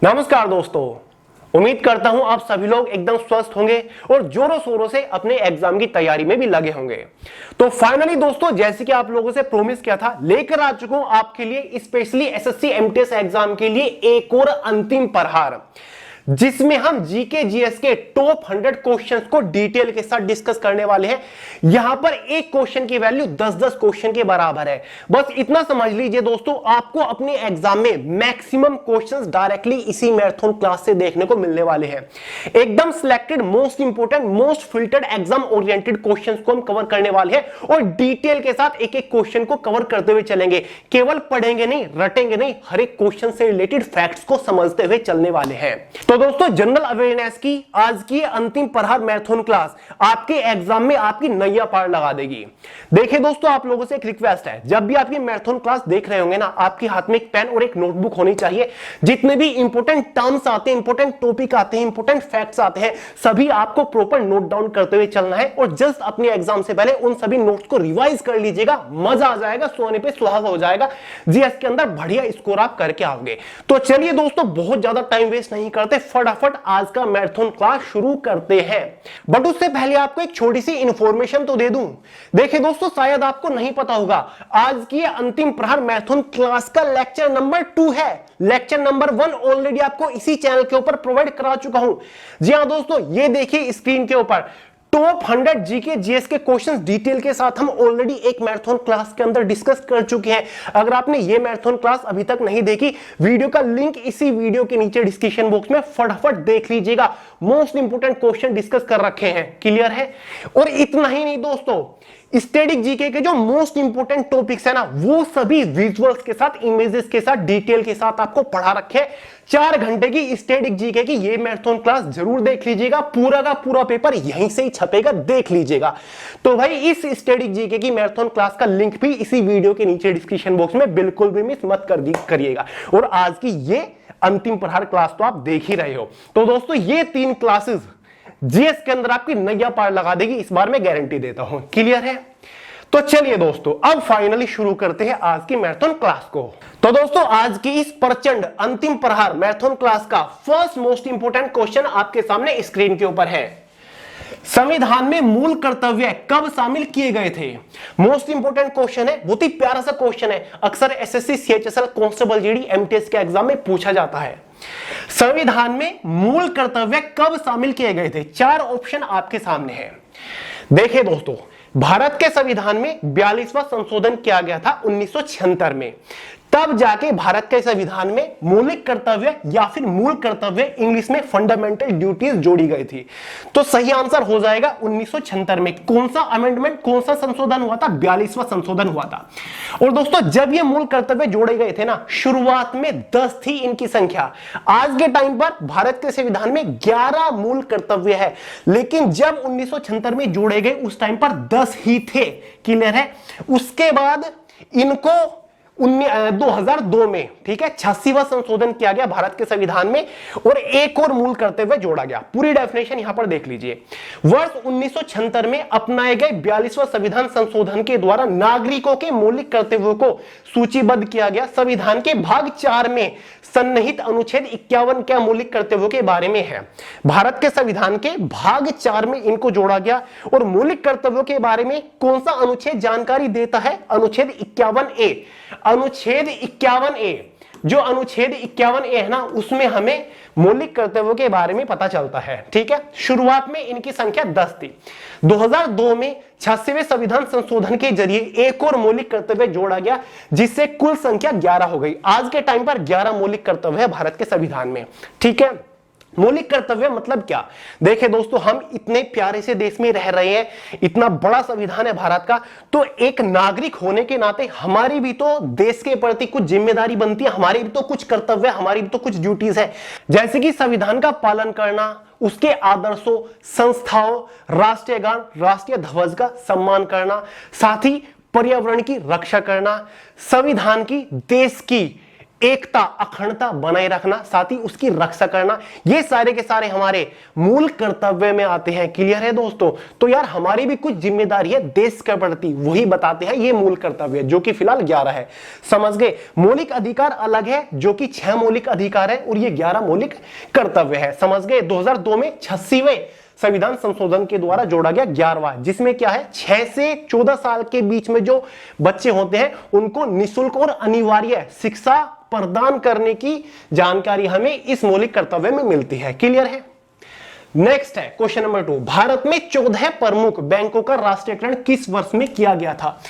नमस्कार दोस्तों, उम्मीद करता हूं आप सभी लोग एकदम स्वस्थ होंगे और जोरों शोरों से अपने एग्जाम की तैयारी में भी लगे होंगे। तो फाइनली दोस्तों, जैसे कि आप लोगों से प्रॉमिस किया था, लेकर आ चुका हूं आपके लिए स्पेशली एसएससी एमटीएस एग्जाम के लिए एक और अंतिम प्रहार, जिसमें हम जीके जीएस के टॉप 100 क्वेश्चंस को डिटेल के साथ डिस्कस करने वाले हैं। यहां पर एक क्वेश्चन की वैल्यू 10-10 क्वेश्चन के बराबर है। बस इतना समझ लीजिए दोस्तों, आपको अपने एग्जाम में मैक्सिमम क्वेश्चंस डायरेक्टली इसी मैराथन क्लास से देखने को मिलने वाले हैं। एकदम selected most important most filtered exam oriented questions को हम कवर करने वाले हैं और डिटेल के साथ एक एक क्वेश्चन को कवर करते हुए चलेंगे। केवल पढ़ेंगे नहीं, रटेंगे नहीं, हर एक क्वेश्चन से रिलेटेड फैक्ट्स को समझते हुए चलने वाले हैं। तो दोस्तों, जनरल अवेयरनेस की आज की अंतिम प्रहार मैराथन क्लास आपके एग्जाम में आपकी नैया पार लगा देगी। देखिए दोस्तों, आप लोगों से एक रिक्वेस्ट है, जब भी आप ये मैराथन क्लास देख रहे होंगे ना, आपके हाथ में एक पेन और एक नोटबुक होनी चाहिए। जितने भी इंपोर्टेंट टर्म्स आते हैं, इंपोर्टेंट टॉपिक आते हैं, इंपोर्टेंट फैक्ट्स आते हैं, सभी आपको प्रॉपर नोट डाउन करते हुए चलना है और जस्ट अपने एग्जाम से पहले उन सभी नोट्स को रिवाइज कर लीजिएगा। मजा आ जाएगा, सोने पे सुहागा हो जाएगा। जीएस के अंदर बढ़िया स्कोर आप करके आओगे। तो चलिए दोस्तों, बहुत ज्यादा टाइम वेस्ट नहीं करते, फटाफट आज का मैराथन क्लास शुरू करते हैं। बट उससे पहले आपको एक छोटी सी इंफॉर्मेशन तो दे दूं। देखिए दोस्तों, शायद आपको नहीं पता होगा, आज की अंतिम प्रहार मैराथन क्लास का लेक्चर नंबर 2 है। लेक्चर नंबर 1 ऑलरेडी आपको इसी चैनल के ऊपर प्रोवाइड करा चुका हूं। जी हां दोस्तों, ये देखिए स्क्रीन के ऊपर टॉप 100 जीके जीएस के क्वेश्चंस डिटेल के साथ हम ऑलरेडी एक मैराथन क्लास के अंदर डिस्कस कर चुके हैं। अगर आपने ये मैराथन क्लास अभी तक नहीं देखी, वीडियो का लिंक इसी वीडियो के नीचे डिस्क्रिप्शन बॉक्स में फटाफट देख लीजिएगा। मोस्ट इंपोर्टेंट क्वेश्चन डिस्कस कर रखे हैं, क्लियर है। और इतना ही नहीं दोस्तों, स्टैटिक जीके के जो मोस्ट इंपोर्टेंट टॉपिक्स है ना, वो सभी विजुअल्स के साथ, इमेजेस के साथ, डिटेल के साथ आपको पढ़ा रखे। 4 घंटे की स्टैटिक जीके की ये मैराथन क्लास जरूर देख लीजिएगा। पूरा का पूरा पेपर यहीं से ही छपेगा, देख लीजिएगा। तो भाई, इस स्टैटिक जीके की मैराथन क्लास का लिंक भी इसी वीडियो के नीचे डिस्क्रिप्शन बॉक्स में बिल्कुल भी मिस मत करिएगा। और आज की ये अंतिम प्रहार क्लास तो आप देख ही रहे हो। तो दोस्तों, ये 3 क्लासेस जीएस के अंदर आपकी नैया पार लगा देगी, इस बार मैं गारंटी देता हूं। क्लियर है? तो चलिए दोस्तों, अब फाइनली शुरू करते हैं आज की मैराथन क्लास को। तो दोस्तों, आज की इस प्रचंड अंतिम प्रहार मैराथन क्लास का फर्स्ट मोस्ट इंपोर्टेंट क्वेश्चन आपके सामने स्क्रीन के ऊपर है। संविधान में मूल कर्तव्य कब शामिल किए गए थे? मोस्ट इंपोर्टेंट क्वेश्चन है, बहुत ही प्यारा सा क्वेश्चन है। अक्सर SSC, CHSL, constable, GD, MTS के एग्जाम में पूछा जाता है। संविधान में मूल कर्तव्य कब शामिल किए गए थे? 4 ऑप्शन आपके सामने हैं। देखिए दोस्तों, भारत के संविधान में 42वां संशोधन किया गया था 1976 में। तब जाके भारत के संविधान में मौलिक कर्तव्य या फिर मूल कर्तव्य, इंग्लिश में फंडामेंटल ड्यूटीज जोड़ी गई थी। तो सही आंसर हो जाएगा 1976 में। कौन सा अमेंडमेंट, कौन सा संशोधन हुआ था? 42वां संशोधन हुआ था। और दोस्तों, जब ये मूल कर्तव्य जोड़े गए थे ना, शुरुआत में 10 थी इनकी संख्या। आज के टाइम पर भारत के संविधान में 11 मूल कर्तव्य है, लेकिन जब 1976 में जोड़े गए उस टाइम पर 10 ही थे। क्लियर है? उसके बाद इनको 2002 में, ठीक है, 86वां संशोधन किया गया भारत के संविधान में और एक और मूल कर्तव्य जोड़ा गया। पूरी डेफिनेशन यहां पर देख लीजिए। वर्ष 1976 में अपनाए गए 42वां संविधान संशोधन के द्वारा नागरिकों के मौलिक कर्तव्यों को सूचीबद्ध किया गया। संविधान के भाग 4 में सन्निहित अनुच्छेद 51 क्या मौलिक कर्तव्यों के बारे में है। भारत के संविधान के भाग 4 में इनको जोड़ा गया। और मौलिक कर्तव्यों के बारे में कौन सा अनुच्छेद जानकारी देता है? अनुच्छेद 51A। अनुच्छेद 51A, जो अनुच्छेद 51A है ना, उसमें हमें मौलिक कर्तव्यों के बारे में पता चलता है। ठीक है, शुरुआत में इनकी संख्या 10 थी। 2002 में 86वें संविधान संशोधन के जरिए एक और मौलिक कर्तव्य जोड़ा गया, जिससे कुल संख्या 11 हो गई। आज के टाइम पर 11 मौलिक कर्तव्य है भारत के संविधान में। ठीक है, मौलिक कर्तव्य मतलब क्या? देखिए दोस्तों, हम इतने प्यारे से देश में रह रहे हैं, इतना बड़ा संविधान है भारत का, तो एक नागरिक होने के नाते हमारी भी तो देश के प्रति कुछ जिम्मेदारी बनती है, हमारी भी तो कुछ कर्तव्य, हमारी भी तो कुछ ड्यूटीज है। जैसे कि संविधान का पालन करना, उसके आदर्शों, संस्थाओं, राष्ट्रीय गान, राष्ट्रीय ध्वज का सम्मान करना, साथ ही पर्यावरण की रक्षा करना, संविधान की, देश की एकता, अखंडता बनाए रखना, साथ ही उसकी रक्षा करना, ये सारे के सारे हमारे मूल कर्तव्य में आते हैं। क्लियर है दोस्तों? तो यार हमारी भी कुछ जिम्मेदारी है देश के प्रति, वही बताते हैं ये मूल कर्तव्य, जो कि फिलहाल 11 है। समझ गए? मौलिक अधिकार अलग है, जो कि 6 मौलिक अधिकार है, और ये 11 मौलिक कर्तव्य है। समझ गए? 2002 में 86वें संविधान संशोधन के द्वारा जोड़ा गया 11वां, जिसमें क्या है, 6 से 14 साल के बीच में जो बच्चे होते हैं उनको निःशुल्क और अनिवार्य शिक्षा प्रदान करने की जानकारी हमें इस मौलिक कर्तव्य में मिलती है। क्लियर है? नेक्स्ट है क्वेश्चन नंबर 2, भारत में 14 प्रमुख बैंकों का राष्ट्रीयकरण किस वर्ष में किया गया था?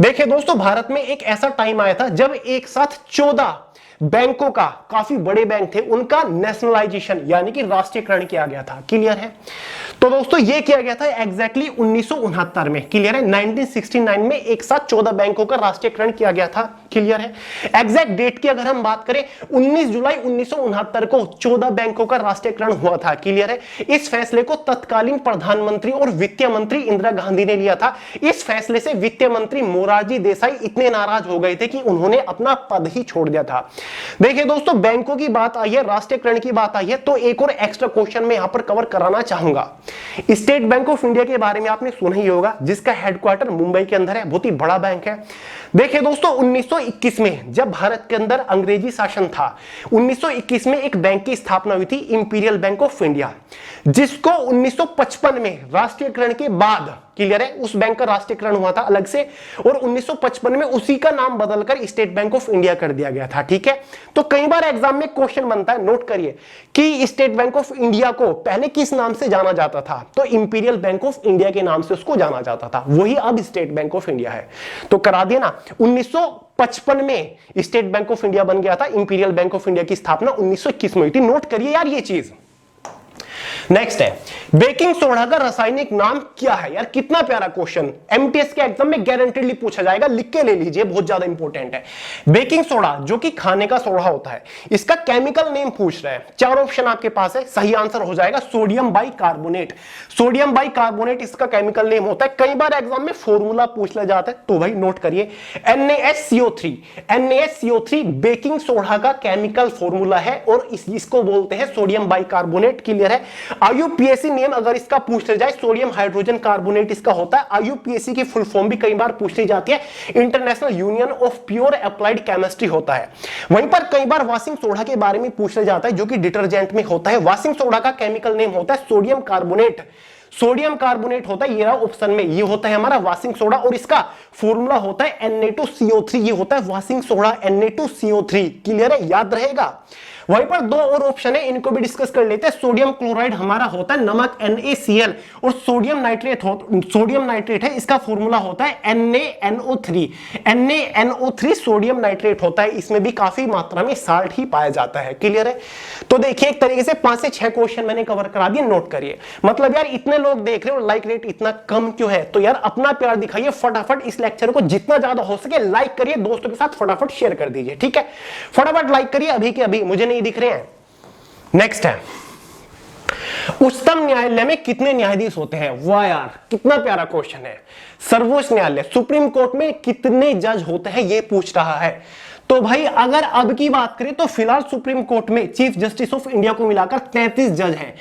देखिए दोस्तों, भारत में एक ऐसा टाइम आया था जब एक साथ 14 बैंकों का, काफी बड़े बैंक थे, उनका नेशनलाइजेशन यानी कि राष्ट्रीयकरण किया गया था। क्लियर है? तो दोस्तों ये किया गया था एग्जैक्टली 1969 में। क्लियर है? 1969 में एक साथ 14 बैंकों का राष्ट्रीयकरण किया गया था। क्लियर है? एग्जैक्ट डेट की अगर हम बात करें, 19 जुलाई 1969 को 14 बैंकों का राष्ट्रीयकरण हुआ था। क्लियर है? इस फैसले को तत्कालीन प्रधानमंत्री और वित्तीय मंत्री इंदिरा गांधी ने लिया था। इस फैसले से वित्तीय मंत्री मोरारजी देसाई इतने नाराज हो गए थे कि उन्होंने अपना पद ही छोड़ दिया था। देखिए दोस्तों, बैंकों की बात आई है, राष्ट्रीयकरण की बात आई है, तो एक और एक्स्ट्रा क्वेश्चन में यहां पर कवर कराना चाहूंगा। स्टेट बैंक ऑफ इंडिया के बारे में आपने सुना ही होगा, जिसका हेडक्वार्टर मुंबई के अंदर है, बहुत ही बड़ा बैंक है। देखिए दोस्तों, 1921 में जब भारत के अंदर अंग्रेजी शासन था, 1921 में एक बैंक की स्थापना हुई थी, इंपीरियल बैंक ऑफ इंडिया, जिसको 1955 में राष्ट्रीयकरण के बाद, क्लियर है, उस बैंक का राष्ट्रीयकरण हुआ था अलग से, और 1955 में उसी का नाम बदलकर स्टेट बैंक ऑफ इंडिया कर दिया गया था। ठीक है? तो कई बार एग्जाम में क्वेश्चन बनता है, नोट करिए, कि स्टेट बैंक ऑफ इंडिया को पहले किस नाम से जाना जाता था? तो इंपीरियल बैंक ऑफ इंडिया के नाम से उसको जाना जाता था, वही अब स्टेट बैंक ऑफ इंडिया है। तो करा दिया ना, 1955 में स्टेट बैंक ऑफ इंडिया बन गया था, इंपीरियल बैंक ऑफ इंडिया की स्थापना 1921 में हुई थी। नोट करिए यार ये चीज। नेक्स्ट है, बेकिंग सोडा का रासायनिक नाम क्या है? यार कितना प्यारा क्वेश्चन, एमटीएस के एग्जाम में गारंटेडली पूछा जाएगा, लिख के ले लीजिए, बहुत ज्यादा इंपॉर्टेंट है। बेकिंग सोडा जो कि खाने का सोडा होता है, इसका केमिकल नेम पूछ रहे हैं। 4 ऑप्शन आपके पास है, सही आंसर हो जाएगा सोडियम बाइकार्बोनेट। सोडियम बाइकार्बोनेट इसका केमिकल नेम होता है। कई बार एग्जाम में फॉर्मूला पूछ लिया जाता है, तो भाई नोट करिए, NaSCO3। NaSCO3 बेकिंग सोडा का केमिकल फॉर्मूला है, और इसको बोलते हैं सोडियम बाइकार्बोनेट। क्लियर है? आईयूपीएसी नेम अगर इसका पूछ जाए, सोडियम हाइड्रोजन कार्बोनेट इसका होता है। आईयूपीएसी की फुल फॉर्म भी कई बार पूछ ली जाती है, international union of pure applied chemistry होता है। वहीं पर कई बार वॉशिंग सोडा के बारे में पूछ लिया जाता है, जो कि डिटर्जेंट में होता है। वॉशिंग सोडा का केमिकल नेम होता है सोडियम कार्बोनेट। सोडियम कार्बोनेट होता है, ये ऑप्शन में, ये होता है हमारा वॉशिंग सोडा, और इसका फॉर्मूला होता है Na2CO3। ये होता है वॉशिंग सोडा, Na2CO3। क्लियर है? याद रहेगा। वहीं पर 2 और ऑप्शन है, इनको भी डिस्कस कर लेते हैं। सोडियम क्लोराइड हमारा होता है नमक, NaCl, और सोडियम नाइट्रेट है, इसका फॉर्मूला होता है NaNO3। NaNO3 सोडियम नाइट्रेट होता है, इसमें भी काफी मात्रा में साल्ट ही पाया जाता है। क्लियर है? तो देखिए, एक तरीके से 5 से 6 क्वेश्चन मैंने कवर करा दिए, नोट करिए। मतलब यार इतने लोग देख रहे हो, लाइक रेट इतना कम क्यों है? तो यार अपना प्यार दिखाइए, फटाफट इस लेक्चर को जितना ज्यादा हो सके लाइक करिए, दोस्तों के साथ फटाफट शेयर कर दीजिए। ठीक है? फटाफट लाइक करिए अभी के अभी, मुझे नहीं दिख रहे हैं। नेक्स्ट है, उच्चतम न्यायालय में कितने न्यायाधीश होते हैं? वाह यार कितना प्यारा क्वेश्चन है। सर्वोच्च न्यायालय, सुप्रीम कोर्ट में कितने जज होते हैं, ये पूछ रहा है। तो भाई अगर अब की बात करें तो फिलहाल सुप्रीम कोर्ट में चीफ जस्टिस ऑफ इंडिया को मिलाकर 33 जज हैं।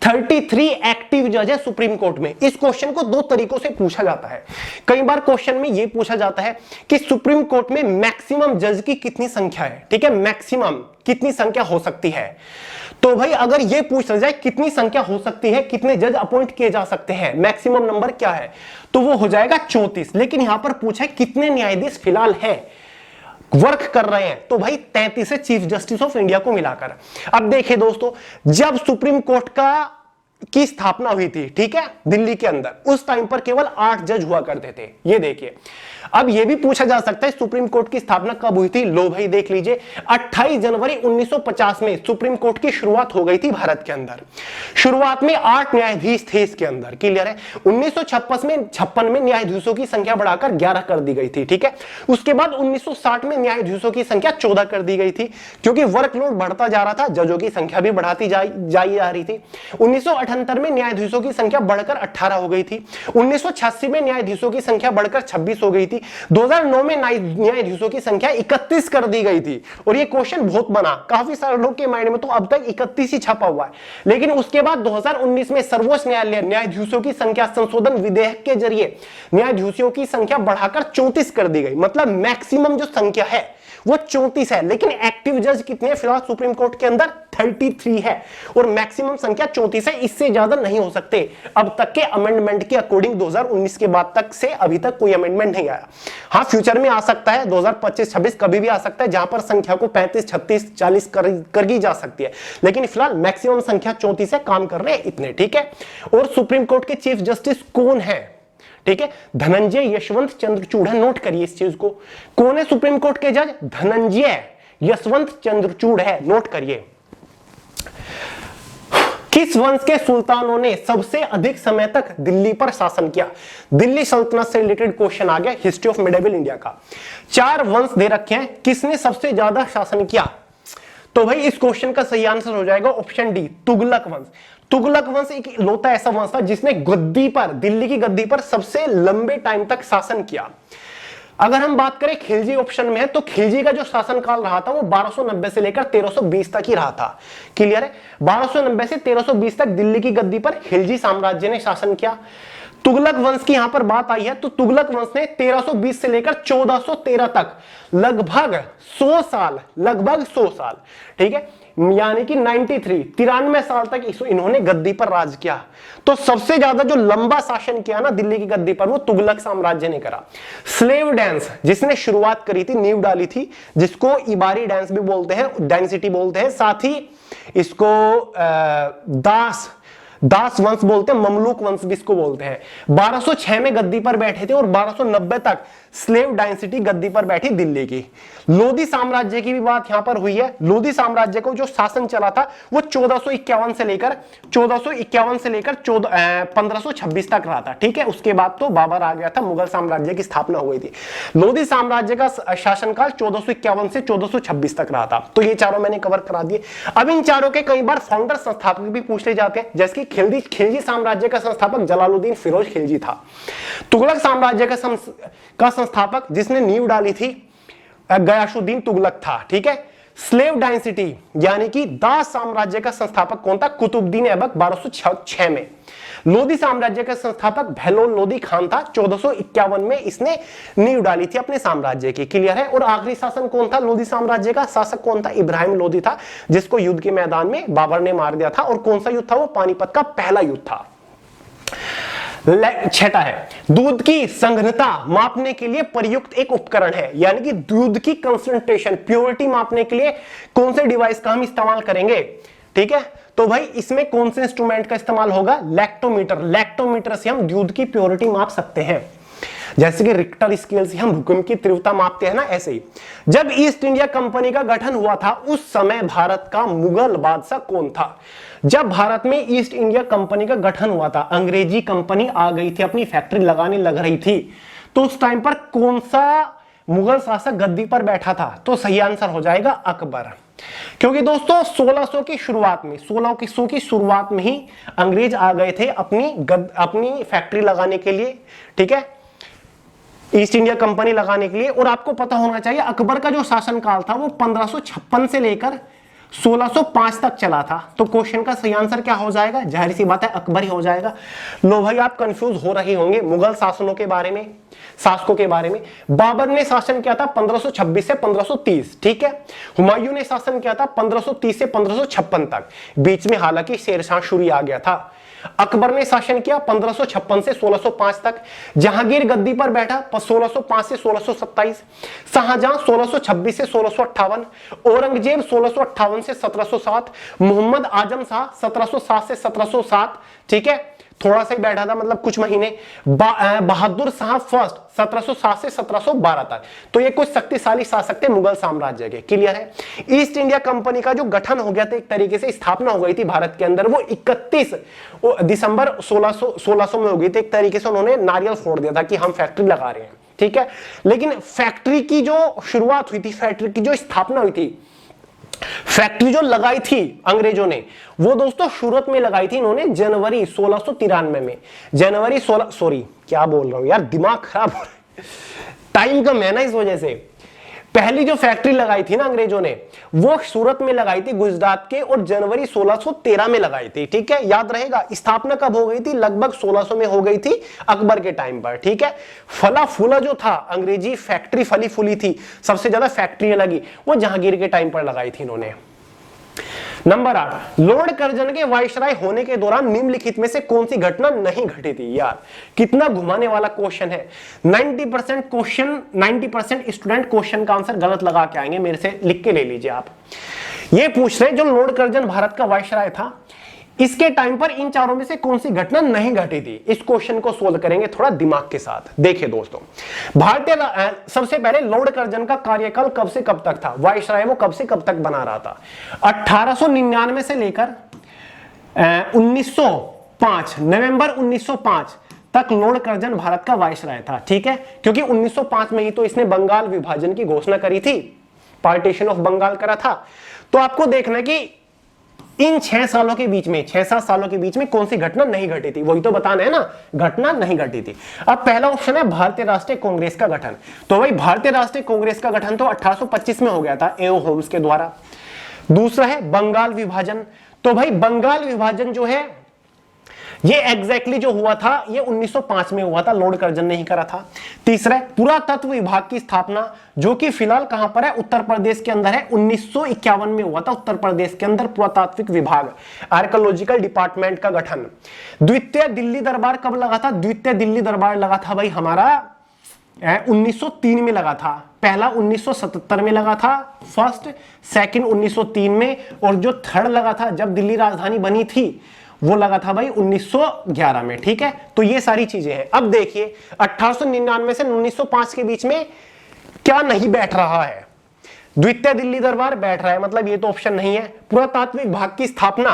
33 एक्टिव जज है सुप्रीम कोर्ट में। इस क्वेश्चन को 2 तरीकों से पूछा जाता है। कई बार क्वेश्चन में यह पूछा जाता है कि सुप्रीम कोर्ट में मैक्सिमम जज की कितनी संख्या है। ठीक है? मैक्सिमम कितनी संख्या हो सकती है। तो भाई अगर यह पूछा जाए कितनी संख्या हो सकती है, कितने जज अपॉइंट किए जा सकते हैं, मैक्सिमम नंबर क्या है, तो वो हो जाएगा 34। लेकिन यहां पर पूछा है कितने न्यायाधीश फिलहाल है, वर्क कर रहे हैं, तो भाई 33 है चीफ जस्टिस ऑफ इंडिया को मिलाकर। अब देखिए दोस्तों, जब सुप्रीम कोर्ट की स्थापना हुई थी, ठीक है, दिल्ली के अंदर, उस टाइम पर केवल 8 जज हुआ करते थे। ये देखिए, अब यह भी पूछा जा सकता है सुप्रीम कोर्ट की स्थापना कब हुई थी। लो भाई देख लीजिए, 28 जनवरी 1950 में सुप्रीम कोर्ट की शुरुआत हो गई थी भारत के अंदर। शुरुआत में 8 न्यायाधीश थे इसके अंदर। क्लियर है? 1956 में न्यायाधीशों की संख्या बढ़ाकर 11 कर दी गई थी। ठीक है? उसके बाद 1960 में न्यायाधीशों की संख्या 14 कर दी गई थी, क्योंकि वर्कलोड बढ़ता जा रहा था, जजों की संख्या भी बढ़ाती जा रही थी। 1978 में न्यायाधीशों की संख्या बढ़कर 18 हो गई थी। 1986 में न्यायाधीशों की संख्या बढ़कर 26 हो गई थी। 2009 में न्यायाधीशों की संख्या 31 कर दी गई थी। और ये क्वेश्चन बहुत बना, काफी सारे लोग के माइंड में तो अब तक 31 ही छपा हुआ है। लेकिन उसके बाद 2019 में सर्वोच्च न्यायालय न्यायाधीशों की संख्या संशोधन विधेयक के जरिए न्यायाधीशों की संख्या बढ़ाकर 34 कर दी गई। मतलब मैक्सिमम जो संख्या है वो 34 है, लेकिन एक्टिव जज कितने हैं फिलहाल सुप्रीम कोर्ट के अंदर? 33 है, और मैक्सिमम संख्या 34 है, इससे ज्यादा नहीं हो सकते। अब तक के अमेंडमेंट के अकॉर्डिंग 2019 के बाद तक से अभी तक कोई अमेंडमेंट नहीं आया। हाँ, फ्यूचर में आ सकता है, 2025-26 कभी भी आ सकता है, जहां पर संख्या को 35, 36, 40 कर दी जा सकती है, लेकिन फिलहाल मैक्सिमम संख्या 34 है, काम कर रहे हैं इतने, ठीक है। और सुप्रीम कोर्ट के चीफ जस्टिस कौन है? ठीक है, धनंजय यशवंत चंद्रचूड़ है। नोट करिए इस चीज को, कौन है सुप्रीम कोर्ट के जज? धनंजय यशवंत चंद्रचूड़ है, नोट करिए। किस वंश के सुल्तानों ने सबसे अधिक समय तक दिल्ली पर शासन किया? दिल्ली सल्तनत से रिलेटेड क्वेश्चन आ गया हिस्ट्री ऑफ मिडिवल इंडिया का। 4 वंश दे रखे हैं, किसने सबसे ज्यादा शासन किया? तो भाई इस क्वेश्चन का सही आंसर हो जाएगा ऑप्शन डी, तुगलक वंश। तुगलक वंश एक इकलौता ऐसा वंश था जिसने गद्दी पर, दिल्ली की गद्दी पर सबसे लंबे टाइम तक शासन किया। अगर हम बात करें खिलजी ऑप्शन में है, तो खिलजी का जो शासनकाल रहा था वो 1290 से लेकर 1320 तक ही रहा था। क्लियर है? 1290 से 1320 तक दिल्ली की गद्दी पर खिलजी साम्राज्य ने शासन किया। तुगलक वंश की यहां पर बात आई है, तो तुगलक वंश ने 1320 से लेकर 1413 तक लगभग 100 साल, लगभग 100 साल, ठीक है, यानी कि 93 साल तक इन्होंने गद्दी पर राज किया। तो सबसे ज्यादा जो लंबा शासन किया ना दिल्ली की गद्दी पर, वो तुगलक साम्राज्य ने करा। स्लेव डांस जिसने शुरुआत करी थी, नींव डाली थी, जिसको इबारी डांस भी बोलते हैं, डांसिटी बोलते हैं, साथ ही इसको दास वंश बोलते हैं, ममलूक वंश भी इसको बोलते हैं। 1206 में गद्दी पर बैठे थे और 1290 तक स्लेव डायनेसिटी गद्दी पर बैठी दिल्ली की। लोधी साम्राज्य की भी बात यहां पर हुई है। लोधी साम्राज्य को जो शासन चला था वो 1451 से लेकर 1526 तक रहा था, ठीक है। उसके बाद तो बाबर आ गया था, मुगल साम्राज्य की स्थापना हो गई थी। लोधी साम्राज्य का शासनकाल 1451 से 1426 तक रहा था। तो ये चारों मैंने कवर करा दिए। अब इन चारों के कई बार फाउंडर संस्थापक भी पूछ ले जाते हैं, जैसे कि खिलजी साम्राज्य का संस्थापक जलालुद्दीन फिरोज खिलजी था। तुगलक साम्राज्य का संस्थापक जिसने नींव डाली थी गयासुद्दीन तुगलक था, ठीक है। स्लेव डायनेसिटी यानी कि दास साम्राज्य का संस्थापक कौन था? कुतुबुद्दीन ऐबक 1206 में। लोधी साम्राज्य का संस्थापक बहलोल लोधी खान था, 1451 में इसने नींव डाली थी अपने साम्राज्य की। क्लियर है? और आखिरी शासन कौन था? लोधी साम्राज्य का शासक कौन था? इब्राहिम लोधी था, जिसको युद्ध के मैदान में बाबर ने मार दिया था। और कौन सा युद्ध था? वो पानीपत का पहला युद्ध था। छठा है, दूध की संघनता मापने के लिए प्रयुक्त एक उपकरण है, यानी कि दूध की कंसंट्रेशन, प्योरिटी मापने के लिए कौन से डिवाइस का हम इस्तेमाल करेंगे, ठीक है। तो भाई इसमें कौन से इंस्ट्रूमेंट का इस्तेमाल होगा? लैक्टोमीटर। लैक्टोमीटर से हम दूध की प्योरिटी माप सकते हैं, जैसे कि रिक्टर स्केल से हम भूकंप की तीव्रता मापते हैं ना, ऐसे ही। जब ईस्ट इंडिया कंपनी का गठन हुआ था उस समय भारत का मुगल बादशाह कौन था? जब भारत में ईस्ट इंडिया कंपनी का गठन हुआ था, अंग्रेजी कंपनी आ गई थी, अपनी फैक्ट्री लगाने लग रही थी, तो उस टाइम पर कौन सा मुगल शासक गद्दी पर बैठा था? तो सही आंसर हो जाएगा अकबर। क्योंकि दोस्तों 1600 की शुरुआत में, 1600 की शुरुआत में ही अंग्रेज आ गए थे अपनी फैक्ट्री लगाने के लिए, ठीक है, ईस्ट इंडिया कंपनी लगाने के लिए। और आपको पता होना चाहिए अकबर का जो शासनकाल था वो 1556 से लेकर 1605 तक चला था। तो क्वेश्चन का सही आंसर क्या हो जाएगा? जाहिर सी बात है अकबर ही हो जाएगा। लो भाई आप कंफ्यूज हो रहे होंगे मुगल शासनों के बारे में, शासकों के बारे में। बाबर ने शासन किया था 1526 से 1530, ठीक है। हुमायूं ने शासन किया था 1530 से 1556 तक, बीच में हालांकि शेरशाह सूरी आ गया था। अकबर ने शासन किया 1556 से 1605 तक। जहांगीर गद्दी पर बैठा 1605 से 1627, शाहजहां 1626 से 1658, औरंगजेब 1658 से 1707, मोहम्मद आजम शाह 1707 से 1707, ठीक है, थोड़ा सा ही बैठा था, मतलब कुछ महीने। बहादुर शाह फर्स्ट 1707 से 1712 तक। तो ये कुछ शक्तिशाली शासक थे मुगल साम्राज्य के। क्लियर है? ईस्ट इंडिया कंपनी का जो गठन हो गया था, एक तरीके से स्थापना हो गई थी भारत के अंदर, वो 31 दिसंबर 1600 में हो गई थी। एक तरीके से उन्होंने नारियल फोड़ दिया था कि हम फैक्ट्री लगा रहे हैं, ठीक है। लेकिन फैक्ट्री की जो शुरुआत हुई थी, फैक्ट्री की जो स्थापना हुई थी, फैक्ट्री जो लगाई थी अंग्रेजों ने, वो दोस्तों सूरत में लगाई थी इन्होंने जनवरी 1693 में। जनवरी 16, सॉरी क्या बोल रहा हूं यार, दिमाग खराब हो रहा है, टाइम कम है ना इस वजह से। पहली जो फैक्ट्री लगाई थी ना अंग्रेजों ने, वो सूरत में लगाई थी गुजरात के, और जनवरी 1613 में लगाई थी। ठीक है, याद रहेगा। स्थापना कब हो गई थी? लगभग 1600 में हो गई थी, अकबर के टाइम पर। ठीक है, फला फूला जो था अंग्रेजी फैक्ट्री फली फूली थी, सबसे ज्यादा फैक्ट्रियां लगी, वो जहांगीर के टाइम पर लगाई थी इन्होंने। नंबर 8, लॉर्ड कर्जन के वायसराय होने के दौरान निम्नलिखित में से कौन सी घटना नहीं घटी थी? यार कितना घुमाने वाला क्वेश्चन है। 90% स्टूडेंट क्वेश्चन का आंसर गलत लगा के आएंगे, मेरे से लिख के ले लीजिए आप। ये पूछ रहे जो लॉर्ड कर्जन भारत का वायसराय था, इसके टाइम पर इन चारों में से कौन सी घटना नहीं घटी थी? इस क्वेश्चन को सोल्व करेंगे थोड़ा दिमाग के साथ। देखिए दोस्तों, भारतीय सबसे पहले लॉर्ड कर्जन का कार्यकाल कब से कब तक था? वायसराय वो कब से कब तक बना रहा था? 1899 से लेकर 1905, नवंबर 1905 तक लॉर्ड कर्जन भारत का वायसराय था। ठीक है, क्योंकि 1905 में ही तो इसने बंगाल विभाजन की घोषणा करी थी, पार्टीशन ऑफ बंगाल करा था। तो आपको देखना कि इन 6 सालों के बीच में, 6-7 सालों के बीच में कौन सी घटना नहीं घटी थी, वही तो बताना है ना, घटना नहीं घटी थी। अब पहला ऑप्शन है भारतीय राष्ट्रीय कांग्रेस का गठन। तो भाई भारतीय राष्ट्रीय कांग्रेस का गठन तो 1825 में हो गया था ए.ओ. होम्स के द्वारा। दूसरा है बंगाल विभाजन। तो भाई बंगाल विभाजन जो है ये एग्जैक्टली जो हुआ था ये 1905 में हुआ था, लॉर्ड कर्जन ने ही करा था। तीसरा है पुरातत्व विभाग की स्थापना, जो कि फिलहाल कहां पर है? उत्तर प्रदेश के अंदर है। 1951 में हुआ था उत्तर प्रदेश के अंदर पुरातात्विक विभाग, आर्कियोलॉजिकल डिपार्टमेंट का गठन। द्वितीय दिल्ली दरबार कब लगा था? द्वितीय दिल्ली दरबार लगा था भाई हमारा 1903 में लगा था। पहला 1977 में लगा था, फर्स्ट, सेकंड 1903 में, और जो थर्ड लगा था जब दिल्ली राजधानी बनी थी वो लगा था भाई 1911 में। ठीक है, तो ये सारी चीजें हैं। अब देखिए 1899 से 1905 के बीच में क्या नहीं बैठ रहा है? द्वितीय दिल्ली दरबार बैठ रहा है, मतलब ये तो ऑप्शन नहीं है। पुरातात्विक विभाग की स्थापना,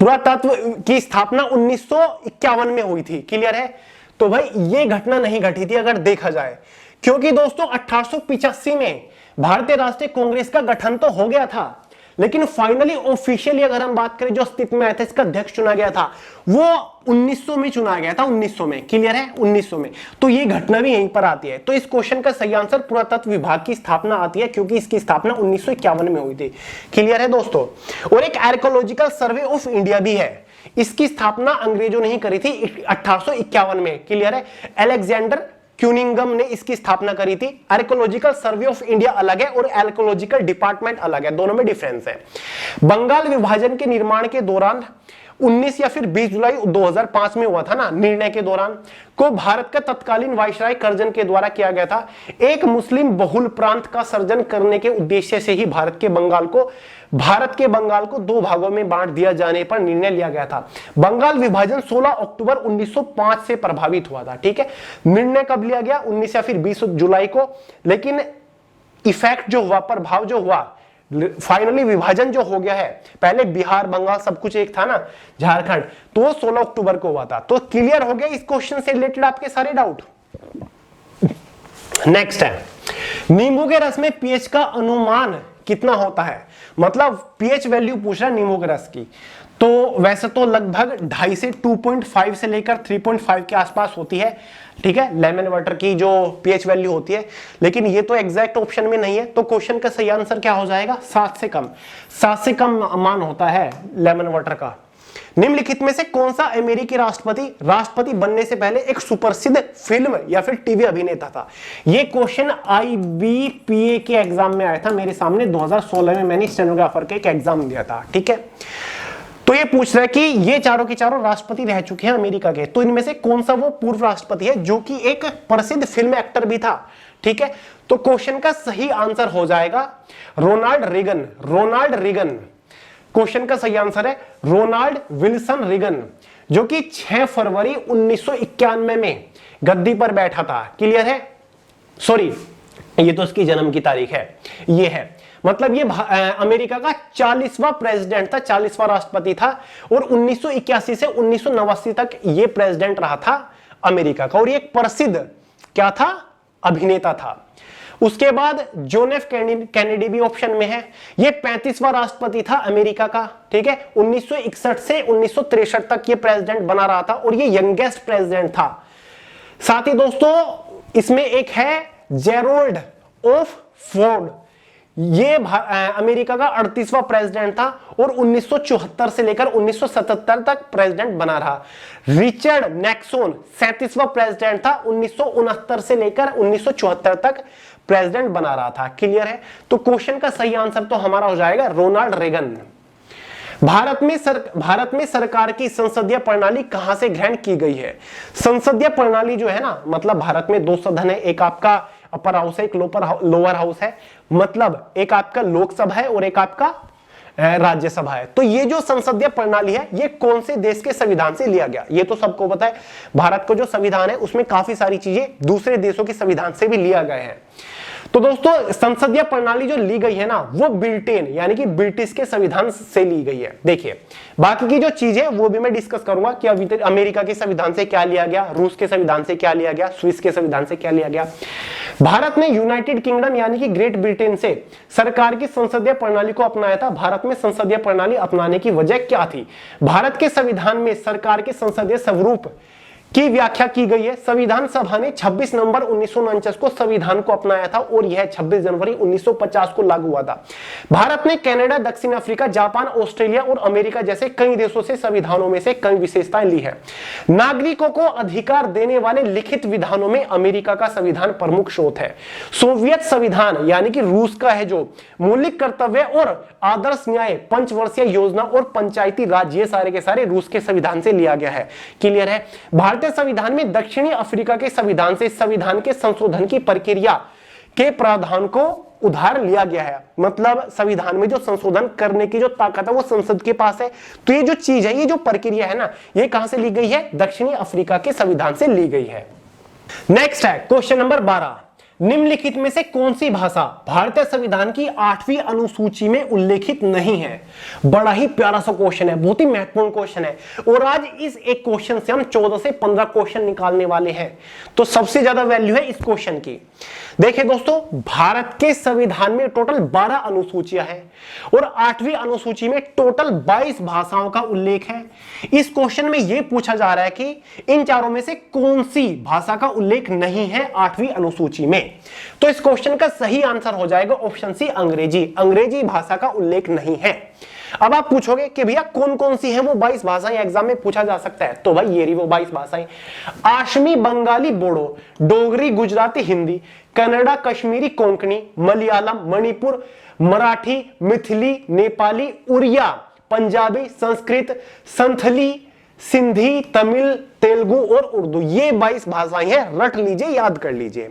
पुरातत्व की स्थापना 1951 में हुई थी, क्लियर है? तो भाई ये घटना नहीं घटी थी अगर देखा जाए, क्योंकि दोस्तों 1885 में भारतीय राष्ट्रीय कांग्रेस का गठन तो हो गया था, लेकिन फाइनली ऑफिशियली अगर हम बात करें जो अस्तित्व में आया था, इसका अध्यक्ष चुना गया था, वो 1900 में चुना गया था, 1900 में, क्लियर है? 1900 में। तो ये घटना भी यहीं पर आती है। तो इस क्वेश्चन का सही आंसर पुरातत्व विभाग की स्थापना आती है, क्योंकि इसकी स्थापना 1951 में हुई थी, क्लियर है दोस्तों? और एक आर्कियोलॉजिकल सर्वे ऑफ इंडिया भी है, इसकी स्थापना अंग्रेजों ने ही करी थी 1851 में, क्लियर है? अलेक्जेंडर क्यूनिंगम ने इसकी स्थापना करी थी। आर्कियोलॉजिकल सर्वे ऑफ इंडिया अलग है और आर्कियोलॉजिकल डिपार्टमेंट अलग है, दोनों में डिफरेंस है। बंगाल विभाजन के निर्माण के दौरान 19 या फिर 20 जुलाई 2005 में हुआ था ना, निर्णय के दौरान को भारत का तत्कालीन वायसराय कर्जन के द्वारा किया गया था। एक मुस्लिम बहुल प्रांत का सर्जन करने के उद्देश्य से ही भारत के बंगाल को 2 भागों में बांट दिया जाने पर निर्णय लिया गया था। बंगाल विभाजन 16 अक्टूबर 1905 से प्रभावित हुआ था। ठीक है, निर्णय कब लिया गया? 19 या फिर 20 जुलाई को, लेकिन इफेक्ट जो हुआ, प्रभाव जो हुआ, फाइनली विभाजन जो हो गया है, पहले बिहार बंगाल सब कुछ एक था ना, झारखंड, तो 16 अक्टूबर को हुआ था। तो क्लियर हो गया इस क्वेश्चन से रिलेटेड आपके सारे डाउट। नेक्स्ट है, नींबू के रस में पीएच का अनुमान कितना होता है? मतलब पीएच वैल्यू पूछ रहा है नींबू के रस की, तो वैसे तो लगभग 2.5 से 2.5 से लेकर 3.5 के आसपास होती है। ठीक है, लेमन वाटर की जो पीएच वैल्यू होती है, लेकिन ये तो एग्जैक्ट ऑप्शन में नहीं है। तो क्वेश्चन का सही आंसर क्या हो जाएगा? 7 से कम। 7 से कम मान होता है लेमन वाटर का। निम्नलिखित में से कौन सा अमेरिकी राष्ट्रपति बनने से पहले एक सुप्रसिद्ध फिल्म या फिर टीवी अभिनेता था? ये क्वेश्चन IBPA के एग्जाम में आया था मेरे सामने 2016 में, मैंने स्टेनोग्राफर का एक एग्जाम दिया था। ठीक है, तो ये पूछ रहा है कि ये चारों के चारों राष्ट्रपति रह चुके हैं अमेरिका के, तो इनमें से कौन सा वो पूर्व राष्ट्रपति है जो कि एक प्रसिद्ध फिल्म एक्टर भी था? ठीक है, तो क्वेश्चन का सही आंसर हो जाएगा रोनाल्ड रीगन। क्वेश्चन का सही आंसर है रोनाल्ड विल्सन रीगन, जो कि 6 फरवरी 1991 में गद्दी पर बैठा था, क्लियर है? सॉरी, ये तो उसकी जन्म की तारीख है, ये है, मतलब ये अमेरिका का 40वां प्रेसिडेंट था, 40वां राष्ट्रपति था, और 1981 से 1989 तक ये प्रेसिडेंट रहा था अमेरिका का, और ये एक प्रसिद्ध क्या था? अभिनेता था। उसके बाद जॉन एफ कैनेडी भी ऑप्शन में है, ये 35वां राष्ट्रपति था अमेरिका का, ठीक है। 1961 से 1963 तक ये प्रेसिडेंट बना रहा था और ये यंगेस्ट प्रेसिडेंट था। साथ ही दोस्तों इसमें एक है जेरोल्ड ऑफ फोर्ड, ये अमेरिका का 38वां प्रेसिडेंट था और 1974 से लेकर 1977 तक प्रेसिडेंट बना रहा। रिचर्ड नैक्सन 37वां प्रेसिडेंट था, 1969 से लेकर 1974 तक प्रेसिडेंट बना रहा था। क्लियर है? तो क्वेश्चन का सही आंसर तो हमारा हो जाएगा रोनाल्ड रेगन। भारत में सरकार की संसदीय प्रणाली कहां से ग्रहण की गई है? संसदीय प्रणाली जो है ना, मतलब भारत में 2 सदन है, एक आपका अपर हाउस है, एक लोअर हाउस है, मतलब एक आपका लोकसभा है और एक आपका राज्यसभा है। तो ये जो संसदीय प्रणाली है ये कौन से देश के संविधान से लिया गया? ये तो सबको पता है, भारत को जो संविधान है उसमें काफी सारी चीजें दूसरे देशों के संविधान से भी लिया गया है। तो दोस्तों संसदीय प्रणाली जो ली गई है ना, वो ब्रिटेन यानी कि ब्रिटिश के संविधान से ली गई है। देखिए बाकी की जो चीज है वो भी मैं डिस्कस करूंगा कि अमेरिका के संविधान से क्या लिया गया, रूस के संविधान से क्या लिया गया, स्विस के संविधान से क्या लिया गया। भारत ने यूनाइटेड किंगडम यानी कि ग्रेट ब्रिटेन से सरकार की संसदीय प्रणाली को अपनाया था। भारत में संसदीय प्रणाली अपनाने की वजह क्या थी? भारत के संविधान में सरकार के संसदीय स्वरूप की व्याख्या की गई है। संविधान सभा ने 26 नवंबर 1949 को संविधान को अपनाया था और यह 26 जनवरी 1950 को लागू हुआ था। भारत ने कनाडा, दक्षिण अफ्रीका, जापान, ऑस्ट्रेलिया और अमेरिका जैसे कई देशों से संविधानों में से कई विशेषताएं ली है। नागरिकों को अधिकार देने वाले लिखित विधानों में अमेरिका का संविधान प्रमुख स्रोत है। सोवियत संविधान यानी कि रूस का है जो मौलिक कर्तव्य और आदर्श न्याय, पंचवर्षीय योजना और पंचायती राज, ये सारे के सारे रूस के संविधान से लिया गया है। क्लियर है? भारतीय संविधान में दक्षिणी अफ्रीका के संविधान से संविधान के संशोधन की प्रक्रिया के प्रावधान को उधार लिया गया है। मतलब संविधान में जो संशोधन करने की जो ताकत है वो संसद के पास है। तो ये जो चीज है, ये जो प्रक्रिया है ना, ये कहां से ली गई है? दक्षिणी अफ्रीका के संविधान से ली गई है। नेक्स्ट है क्वेश्चन नंबर 12, निम्नलिखित में से कौन सी भाषा भारतीय संविधान की 8वीं अनुसूची में उल्लेखित नहीं है? बड़ा ही प्यारा सा क्वेश्चन है, बहुत ही महत्वपूर्ण क्वेश्चन है और आज इस एक क्वेश्चन से हम 14 से 15 क्वेश्चन निकालने वाले हैं। तो सबसे ज्यादा वैल्यू है इस क्वेश्चन की। देखिए दोस्तों, भारत के संविधान में टोटल 12 अनुसूचियां हैं और 8वीं अनुसूची में टोटल 22 भाषाओं का उल्लेख है। इस क्वेश्चन में यह पूछा जा रहा है कि इन चारों में से कौन सी भाषा का उल्लेख नहीं है 8वीं अनुसूची में। तो इस क्वेश्चन का सही आंसर हो जाएगा ऑप्शन सी, अंग्रेजी। अंग्रेजी भाषा का उल्लेख नहीं है। अब आप पूछोगे कि भैया कौन कौन सी है वो 22 भाषाएं एग्जाम में पूछा जा सकता है? तो भाई ये रही वो 22 भाषाएं, आसमी, बंगाली, बोडो, डोगरी, गुजराती, हिंदी, कन्नड़ा, कश्मीरी, कोंकणी, मलयालम, मणिपुर, मराठी, मिथिली, नेपाली, उड़िया, पंजाबी, संस्कृत, संथली, सिंधी, तमिल, तेलुगु और उर्दू। ये 22 भाषाएं हैं, रट लीजिए, याद कर लीजिए।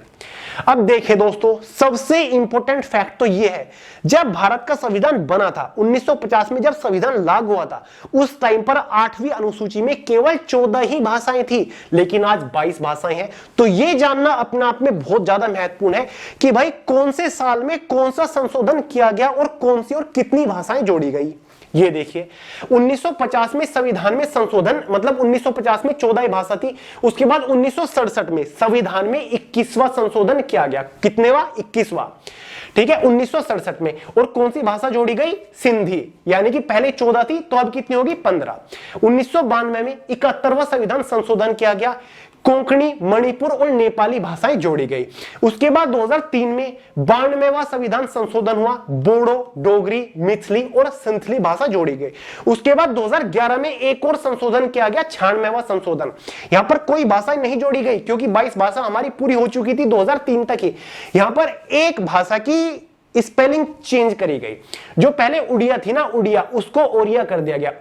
अब देखिए दोस्तों, सबसे इंपॉर्टेंट फैक्ट तो ये है, जब भारत का संविधान बना था 1950 में, जब संविधान लागू हुआ था, उस टाइम पर 8वीं अनुसूची में केवल 14 ही भाषाएं थी, लेकिन आज 22 भाषाएं हैं। तो ये जानना अपने आप में बहुत ज्यादा महत्वपूर्ण है कि भाई कौन से साल में कौन सा संशोधन किया गया और कौन सी और कितनी भाषाएं जोड़ी गई। ये देखिए 1950 में संविधान में संशोधन, मतलब 1950 में 14 भाषा थी। उसके बाद 1967 में संविधान में 21वां संशोधन किया गया। कितनेवा? 21वां। ठीक है, 1967 में। और कौन सी भाषा जोड़ी गई? सिंधी, यानी कि पहले 14 थी तो अब कितनी होगी? 15। 1992 में 71वां संविधान संशोधन किया गया, कोंकणी, मणिपुर और नेपाली भाषाएं जोड़ी गई। उसके बाद 2003 में 92वां संविधान संशोधन हुआ, बोडो, डोगरी, मिथिली और संथली भाषा जोड़ी गई। उसके बाद 2011 में एक और संशोधन किया गया, 96वां संशोधन। यहां पर कोई भाषा नहीं जोड़ी गई क्योंकि 22 भाषा हमारी पूरी हो चुकी थी 2003 तक ही। यहां पर एक भाषा की स्पेलिंग चेंज करी गई। जो पहले उड़िया थी ना, उड़िया, उसको ओरिया कर दिया गया,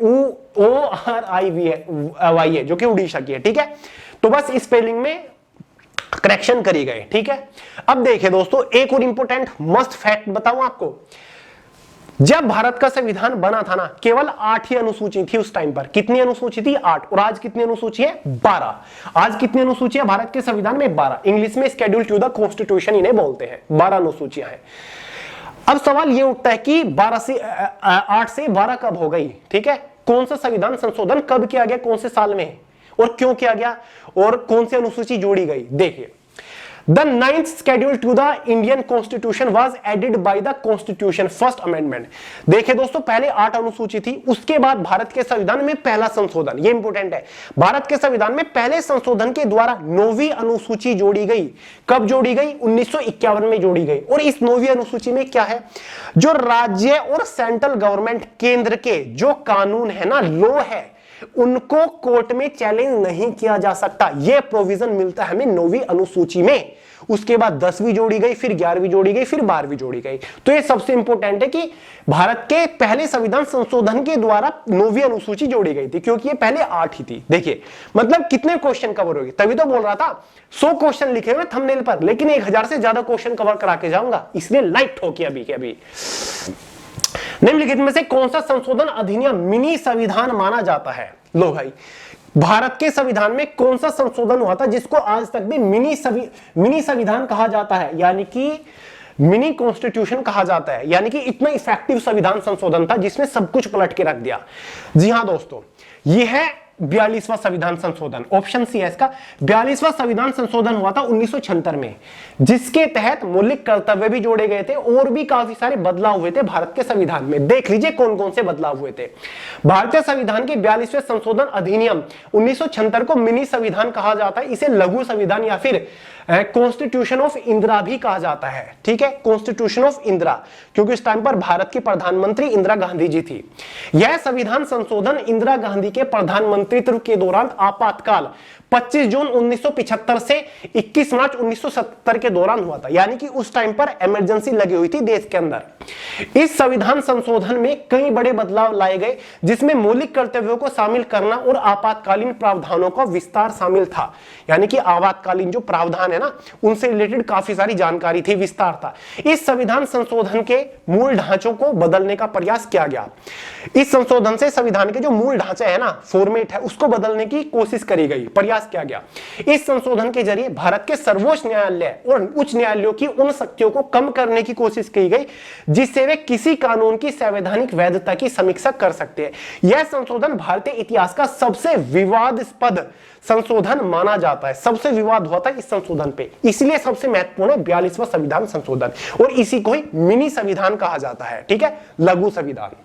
ORIVY है, जो कि उड़ीसा की है। ठीक है, तो बस स्पेलिंग में करेक्शन करी गई। ठीक है, अब देखिए दोस्तों, एक और इंपॉर्टेंट मस्ट फैक्ट बताऊं आपको। जब भारत का संविधान बना था ना, केवल 8 ही अनुसूची थी उस टाइम पर। कितनी अनुसूची थी? 8। और आज कितनी अनुसूची है? 12। आज कितनी अनुसूची है भारत के संविधान में? 12। इंग्लिश में शेड्यूल टू द कॉन्स्टिट्यूशन इन्हें बोलते हैं। 12 अनुसूचियां हैं। अब सवाल यह उठता है कि 8 से 12 कब हो गई? ठीक है, कौन सा संविधान संशोधन कब किया गया, कौन से साल में और क्यों किया गया और कौन सी अनुसूची जोड़ी गई? देखिए, the 9th schedule to the Indian Constitution was added by the Constitution First Amendment। देखिए दोस्तों, पहले 8 अनुसूची थी, उसके बाद भारत के संविधान में पहला संशोधन, ये इंपॉर्टेंट है, भारत के संविधान में पहले संशोधन के द्वारा 9वीं अनुसूची जोड़ी गई। कब जोड़ी गई? 1951 में जोड़ी गई। और इस 9वीं अनुसूची में क्या है? जो राज्य और सेंट्रल गवर्नमेंट, केंद्र के जो कानून है ना, लॉ है, उनको कोर्ट में चैलेंज नहीं किया जा सकता। यह प्रोविजन मिलता है हमें 9वीं अनुसूची में। उसके बाद 10वीं जोड़ी गई, फिर 11वीं जोड़ी गई, फिर 12वीं जोड़ी गई। तो यह सबसे इंपॉर्टेंट है कि भारत के पहले संविधान संशोधन के द्वारा 9वीं अनुसूची जोड़ी गई थी, क्योंकि ये पहले 8 ही थी। देखिए मतलब कितने क्वेश्चन कवर होगी, तभी तो बोल रहा था 100 क्वेश्चन लिखे हुए थंबनेल पर, लेकिन 1000 से ज्यादा क्वेश्चन कवर करा के जाऊंगा, इसलिए लाइट ठोकी अभी के अभी। निम्नलिखित में से कौन सा संशोधन अधिनियम मिनी संविधान माना जाता है? लो भाई, भारत के संविधान में कौन सा संशोधन हुआ था जिसको आज तक भी मिनी संविधान कहा जाता है, यानी कि मिनी कॉन्स्टिट्यूशन कहा जाता है, यानी कि इतना इफेक्टिव संविधान संशोधन था जिसने सब कुछ पलट के रख दिया। जी हां दोस्तों, यह है 42वां संविधान संशोधन। ऑप्शन सी है इसका। 42वां संविधान संशोधन हुआ था 1976 में, जिसके तहत मौलिक कर्तव्य भी जोड़े गए थे और भी काफी सारे बदलाव हुए थे भारत के संविधान में। देख लीजिए कौन कौन से बदलाव हुए थे। भारतीय संविधान के 42वें संशोधन अधिनियम 1976 को मिनी संविधान कहा जाता है। इसे लघु संविधान या फिर कॉन्स्टिट्यूशन ऑफ इंदिरा भी कहा जाता है। ठीक है, कॉन्स्टिट्यूशन ऑफ इंदिरा, क्योंकि इस टाइम पर भारत की प्रधानमंत्री इंदिरा गांधी जी थी। यह संविधान संशोधन इंदिरा गांधी के प्रधानमंत्रित्व के दौरान आपातकाल 25 जून 1975 से 21 मार्च 1970 के दौरान हुआ था, यानी कि उस टाइम पर इमरजेंसी लगी हुई थी देश के अंदर। इस संविधान संशोधन में कई बड़े बदलाव लाए गए, जिसमें मौलिक कर्तव्यों को शामिल करना और आपातकालीन प्रावधानों का विस्तार शामिल था। यानी कि आपातकालीन जो प्रावधान है ना, उनसे रिलेटेड काफी सारी जानकारी थी, विस्तार था। इस संविधान संशोधन के मूल ढांचों को बदलने का प्रयास किया गया। इस संशोधन से संविधान के जो मूल ढांचा है ना, फॉर्मेट है, उसको बदलने की कोशिश करी गई, प्रयास किया गया। इस संशोधन के जरिए भारत के सर्वोच्च न्यायालय और उच्च न्यायालयों की उन शक्तियों को कम करने की कोशिश की गई जिससे वे किसी कानून की संवैधानिक वैधता की समीक्षा कर सकते हैं। यह संशोधन भारतीय इतिहास का सबसे विवादास्पद संशोधन माना जाता है। सबसे विवाद हुआ था इस संशोधन पे, इसलिए सबसे महत्वपूर्ण है 42वां संविधान संशोधन, और इसी को ही मिनी संविधान कहा जाता है। ठीक है, लघु संविधान।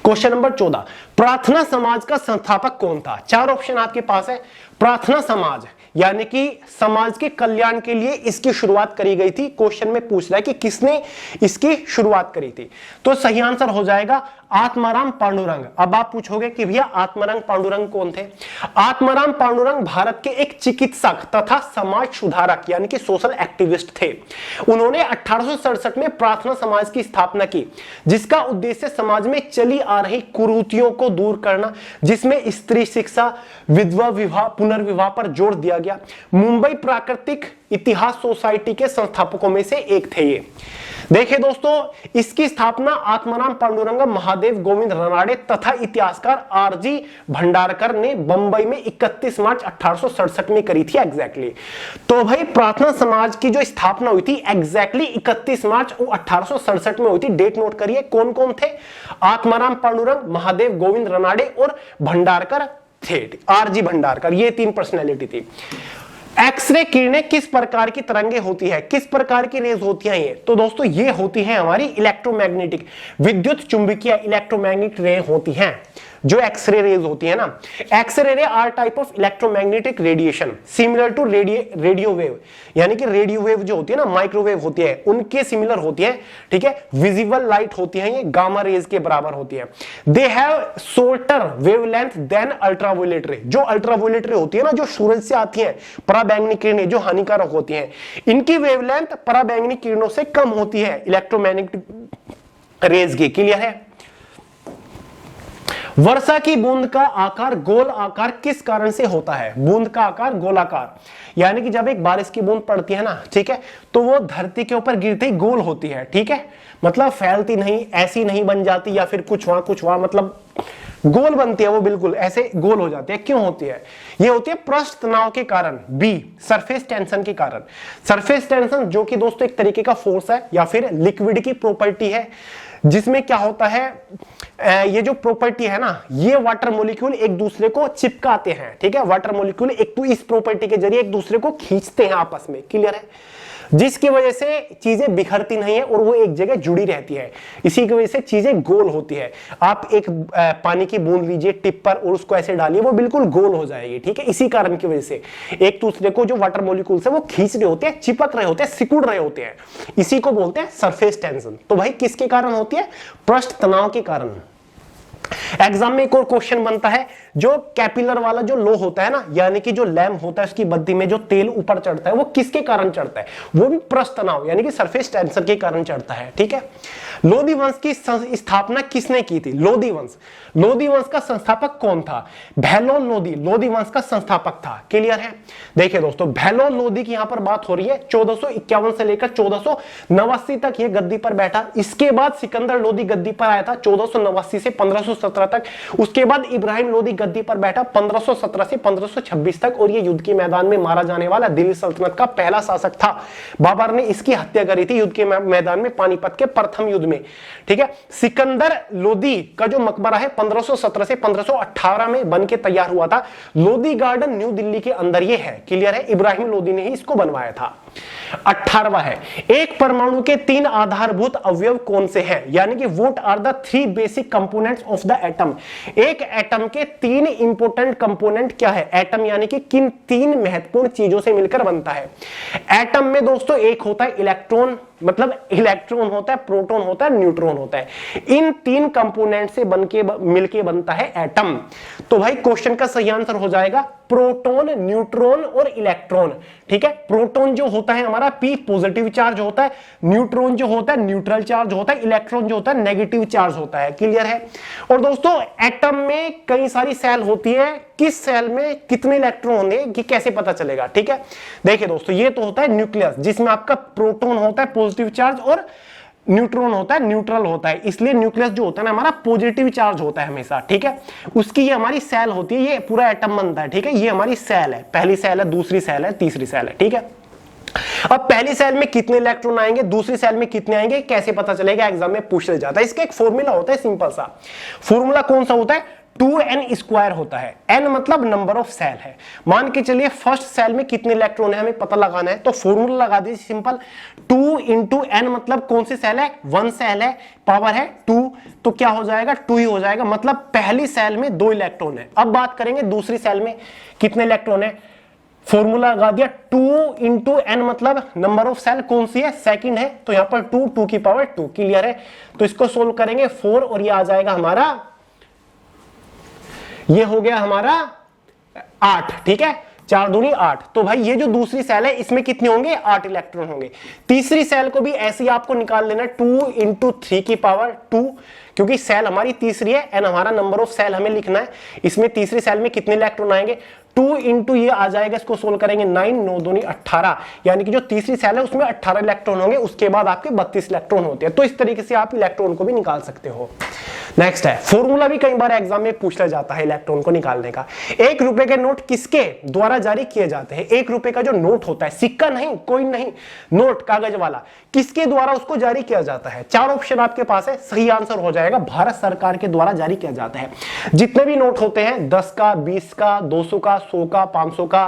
क्वेश्चन नंबर 14, प्रार्थना समाज का संस्थापक कौन था? 4 ऑप्शन आपके पास है। प्रार्थना समाज यानी कि समाज के कल्याण के लिए इसकी शुरुआत करी गई थी। क्वेश्चन में पूछ रहा है कि किसने इसकी शुरुआत करी थी, तो सही आंसर हो जाएगा आत्माराम पांडुरंग। अब आप पूछोगे कि भैया आत्माराम पांडुरंग कौन थे? आत्माराम पांडुरंग भारत के एक चिकित्सक तथा समाज सुधारक यानी कि सोशल एक्टिविस्ट थे। उन्होंने 1867 में प्रार्थना समाज की स्थापना की, जिसका उद्देश्य समाज में चली आ रही कुरीतियों को दूर करना, जिसमें स्त्री शिक्षा, विधवा विवाह, पुनर्विवाह पर जोर दिया गया। मुंबई प्राकृतिक इतिहास सोसाइटी के संस्थापकों में से एक थे ये। देखिए दोस्तों, इसकी स्थापना आत्माराम पांडुरंग, महादेव गोविंद रनाडे तथा इतिहासकार आरजी भंडारकर ने बंबई में 31 मार्च 1867 में करी थी एग्जैक्टली। तो भाई प्रार्थना समाज की जो स्थापना हुई थी एग्जैक्टली 31 मार्च 1867 में हुई थी। डेट नोट करिए, कौन कौन थे? आत्माराम पांडुरंग, महादेव गोविंद रनाडे और भंडारकर थे, आरजी भंडारकर, ये 3 पर्सनैलिटी थी। एक्सरे किरणें किस प्रकार की तरंगे होती है? किस प्रकार की रेज होती हैं ये? तो दोस्तों ये होती है हमारी इलेक्ट्रोमैग्नेटिक, विद्युत चुंबकीय इलेक्ट्रोमैग्नेटिक रे होती हैं। जो एक्सरे रेज होती है ना, X ray ray are type of electromagnetic radiation similar to radio wave, यानी कि रेडियो वेव जो होती है ना, माइक्रोवेव होती है, उनके सिमिलर होती है। ठीक है, विजिबल लाइट होती है, ये गामा रेज के बराबर होती है। They have shorter wavelength than ultraviolet रे। जो अल्ट्रावायलेट रे होती है ना, जो सूरज से आती है, पराबैंगनी किरणें जो हानिकारक होती हैं, इनकी वेवलेंथ पराबैंगनी किरणों से कम होती है इलेक्ट्रोमैग्नेटिक रेज की। क्लियर है? वर्षा की बूंद का आकार गोल आकार किस कारण से होता है? बूंद का आकार गोलाकार, यानी कि जब एक बारिश की बूंद पड़ती है ना, ठीक है, तो वो धरती के ऊपर गिरते ही गोल होती है। ठीक है, मतलब फैलती नहीं, ऐसी नहीं बन जाती या फिर कुछ वहां, मतलब गोल बनती है, वो बिल्कुल ऐसे गोल हो जाती है। क्यों होती है? ये होती है पृष्ठ तनाव के कारण। बी, सरफेस टेंशन के कारण। सरफेस टेंशन जो कि दोस्तों एक तरीके का फोर्स है या फिर लिक्विड की प्रॉपर्टी है, जिसमें क्या होता है, ये जो प्रॉपर्टी है ना, ये वाटर मॉलिक्यूल एक दूसरे को चिपकाते हैं, ठीक है। वाटर मॉलिक्यूल एक तो इस प्रॉपर्टी के जरिए एक दूसरे को खींचते हैं आपस में, क्लियर है, जिसकी वजह से चीजें बिखरती नहीं है और वो एक जगह जुड़ी रहती है। इसी की वजह से चीजें गोल होती है। आप एक पानी की बूंद लीजिए टिप पर और उसको ऐसे डालिए, वो बिल्कुल गोल हो जाएगी, ठीक है। इसी कारण की वजह से एक दूसरे को जो वाटर मॉलिक्यूल से वो खींच रहे होते हैं, चिपक रहे होते हैं, सिकुड़ रहे होते हैं, इसी को बोलते हैं सरफेस टेंशन। तो भाई किसके कारण होती है? पृष्ठ तनाव के कारण। एग्जाम में एक और क्वेश्चन बनता है, जो कैपिलर वाला जो लो होता है ना, यानी कि जो लैम्प होता है उसकी बत्ती में जो तेल ऊपर चढ़ता है, वो किसके कारण चढ़ता है? वो भी पृष्ठ तनाव यानी कि सरफेस टेंशन के कारण चढ़ता है, ठीक है। लोधी वंश की स्थापना किसने की थी? लोधी वंश। लोधी वंश का संस्थापक कौन था? भैलोन लोधी लोधी वंश का संस्थापक था, क्लियर है। देखिए दोस्तों, भैलोन लोधी की यहां पर बात हो रही है। 1451 से लेकर 1489 तक ये गद्दी पर बैठा। इसके बाद सिकंदर लोधी गद्दी पर आया था 1489 से 1517 तक। उसके बाद इब्राहिम लोधी गद्दी पर बैठा 1517 से 1526 तक, और ये युद्ध के मैदान में मारा जाने वाला दिल्ली सल्तनत का पहला शासक था। बाबर ने इसकी हत्या करी थी युद्ध के मैदान में, पानीपत के प्रथम युद्ध में, ठीक है। सिकंदर लोधी का जो मकबरा है 1517 से 1518 में बन के तैयार हुआ था। लोधी गार्डन न्यू दिल्ली के अंदर ये है, क्लियर है। इब्राहिम लोधी ने ही इसको बनवाया था। 18वां है, एक परमाणु के 3 आधारभूत अवयव कौन से हैं? यानी कि what are the 3 basic components of the atom. एक एटम के 3 इंपोर्टेंट कंपोनेंट क्या है? एटम यानी कि किन 3 महत्वपूर्ण चीजों से मिलकर बनता है। एटम में दोस्तों एक होता है इलेक्ट्रॉन, मतलब इलेक्ट्रॉन होता है, प्रोटॉन होता है, न्यूट्रॉन होता है। इन 3 कंपोनेंट से मिलके बनता है एटम। तो भाई क्वेश्चन का सही आंसर हो जाएगा प्रोटॉन, न्यूट्रॉन और इलेक्ट्रॉन, ठीक है। प्रोटॉन जो होता है हमारा P पॉजिटिव चार्ज होता है, न्यूट्रॉन जो होता है न्यूट्रल चार्ज होता है, इलेक्ट्रॉन जो होता है नेगेटिव चार्ज होता है, क्लियर है। और दोस्तों एटम में कई सारी सेल होती है, किस सेल में कितने इलेक्ट्रॉन होंगे ये कैसे पता चलेगा, ठीक है। देखिए दोस्तों, ये तो होता है न्यूक्लियस, जिसमें आपका प्रोटॉन होता है पॉजिटिव चार्ज और न्यूट्रॉन होता है न्यूट्रल होता है। इसलिए न्यूक्लियस जो होता है ना हमारा पॉजिटिव चार्ज होता है हमेशा, ठीक है। उसकी ये हमारी सेल होती है, ये पूरा एटम बनता है, ठीक है। ये हमारी सेल है, पहली सेल है, दूसरी सेल है, तीसरी सेल है, ठीक है। अब पहली सेल में कितने इलेक्ट्रॉन आएंगे, दूसरी सेल में कितने आएंगे, कैसे पता चलेगा? एग्जाम में पूछ ले जाता है। इसका एक फॉर्मूला होता है, सिंपल सा फॉर्मूला। कौन सा होता है? 2n² होता है। n मतलब नंबर ऑफ सेल है। मान के चलिए फर्स्ट सेल में कितने इलेक्ट्रॉन है हमें पता लगाना है, तो फॉर्मूला लगा दीजिए सिंपल। 2 × n मतलब कौन सी सेल है? 1 सेल है, पावर है 2, तो क्या हो जाएगा? 2 ही हो जाएगा। मतलब पहली सेल में 2 इलेक्ट्रॉन है। अब बात करेंगे दूसरी सेल में कितने इलेक्ट्रॉन है। फॉर्मूला लगा दिया, 2 × n मतलब नंबर ऑफ सेल कौन सी है? सेकंड है, तो यहां पर 2 की पावर 2, क्लियर है। तो इसको सोल्व करेंगे 4 और ये आ जाएगा हमारा, ये हो गया हमारा 8, ठीक है। 4 दूनी 8। तो भाई ये जो दूसरी सेल है इसमें कितने होंगे? 8 इलेक्ट्रॉन होंगे। तीसरी सेल को भी ऐसे ही आपको निकाल लेना, 2 × 3 की पावर 2, क्योंकि सेल हमारी तीसरी है, एन हमारा नंबर ऑफ सेल हमें लिखना है। इसमें तीसरी सेल में कितने इलेक्ट्रॉन आएंगे? 2 × ये आ जाएगा, इसको सोल्व करेंगे 9, 9 दूनी 18, यानी कि जो तीसरी सेल है उसमें 18 इलेक्ट्रॉन होंगे। उसके बाद आपके 32 इलेक्ट्रॉन होते हैं। तो इस तरीके से आप इलेक्ट्रॉन को भी निकाल सकते हो। नेक्स्ट है, फॉर्मूला भी कई बार एग्जाम में पूछा जाता है इलेक्ट्रॉन को निकालने का। 1 रुपए के नोट किसके द्वारा जारी किए जाते हैं? 1 रुपए का जो नोट होता है, सिक्का नहीं, कोई नहीं, नोट कागज वाला, किसके द्वारा उसको जारी किया जाता है? 4 ऑप्शन आपके पास है, सही आंसर हो जाएगा भारत सरकार के द्वारा जारी किया जाता है। जितने भी नोट होते हैं 10 का, 20 का, 200 का, 100 का, 500 का,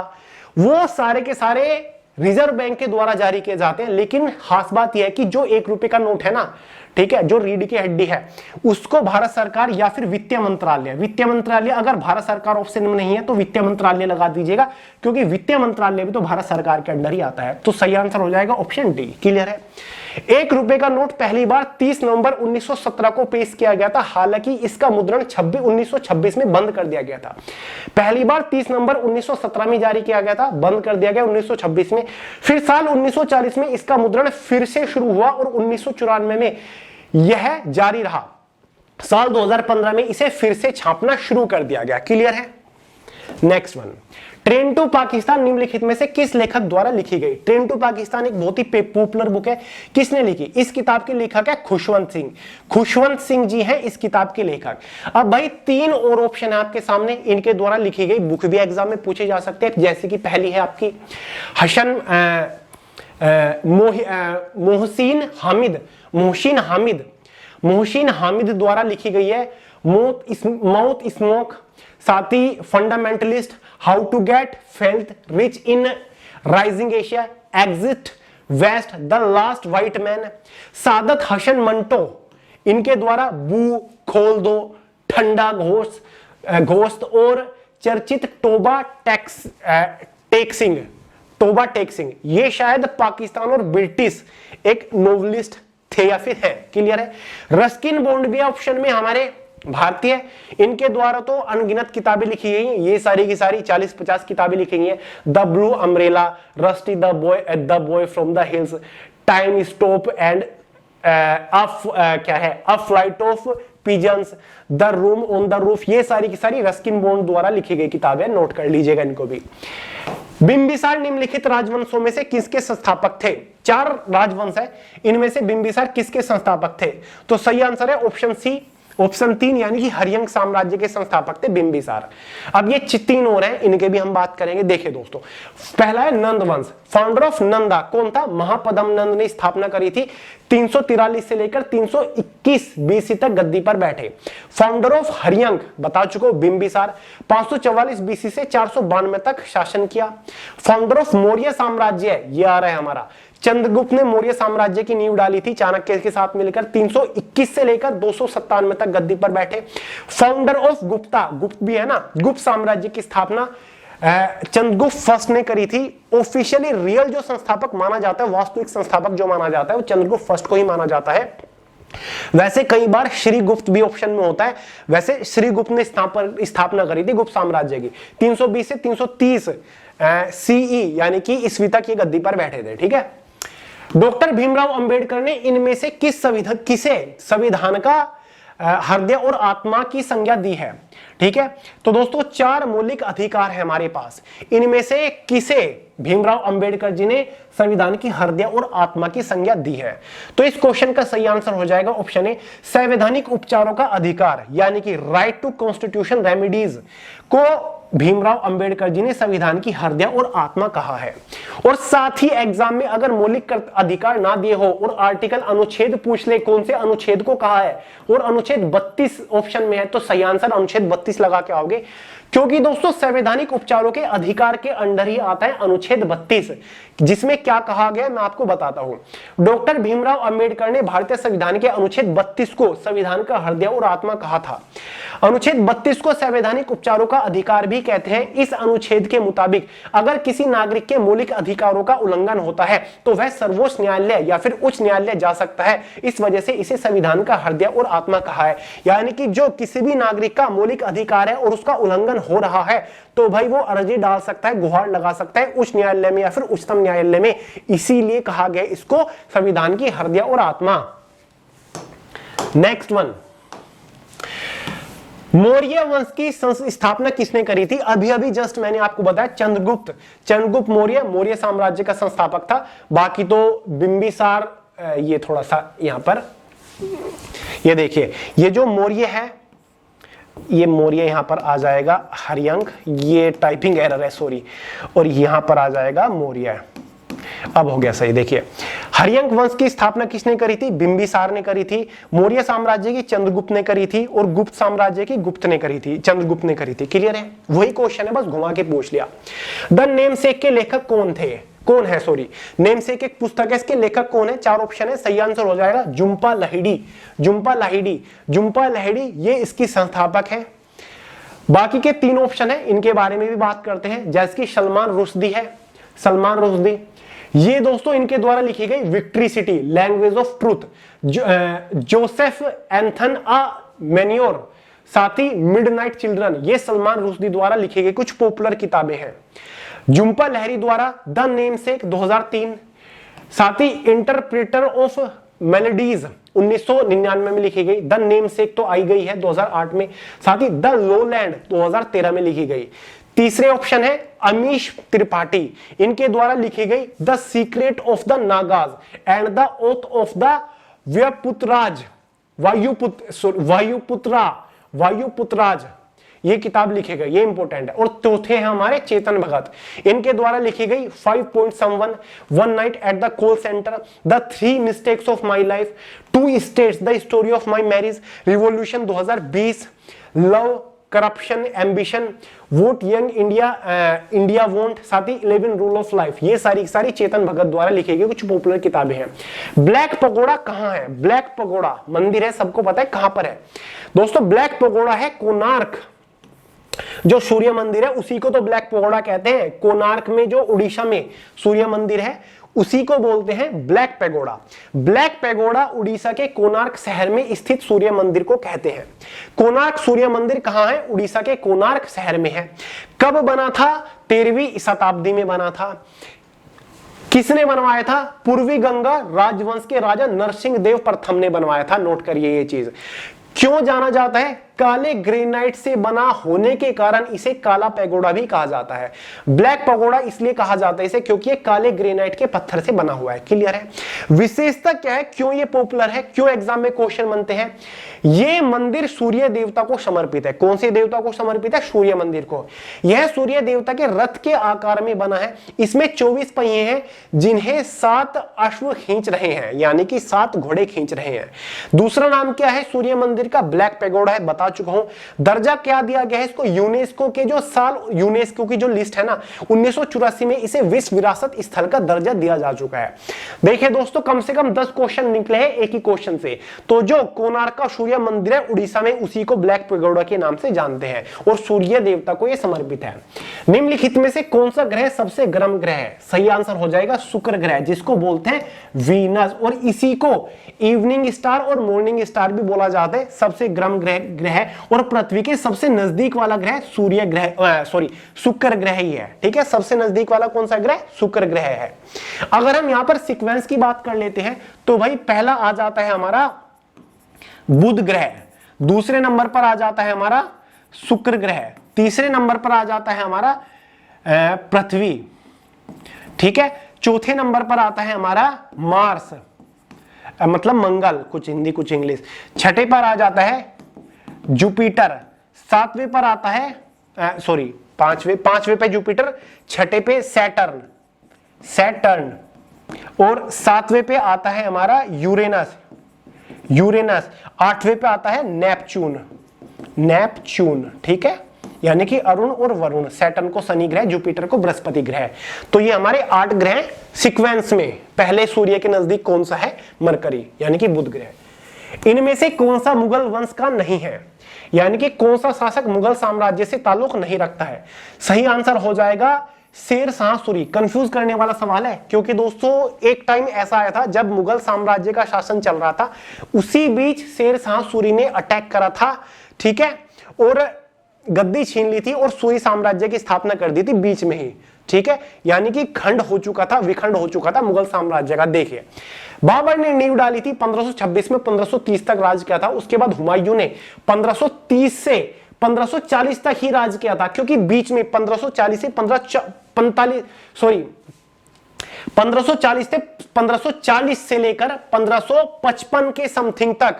वो सारे के सारे रिजर्व बैंक के द्वारा जारी किए जाते हैं। लेकिन खास बात यह है कि जो 1 रुपए का नोट है ना, ठीक है, जो रीढ़ की हड्डी है, उसको भारत सरकार या फिर वित्तीय मंत्रालय, अगर भारत सरकार ऑप्शन में नहीं है तो वित्तीय मंत्रालय लगा दीजिएगा, क्योंकि वित्तीय मंत्रालय भी तो भारत सरकार के अंडर ही आता है। तो सही आंसर हो जाएगा ऑप्शन डी, क्लियर है। 1 रुपए का नोट पहली बार 30 नवंबर 1917 को पेश किया गया था। हालांकि इसका मुद्रण 1926 में बंद कर दिया गया था। पहली बार 30 नवंबर 1917 में जारी किया गया था, बंद कर दिया गया 1926 में। फिर साल 1940 में इसका मुद्रण फिर से शुरू हुआ और 1994 में यह जारी रहा। साल 2015 में इसे फिर से छापना शुरू कर दिया गया, क्लियर है। Next one, train to Pakistan निम्नलिखित में से किस लेखक द्वारा लिखी गई? ट्रेन टू पाकिस्तान एक बहुत ही पॉपुलर बुक है। किसने लिखी? इस किताब के लेखक है खुशवंत सिंह। खुशवंत सिंह जी हैं इस किताब के लेखक। अब भाई 3 और ऑप्शन है आपके सामने, इनके द्वारा लिखी गई बुक भी एग्जाम में पूछे जा सकते हैं। जैसे कि पहली है आपकी मोहसिन हामिद मोहसिन हामिद द्वारा लिखी गई है, माउथ स्मोक, साथ ही fundamentalist, how to get filthy rich in rising Asia, exit west, the last white man, Saadat Hasan Manto इनके द्वारा बू, खोल दो, ठंडा घोस्ट और चर्चित टोबा टेक्सिंग, ये शायद पाकिस्तान और ब्रिटिश एक नोवेलिस्ट थे या फिर है। क्लियर है। रस्किन बॉन्ड भी ऑप्शन में हमारे भारतीय, इनके द्वारा तो अनगिनत किताबें लिखी गई हैं, ये सारी की सारी 40-50 किताबें लिखी गई हैं। The blue umbrella, Rusty the boy from the hills, time stop and a flight of pigeons, the room on the roof, ये सारी की सारी रस्किन बॉन्ड द्वारा लिखी गई किताबें, नोट कर लीजिएगा इनको भी। बिंबिसार निम्नलिखित राजवंशों में से किसके संस्थापक थे? 4 राजवंश है, इनमें से बिंबिसार किसके संस्थापक थे? तो सही आंसर है ऑप्शन सी, ऑप्शन 3 यानी कि हरियंक साम्राज्य के संस्थापक थे बिंबिसार। अब ये 3 और हैं, इनके भी हम बात करेंगे। देखिए दोस्तों, पहला है नंद वंश। फाउंडर ऑफ नंदा कौन था? महापद्म नंद ने स्थापना करी थी। 343 से लेकर 321 बीसी तक गद्दी पर बैठे। फाउंडर ऑफ हरियंक बता चुको बिंबिसार, 544 बीसी से 492 तक शासन किया। फाउंडर ऑफ मौर्य साम्राज्य, ये आ रहा है हमारा, चंद्रगुप्त ने मौर्य साम्राज्य की नींव डाली थी चाणक्य के साथ मिलकर। 321 से लेकर 297 तक गद्दी पर बैठे। फाउंडर ऑफ गुप्ता, गुप्त भी है ना, गुप्त साम्राज्य की स्थापना चंद्रगुप्त फर्स्ट ने करी थी। ऑफिशियली रियल जो संस्थापक माना जाता है, वास्तविक संस्थापक जो माना जाता है, वो चंद्रगुप्त फर्स्ट को ही माना जाता है। वैसे कई बार श्रीगुप्त भी ऑप्शन में होता है। वैसे श्रीगुप्त ने स्थापना करी थी गुप्त साम्राज्य की। 320 से 330 सीई यानी कि ईस्वी तक ये गद्दी पर बैठे थे। ठीक है। डॉक्टर भीमराव अंबेडकर ने इनमें से किसे संविधान का हृदय और आत्मा की संज्ञा दी है? ठीक है। तो दोस्तों 4 मौलिक अधिकार है हमारे पास, इनमें से किसे भीमराव अंबेडकर जी ने संविधान की हृदय और आत्मा की संज्ञा दी है? तो इस क्वेश्चन का सही आंसर हो जाएगा ऑप्शन ए, संवैधानिक उपचारों का अधिकार यानी कि राइट टू कॉन्स्टिट्यूशन रेमेडीज को भीमराव अंबेडकर जी ने संविधान की हृदय और आत्मा कहा है। और साथ ही एग्जाम में अगर मौलिक अधिकार ना दिए हो और आर्टिकल अनुच्छेद पूछ ले कौन से अनुच्छेद को कहा है, और अनुच्छेद 32 ऑप्शन में है, तो सही आंसर अनुच्छेद 32 लगा के आओगे, क्योंकि दोस्तों संवैधानिक उपचारों के अधिकार के अंडर ही आता है अनुच्छेद 32, जिसमें क्या कहा गया मैं आपको बताता हूं। डॉक्टर भीमराव अंबेडकर ने भारतीय संविधान के अनुच्छेद 32 को संविधान का हृदय और आत्मा कहा था। अनुच्छेद 32 को संवैधानिक उपचारों का अधिकार भी कहते हैं। इस अनुच्छेद के मुताबिक अगर किसी नागरिक के मौलिक अधिकारों का उल्लंघन होता है तो वह सर्वोच्च न्यायालय या फिर उच्च न्यायालय जा सकता है। इस वजह से इसे संविधान का हृदय और आत्मा कहा है। यानी कि जो किसी भी नागरिक का मौलिक अधिकार है और उसका उल्लंघन हो रहा है तो भाई वो अर्जी डाल सकता है, गुहार लगा सकता है उच्च न्यायालय में या फिर उच्चतम न्यायालय में। इसीलिए कहा गया इसको संविधान की हृदय और आत्मा। नेक्स्ट वन, मौर्य वंश की स्थापना किसने करी थी? अभी अभी जस्ट मैंने आपको बताया चंद्रगुप्त मौर्य मौर्य साम्राज्य का संस्थापक था। बाकी तो बिंबिसार, ये थोड़ा सा यहां पर ये देखिए, ये जो मौर्य है, ये मौर्य यहां पर आ जाएगा हरियंक, ये टाइपिंग एरर है सॉरी, और यहां पर आ जाएगा मौर्य। अब हो गया सही। देखिए हरियंक वंश की स्थापना किसने करी थी? बिंबिसार ने करी थी। मौर्य साम्राज्य की चंद्रगुप्त ने करी थी और गुप्त साम्राज्य की गुप्त ने करी थी, चंद्रगुप्त ने करी थी। क्लियर है? वही क्वेश्चन है, बस घुमा के पूछ लिया। द नेमसेक के लेखक कौन थे? कौन है सॉरी, नेमसेक एक पुस्तक है, इसके लेखक कौन है? 4 ऑप्शन है, सही आंसर हो जाएगा झुंपा लाहिड़ी। झुंपा लाहिड़ी ये इसकी संस्थापक है। बाकी के 3 ऑप्शन है, इनके बारे में भी बात करते हैं, जैसे कि सलमान रुश्दी है, सलमान रुश्दी, ये दोस्तों इनके द्वारा लिखी गई victory city, language of truth, Joseph Anton a memoir, साथ ही मिडनाइट चिल्ड्रन, ये सलमान रुश्दी द्वारा लिखी गई कुछ पॉपुलर किताबें हैं। झुंपा लाहिड़ी द्वारा द नेमसेक 2003, साथ ही इंटरप्रेटर ऑफ मेलोडीज 1999 में लिखी गई। द नेमसेक तो आई गई है 2008 में, साथ ही द लोलैंड 2013 में लिखी गई। तीसरे ऑप्शन है अमीश त्रिपाठी, इनके द्वारा लिखी गई the secret of the Nagas and the oath of the Vayuputras, ये किताब लिखी गई, ये इंपॉर्टेंट है। और चौथे हैं हमारे चेतन भगत, इनके द्वारा लिखी गई 5 point someone, one night at the call centre, the 3 mistakes of my life, 2 states, the story of my marriage, revolution 2020, love, corruption, ambition, vote young India, India won't, साथ ही 11 रूल ऑफ लाइफ। ये सारी सारी चेतन भगत द्वारा लिखी गई कुछ popular किताबें हैं। ब्लैक पगोड़ा कहां है? ब्लैक पगोड़ा मंदिर है, सबको पता है कहां पर है दोस्तों। ब्लैक पगोड़ा है कोणार्क, जो सूर्य मंदिर है उसी को तो ब्लैक पगोड़ा कहते हैं। कोणार्क में जो उड़ीसा में सूर्य मंदिर है उसी को बोलते हैं black pagoda. Black pagoda Orissa के कोणार्क शहर में स्थित सूर्य मंदिर को कहते हैं। कोणार्क सूर्य मंदिर कहां है? उड़ीसा के कोणार्क शहर में है। कब बना था? 13वीं शताब्दी में बना था। किसने बनवाया था? पूर्वी गंगा राजवंश के राजा नरसिंह देव प्रथम ने बनवाया था। नोट करिए ये चीज। क्यों जाना जाता है? काले ग्रेनाइट से बना होने के कारण इसे काला पैगोडा भी कहा जाता है। ब्लैक पैगोडा इसलिए कहा जाता है इसे क्योंकि ये काले ग्रेनाइट के पत्थर से बना हुआ है। क्लियर है? विशेषता क्या है? क्यों ये पॉपुलर है? क्यों एग्जाम में क्वेश्चन बनते हैं? ये मंदिर सूर्य देवता को समर्पित है। कौन से देवता को समर्पित है? सूर्य मंदिर को। यह सूर्य देवता के रथ के आकार में बना है। इसमें 24 पहिए हैं जिन्हें 7 अश्व खींच रहे हैं, यानी कि 7 घोड़े खींच रहे हैं। दूसरा नाम क्या है सूर्य मंदिर का? ब्लैक पैगोडा है, बता चुका हूं। दर्जा क्या दिया गया है इसको? यूनेस्को के जो साल, यूनेस्को की जो लिस्ट है ना 1984 में, इसे विश्व विरासत स्थल का दर्जा दिया जा चुका है। देखिए दोस्तों, कम से कम 10 क्वेश्चन निकले हैं एक ही क्वेश्चन से। तो जो कोणार्क का सूर्य मंदिर है उड़ीसा में, उसी को ब्लैक पैगोडा के नाम से जानते हैं और सूर्य देवता को यह समर्पित है। निम्नलिखित में से कौन सा ग्रह सबसे गर्म ग्रह है? सही आंसर हो जाएगा शुक्र ग्रह, जिसको बोलते हैं वीनस, और इसी को इवनिंग स्टार और मॉर्निंग स्टार भी बोला जाता है। सबसे गर्म ग्रह और पृथ्वी के सबसे नजदीक वाला ग्रह सूर्य ग्रह, शुक्र ग्रह ही है। ठीक है, सबसे नजदीक वाला कौन सा ग्रह? शुक्र ग्रह है। अगर हम यहां पर सीक्वेंस की बात कर लेते हैं तो भाई पहला आ जाता है हमारा बुध ग्रह, दूसरे नंबर पर आ जाता है हमारा शुक्र ग्रह, तीसरे नंबर पर आ जाता है हमारा पृथ्वी। ठीक है, चौथे नंबर पर आता है हमारा मार्स, मतलब मंगल, कुछ हिंदी कुछ इंग्लिश। छठे पर आ जाता है जुपिटर, सातवें पर आता है पांचवें पे जुपिटर, छठे पे सैटर्न और सातवें पे आता है हमारा यूरेनस, आठवें पे आता है नेपच्यून। ठीक है, यानी कि अरुण और वरुण, सैटर्न को शनि ग्रह, जुपिटर को बृहस्पति ग्रह। तो ये हमारे 8 ग्रह सीक्वेंस में। पहले सूर्य के नजदीक कौन सा है? मरकरी, यानी कि बुध ग्रह। इनमें से कौन सा मुगल वंश का नहीं है, यानी कि कौन सा शासक मुगल साम्राज्य से ताल्लुक नहीं रखता है? सही आंसर हो जाएगा शेर शाह सूरी। कंफ्यूज करने वाला सवाल है, क्योंकि दोस्तों एक टाइम ऐसा आया था जब मुगल साम्राज्य का शासन चल रहा था, उसी बीच शेर शाह सूरी ने अटैक करा था। ठीक है, और गद्दी छीन ली थी और सूरी साम्राज्य की स्थापना कर दी थी बीच में ही। ठीक है, यानी कि खंड हो चुका था, विखंड हो चुका था मुगल साम्राज्य का। देखिए, बाबर ने नींव डाली थी 1526 में, 1530 तक राज किया था। उसके बाद हुमायूं ने 1530 से 1540 तक ही राज किया था, क्योंकि बीच में 1540 से 1540 से लेकर 1555 के समथिंग तक,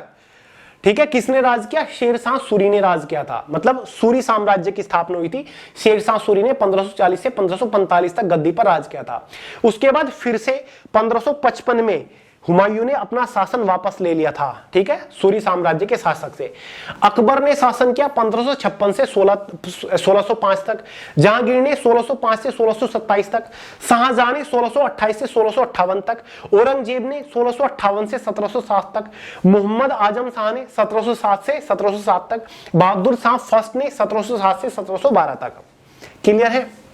ठीक है, किसने राज किया? शेर शाह सूरी ने राज किया था। मतलब सूरी साम्राज्य की स्थापना हुई थी। शेर शाह सूरी ने 1540 से 1545 तक गद्दी पर राज किया था। उसके बाद फिर से 1555 में हुमायूं ने अपना शासन वापस ले लिया था। ठीक है, सूरी साम्राज्य के शासक से। अकबर ने शासन किया 1556 से 1605 तक, जहांगीर ने 1605 से 1627 तक, शाहजहां ने 1628 से 1658 तक, औरंगजेब ने 1658 से 1707 तक, मोहम्मद आजम शाह ने 1707 से 1707 तक, बहादुर शाह फर्स्ट ने 1707 से 1712 तक। क्लियर है?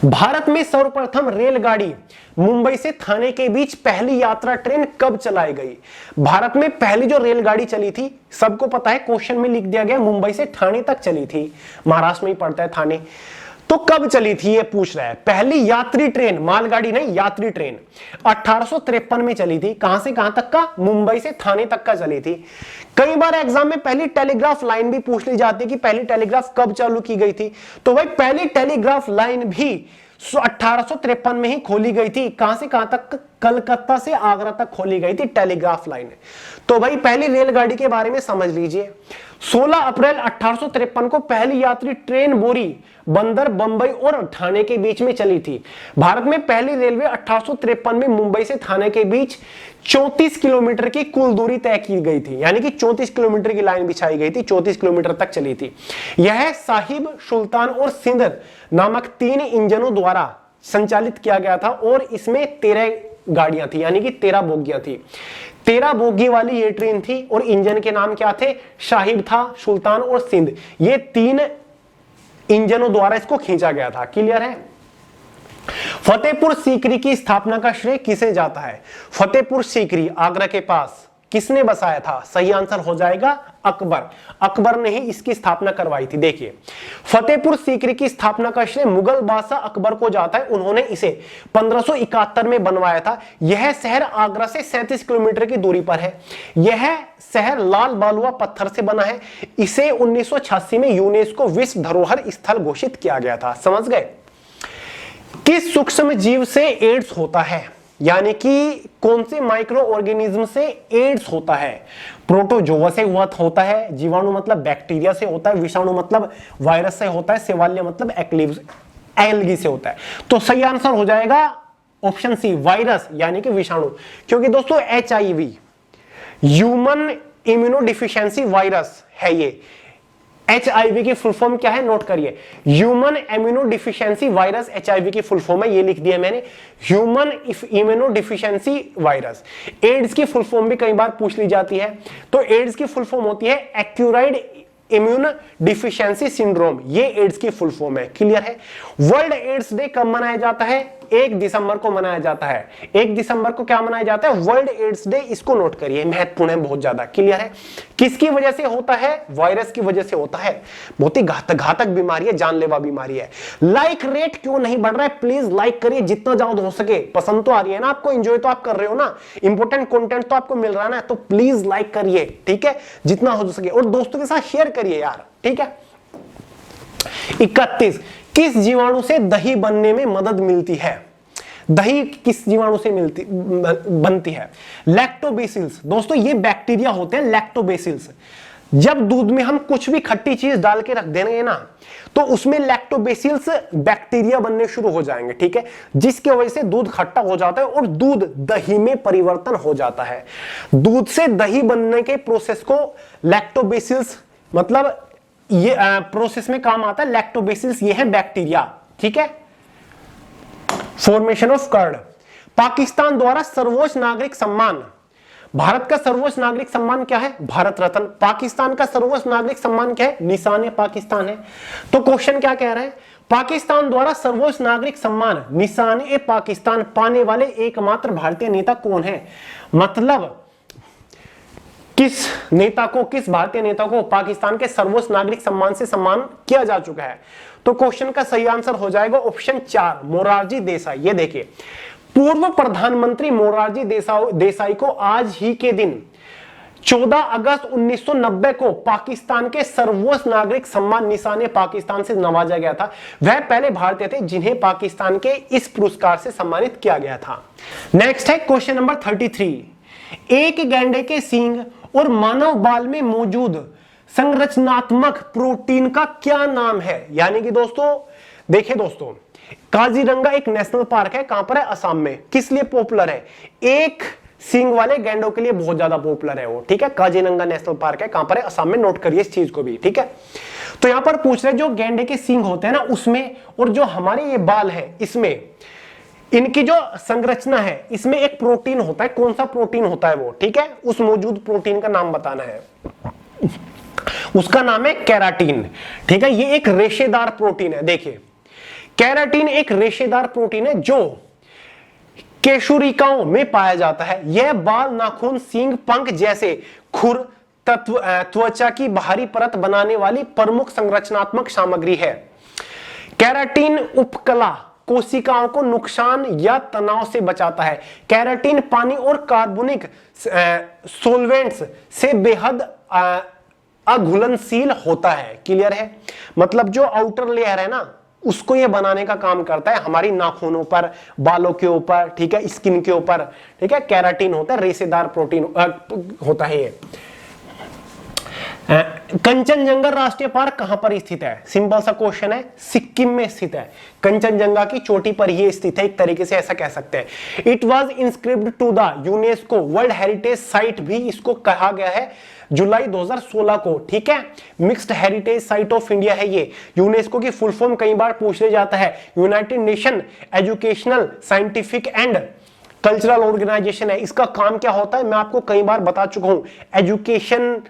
भारत में सर्वप्रथम रेलगाड़ी मुंबई से थाने के बीच पहली यात्रा ट्रेन कब चलाई गई? भारत में पहली जो रेलगाड़ी चली थी, सबको पता है, क्वेश्चन में लिख दिया गया, मुंबई से थाने तक चली थी। महाराष्ट्र में ही पड़ता है थाने। तो कब चली थी ये पूछ रहा है। पहली यात्री ट्रेन, मालगाड़ी नहीं, यात्री ट्रेन 1853 में चली थी। कहां से कहां तक का? मुंबई से थाने तक का चली थी। कई बार एग्जाम में पहली टेलीग्राफ लाइन भी पूछ ली जाती है कि पहली टेलीग्राफ कब चालू की गई थी। तो भाई पहली टेलीग्राफ लाइन भी 1853 में ही खोली गई थी। कहां से कहां तक? कलकत्ता से आगरा तक खोली गई थी टेलीग्राफ लाइन। तो भाई पहली रेलगाड़ी के बारे में समझ लीजिए। 16 अप्रैल 1853 को पहली यात्री ट्रेन बोरी बंदर बंबई और ठाणे के बीच में चली थी। भारत में पहली रेलवे 1853 में मुंबई से ठाणे के बीच 34 किलोमीटर की कुल दूरी तय की गई थी, यानी कि 34 किलोमीटर की लाइन बिछाई गई थी, 34 किलोमीटर तक चली थी। यह साहिब, सुल्तान और सिंध नामक 3 इंजनों द्वारा संचालित किया गया था और इसमें 13 गाड़ियां थी, यानी कि 13 बोगियां थी। 13 बोगी वाली ये ट्रेन थी और इंजन के नाम क्या थे? साहिब था, सुल्तान और सिंध। ये 3 इंजनों द्वारा इसको खींचा गया था। क्लियर है? फतेहपुर सीकरी की स्थापना का श्रेय किसे जाता है? फतेहपुर सीकरी आगरा के पास किसने बसाया था? सही आंसर हो जाएगा अकबर। अकबर ने ही इसकी स्थापना करवाई थी। देखिए, फतेहपुर सीकरी की स्थापना का श्रेय मुगल बादशाह अकबर को जाता है। उन्होंने इसे 1571 में बनवाया था। यह शहर आगरा से 37 किलोमीटर की दूरी पर है। यह शहर लाल बालुआ पत्थर से बना है। इसे 1986 में यूनेस्को विश्व धरोहर स्थल घोषित किया गया था। समझ गए? किस सूक्ष्म जीव से एड्स होता है? यानी कि कौन से माइक्रो ऑर्गेनिज्म से एड्स होता है? प्रोटोजोआ से होता है, जीवाणु मतलब बैक्टीरिया से होता है, विषाणु मतलब वायरस से होता है, सेवाल्य मतलब एल्गी से होता है। तो सही आंसर हो जाएगा ऑप्शन सी, वायरस यानी कि विषाणु। क्योंकि दोस्तों HIV ह्यूमन इम्यूनोडिफिशियंसी वायरस है। ये HIV की फुल फॉर्म क्या है? नोट करिए, ह्यूमन इम्यूनोडिफिशियंसी वायरस HIV की फुल फॉर्म है। ये लिख दिया मैंने, ह्यूमन इम्यूनोडिफिशियंसी वायरस। एड्स की फुल फॉर्म भी कई बार पूछ ली जाती है। तो एड्स की फुल फॉर्म होती है एक्यूराइड इम्यून डिफिशियंसी सिंड्रोम। ये एड्स की फुल फॉर्म है। क्लियर है? वर्ल्ड एड्स डे कब मनाया जाता है? 1 दिसंबर को मनाया जाता है। 1 दिसंबर को क्या मनाया जाता है? World AIDS day. इसको नोट करिए, महत्वपूर्ण है बहुत ज्यादा। क्लियर है? किसकी वजह से होता है? वायरस की वजह से होता है। बहुत ही घातक बीमारी है, जानलेवा बीमारी है। लाइक रेट क्यों नहीं बढ़ रहा है? प्लीज लाइक करिए जितना ज्यादा हो सके। पसंद तो आ रही है ना आपको, एंजॉय तो आप कर रहे हो ना, इंपोर्टेंट कंटेंट तो आपको मिल रहा है ना, तो प्लीज लाइक करिए, ठीक है, जितना हो सके। और दोस्तों के साथ शेयर करिए यार, ठीक है। 31, किस जीवाणु से दही बनने में मदद मिलती है? दही किस जीवाणु से बनती है? लैक्टोबैसिलस। दोस्तों ये बैक्टीरिया होते हैं लैक्टोबैसिलस। जब दूध में हम कुछ भी खट्टी चीज डाल के रख देंगे ना, तो उसमें लैक्टोबैसिलस बैक्टीरिया बनने शुरू हो जाएंगे, ठीक है, जिसकी वजह से दूध खट्टा हो जाता है और दूध दही में परिवर्तन हो जाता है। दूध से दही बनने के प्रोसेस को लैक्टोबैसिलस, मतलब ये प्रोसेस में काम आता है लैक्टोबैसिलस। ये है बैक्टीरिया, ठीक है। Formation of curd. पाकिस्तान द्वारा सर्वोच्च नागरिक सम्मान, भारत का सर्वोच्च नागरिक सम्मान क्या है? भारत रत्न। पाकिस्तान का सर्वोच्च नागरिक सम्मान क्या है? निशान पाकिस्तान है। तो क्वेश्चन क्या कह रहा है? पाकिस्तान द्वारा सर्वोच्च नागरिक सम्मान निशान पाकिस्तान पाने वाले एकमात्र भारतीय नेता कौन है? मतलब किस नेता को, किस भारतीय नेता को पाकिस्तान के सर्वोच्च नागरिक सम्मान से सम्मान किया जा चुका है? तो क्वेश्चन का सही आंसर हो जाएगा ऑप्शन 4, मोरारजी देसाई। ये देखिए, पूर्व प्रधानमंत्री मोरारजी देसाई को आज ही के दिन 14 अगस्त 1990 को पाकिस्तान के सर्वोच्च नागरिक सम्मान निशान पाकिस्तान से नवाजा गया था। वह पहले भारतीय थे जिन्हें पाकिस्तान के इस पुरस्कार से सम्मानित किया गया था। नेक्स्ट है क्वेश्चन नंबर 33, एक गैंडे के सींग और मानव बाल में मौजूद संरचनात्मक प्रोटीन का क्या नाम है? यानी कि दोस्तों देखिए दोस्तों, काजीरंगा एक नेशनल पार्क है, कहां पर है? असम में। किस लिए पॉपुलर है? एक सींग वाले गैंडों के लिए बहुत ज्यादा पॉपुलर है वो, ठीक है। काजीरंगा नेशनल पार्क है, कहां पर है? असम में। नोट करिए इस चीज को भी, ठीक है। तो यहां पर पूछ रहे जो गैंडे के सींग होते हैं ना उसमें, और जो हमारे ये बाल है इसमें, इनकी जो संरचना है इसमें एक प्रोटीन होता है। कौन सा प्रोटीन होता है वो, ठीक है? उस मौजूद प्रोटीन का नाम बताना है। उसका नाम है केराटिन, ठीक है। ये एक रेशेदार प्रोटीन है। देखिए, केराटिन एक रेशेदार प्रोटीन है जो केशुरिकाओं में पाया जाता है। यह बाल, नाखून, सींग, पंख जैसे खुर त्वचा की बाहरी परत बनाने वाली प्रमुख संरचनात्मक सामग्री है। केराटिन उपकला कोशिकाओं को नुकसान या तनाव से बचाता है। केराटिन पानी और कार्बनिक सोलवेंट्स से बेहद अघुलनशील होता है। क्लियर है? मतलब जो आउटर लेयर है ना, उसको ये बनाने का काम करता है, हमारी नाखूनों पर, बालों के ऊपर, ठीक है, स्किन के ऊपर, ठीक है, केराटिन होता है, रेशेदार प्रोटीन होता है ये। कंचनजंगा राष्ट्रीय पार्क कहां पर स्थित है? सिंपल सा क्वेश्चन है, सिक्किम में स्थित है। कंचनजंगा की चोटी पर ही स्थित है, एक तरीके से ऐसा कह सकते हैं। It was inscript to the UNESCO world heritage site भी इसको कहा गया है जुलाई 2016 को, ठीक है। Mixed heritage site of India है ये। यूनेस्को की फुल फॉर्म कई बार पूछ ले जाता है, United Nation Educational Scientific and Cultural Organization है। इसका काम क्या होता है मैं आपको कई बार बता चुका हूं, एजुकेशन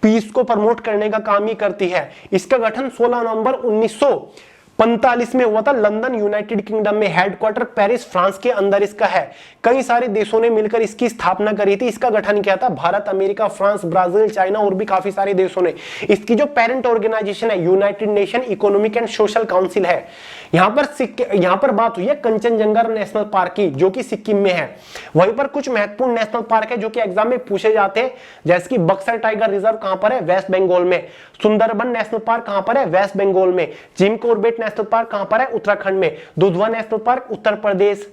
पीस को प्रमोट करने का काम ही करती है। इसका गठन 16 नवंबर 1945 में हुआ था, लंदन यूनाइटेड किंगडम में, हेडक्वार्टर पेरिस फ्रांस के अंदर इसका है। कई सारे देशों ने मिलकर इसकी स्थापना करी थी। इसका गठन किया था Bharat, America, France, Brazil, China और भी काफी सारे देशों ने। इसकी जो पेरेंट ऑर्गेनाइजेशन है United nation economic and social council है। यहां पर बात हुई है कंचनजंगा नेशनल पार्क की, जो कि सिक्किम में है। वहीं पर कुछ महत्वपूर्ण नेशनल पार्क है जो कि एग्जाम में पूछे जाते हैं, जैसे कि बक्सर टाइगर रिजर्व कहां पर है? वेस्ट बंगाल में। सुंदरबन नेशनल पार्क कहां पर है? वेस्ट बंगाल में। जिम कॉर्बेट नेशनल पार्क कहां पर है? उत्तराखंड में। Dudhwa national park Uttar Pradesh.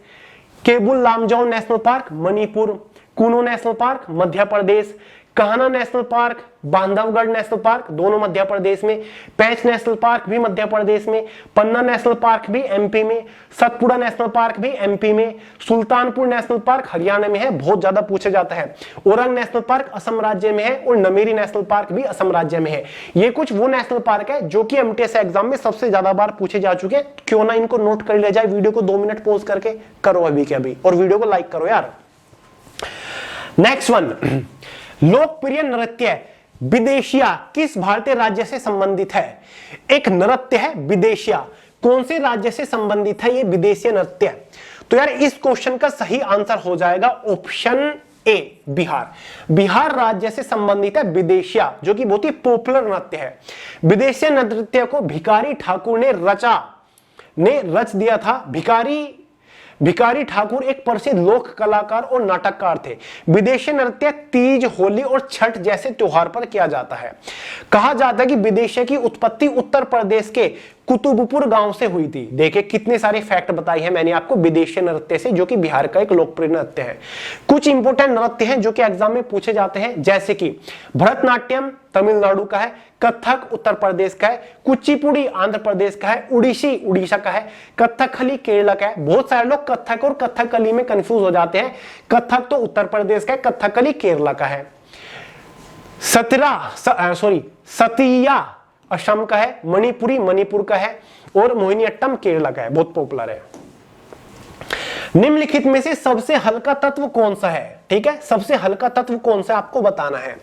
Keibul Lamjao national park Manipur. Kuno national park Madhya Pradesh. Kanha national park, Bandhavgarh national park दोनों मध्य प्रदेश में। पेंच नेशनल पार्क भी मध्य प्रदेश में। पन्ना नेशनल पार्क भी एमपी में। सतपुड़ा नेशनल पार्क भी एमपी में। सुल्तानपुर नेशनल पार्क हरियाणा में है, बहुत ज्यादा पूछा जाता है। ओरंग नेशनल पार्क असम राज्य में है और नमेरी नेशनल पार्क भी असम राज्य में है। ये कुछ वो नेशनल पार्क है जो कि एमटीएस एग्जाम में सबसे ज्यादा बार पूछे जा चुके हैं। क्यों ना इनको नोट कर लिया जाए। वीडियो को 2 मिनट पॉज करके करो अभी के अभी, और वीडियो को लाइक करो यार। नेक्स्ट वन, लोकप्रिय नृत्य विदेशिया किस भारतीय राज्य से संबंधित है? एक नृत्य है विदेशिया, कौन से राज्य से संबंधित है ये विदेशी नृत्य? तो यार इस क्वेश्चन का सही आंसर हो जाएगा ऑप्शन ए, बिहार। बिहार राज्य से संबंधित है विदेशिया, जो कि बहुत ही पॉपुलर नृत्य है। विदेशी नृत्य को भिखारी ठाकुर ने रच दिया था। भिखारी ठाकुर एक प्रसिद्ध लोक कलाकार और नाटककार थे। विदेशी नृत्य तीज, होली और छठ जैसे त्योहार पर किया जाता है। कहा जाता है कि विदेशी की उत्पत्ति उत्तर प्रदेश के कुतुबपुर गांव से हुई थी। देखिए कितने सारे फैक्ट बताए हैं मैंने आपको विदेशी नृत्य से, जो कि बिहार का एक लोकप्रिय नृत्य है। कुछ इंपोर्टेंट नृत्य हैं जो कि एग्जाम में पूछे जाते हैं, जैसे कि भरतनाट्यम तमिलनाडु का है, कथक उत्तर प्रदेश का है, कुचिपुड़ी आंध्र प्रदेश का है, उड़ीसी उड़ीसा का है, कथकली केरला का है। बहुत सारे लोग कथक और कथकली में कंफ्यूज हो जाते हैं। कथक तो उत्तर प्रदेश का है, कथकली केरला का है। सतिया असम का है, मणिपुरी मणिपुर का है और मोहिनीअट्टम केरला का है, बहुत पॉपुलर है। निम्नलिखित में से सबसे हल्का तत्व कौन सा है? ठीक है, सबसे हल्का तत्व कौन सा आपको बताना है।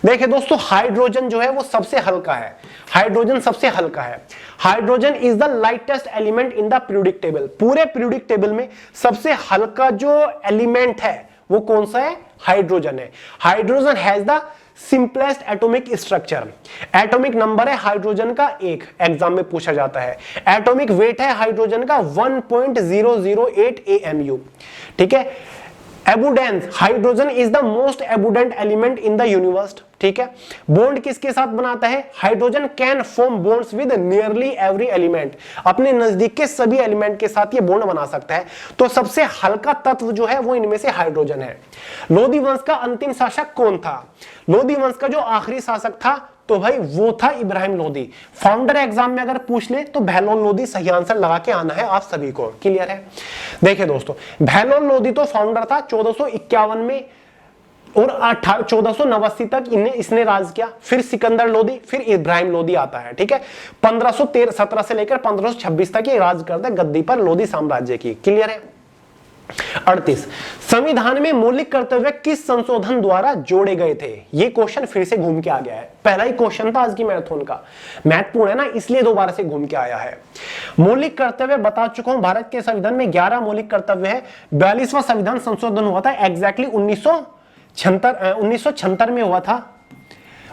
देखिए दोस्तों, हाइड्रोजन जो है वो सबसे हल्का है। हाइड्रोजन सबसे हल्का है। Hydrogen is the lightest element in the periodic table. पूरे पीरियोडिक टेबल में सबसे हल्का जो एलिमेंट है वो कौन सा है? हाइड्रोजन है। Hydrogen has the simplest atomic structure. Atomic number है हाइड्रोजन का 1, एग्जाम में पूछा जाता है। एटॉमिक वेट है हाइड्रोजन का 1.008 AMU। ठीक है। Abundance, hydrogen is the most abundant element in the universe. ठीक है। बॉन्ड किसके साथ बनाता है? Hydrogen can form bonds with nearly every element. अपने नजदीक के सभी एलिमेंट के साथ ये बॉन्ड बना सकता है। तो सबसे हल्का तत्व जो है वो इनमें से हाइड्रोजन है। लोधी वंश का अंतिम शासक कौन था? लोधी वंश का जो आखिरी शासक था तो भाई वो था इब्राहिम लोधी। फाउंडर एग्जाम में अगर पूछ ले तो बहलोल लोधी सही आंसर लगा के आना है आप सभी को। क्लियर है? देखिए दोस्तों, बहलोल लोधी तो फाउंडर था 1451 में और 1489 तक इसने राज किया। फिर सिकंदर लोधी, फिर इब्राहिम लोधी आता है। ठीक है। 1517 से लेकर 1526 तक ये राज करता है गद्दी पर लोधी साम्राज्य की। क्लियर है? 38, संविधान में मौलिक कर्तव्य किस संशोधन द्वारा जोड़े गए थे? ये क्वेश्चन फिर से घूम के आ गया है। पहला ही क्वेश्चन था आज की मैराथन का, महत्वपूर्ण है ना, इसलिए दोबारा से घूम के आया है। मौलिक कर्तव्य बता चुका हूं, भारत के संविधान में 11 मौलिक कर्तव्य है। 42वां संविधान संशोधन हुआ था एग्जैक्टली 1976 में हुआ था।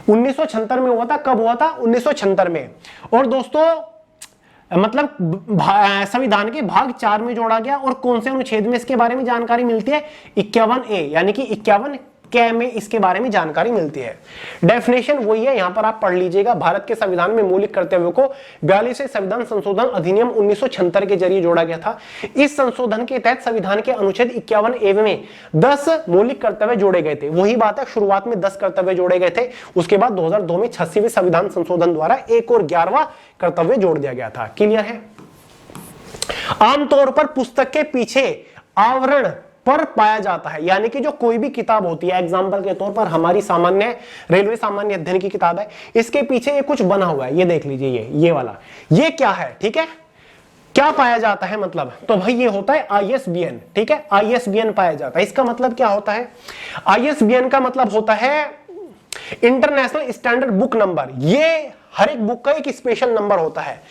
1976 में हुआ था। कब हुआ था? 1976 में। और दोस्तों मतलब संविधान के भाग 4 में जोड़ा गया। और कौन से अनुच्छेद में इसके बारे में जानकारी मिलती है? 51A, यानी कि 51 क्या में इसके बारे में जानकारी मिलती है। डेफिनेशन वही है, यहां पर आप पढ़ लीजिएगा। भारत के संविधान में मौलिक कर्तव्यों को 42वें संविधान संशोधन अधिनियम 1976 के जरिए जोड़ा गया था। इस संशोधन के तहत संविधान के अनुच्छेद 51A में 10 मौलिक कर्तव्य जोड़े गए थे। वही बात है, शुरुआत में 10 कर्तव्य जोड़े गए थे, उसके बाद 2002 में 86वें संविधान संशोधन द्वारा एक और 11वां कर्तव्य जोड़ दिया गया था। क्लियर है। आमतौर पर पुस्तक के पीछे आवरण पर पाया जाता है, यानी कि जो कोई भी किताब होती है, एग्जाम्पल के तौर पर हमारी सामान्य रेलवे सामान्य अध्ययन की किताब है, इसके पीछे ये कुछ बना हुआ है, ये देख लीजिए, ये वाला, ये क्या है, ठीक है, क्या पाया जाता है मतलब, तो भाई ये होता है ISBN, ठीक है, ISBN पाया जाता है। इसका मतलब क्या होता है, ISBN का मतलब होता है इंटरनेशनल स्टैंडर्ड बुक नंबर। ये हर एक बुक का एक स्पेशल नंबर होता है।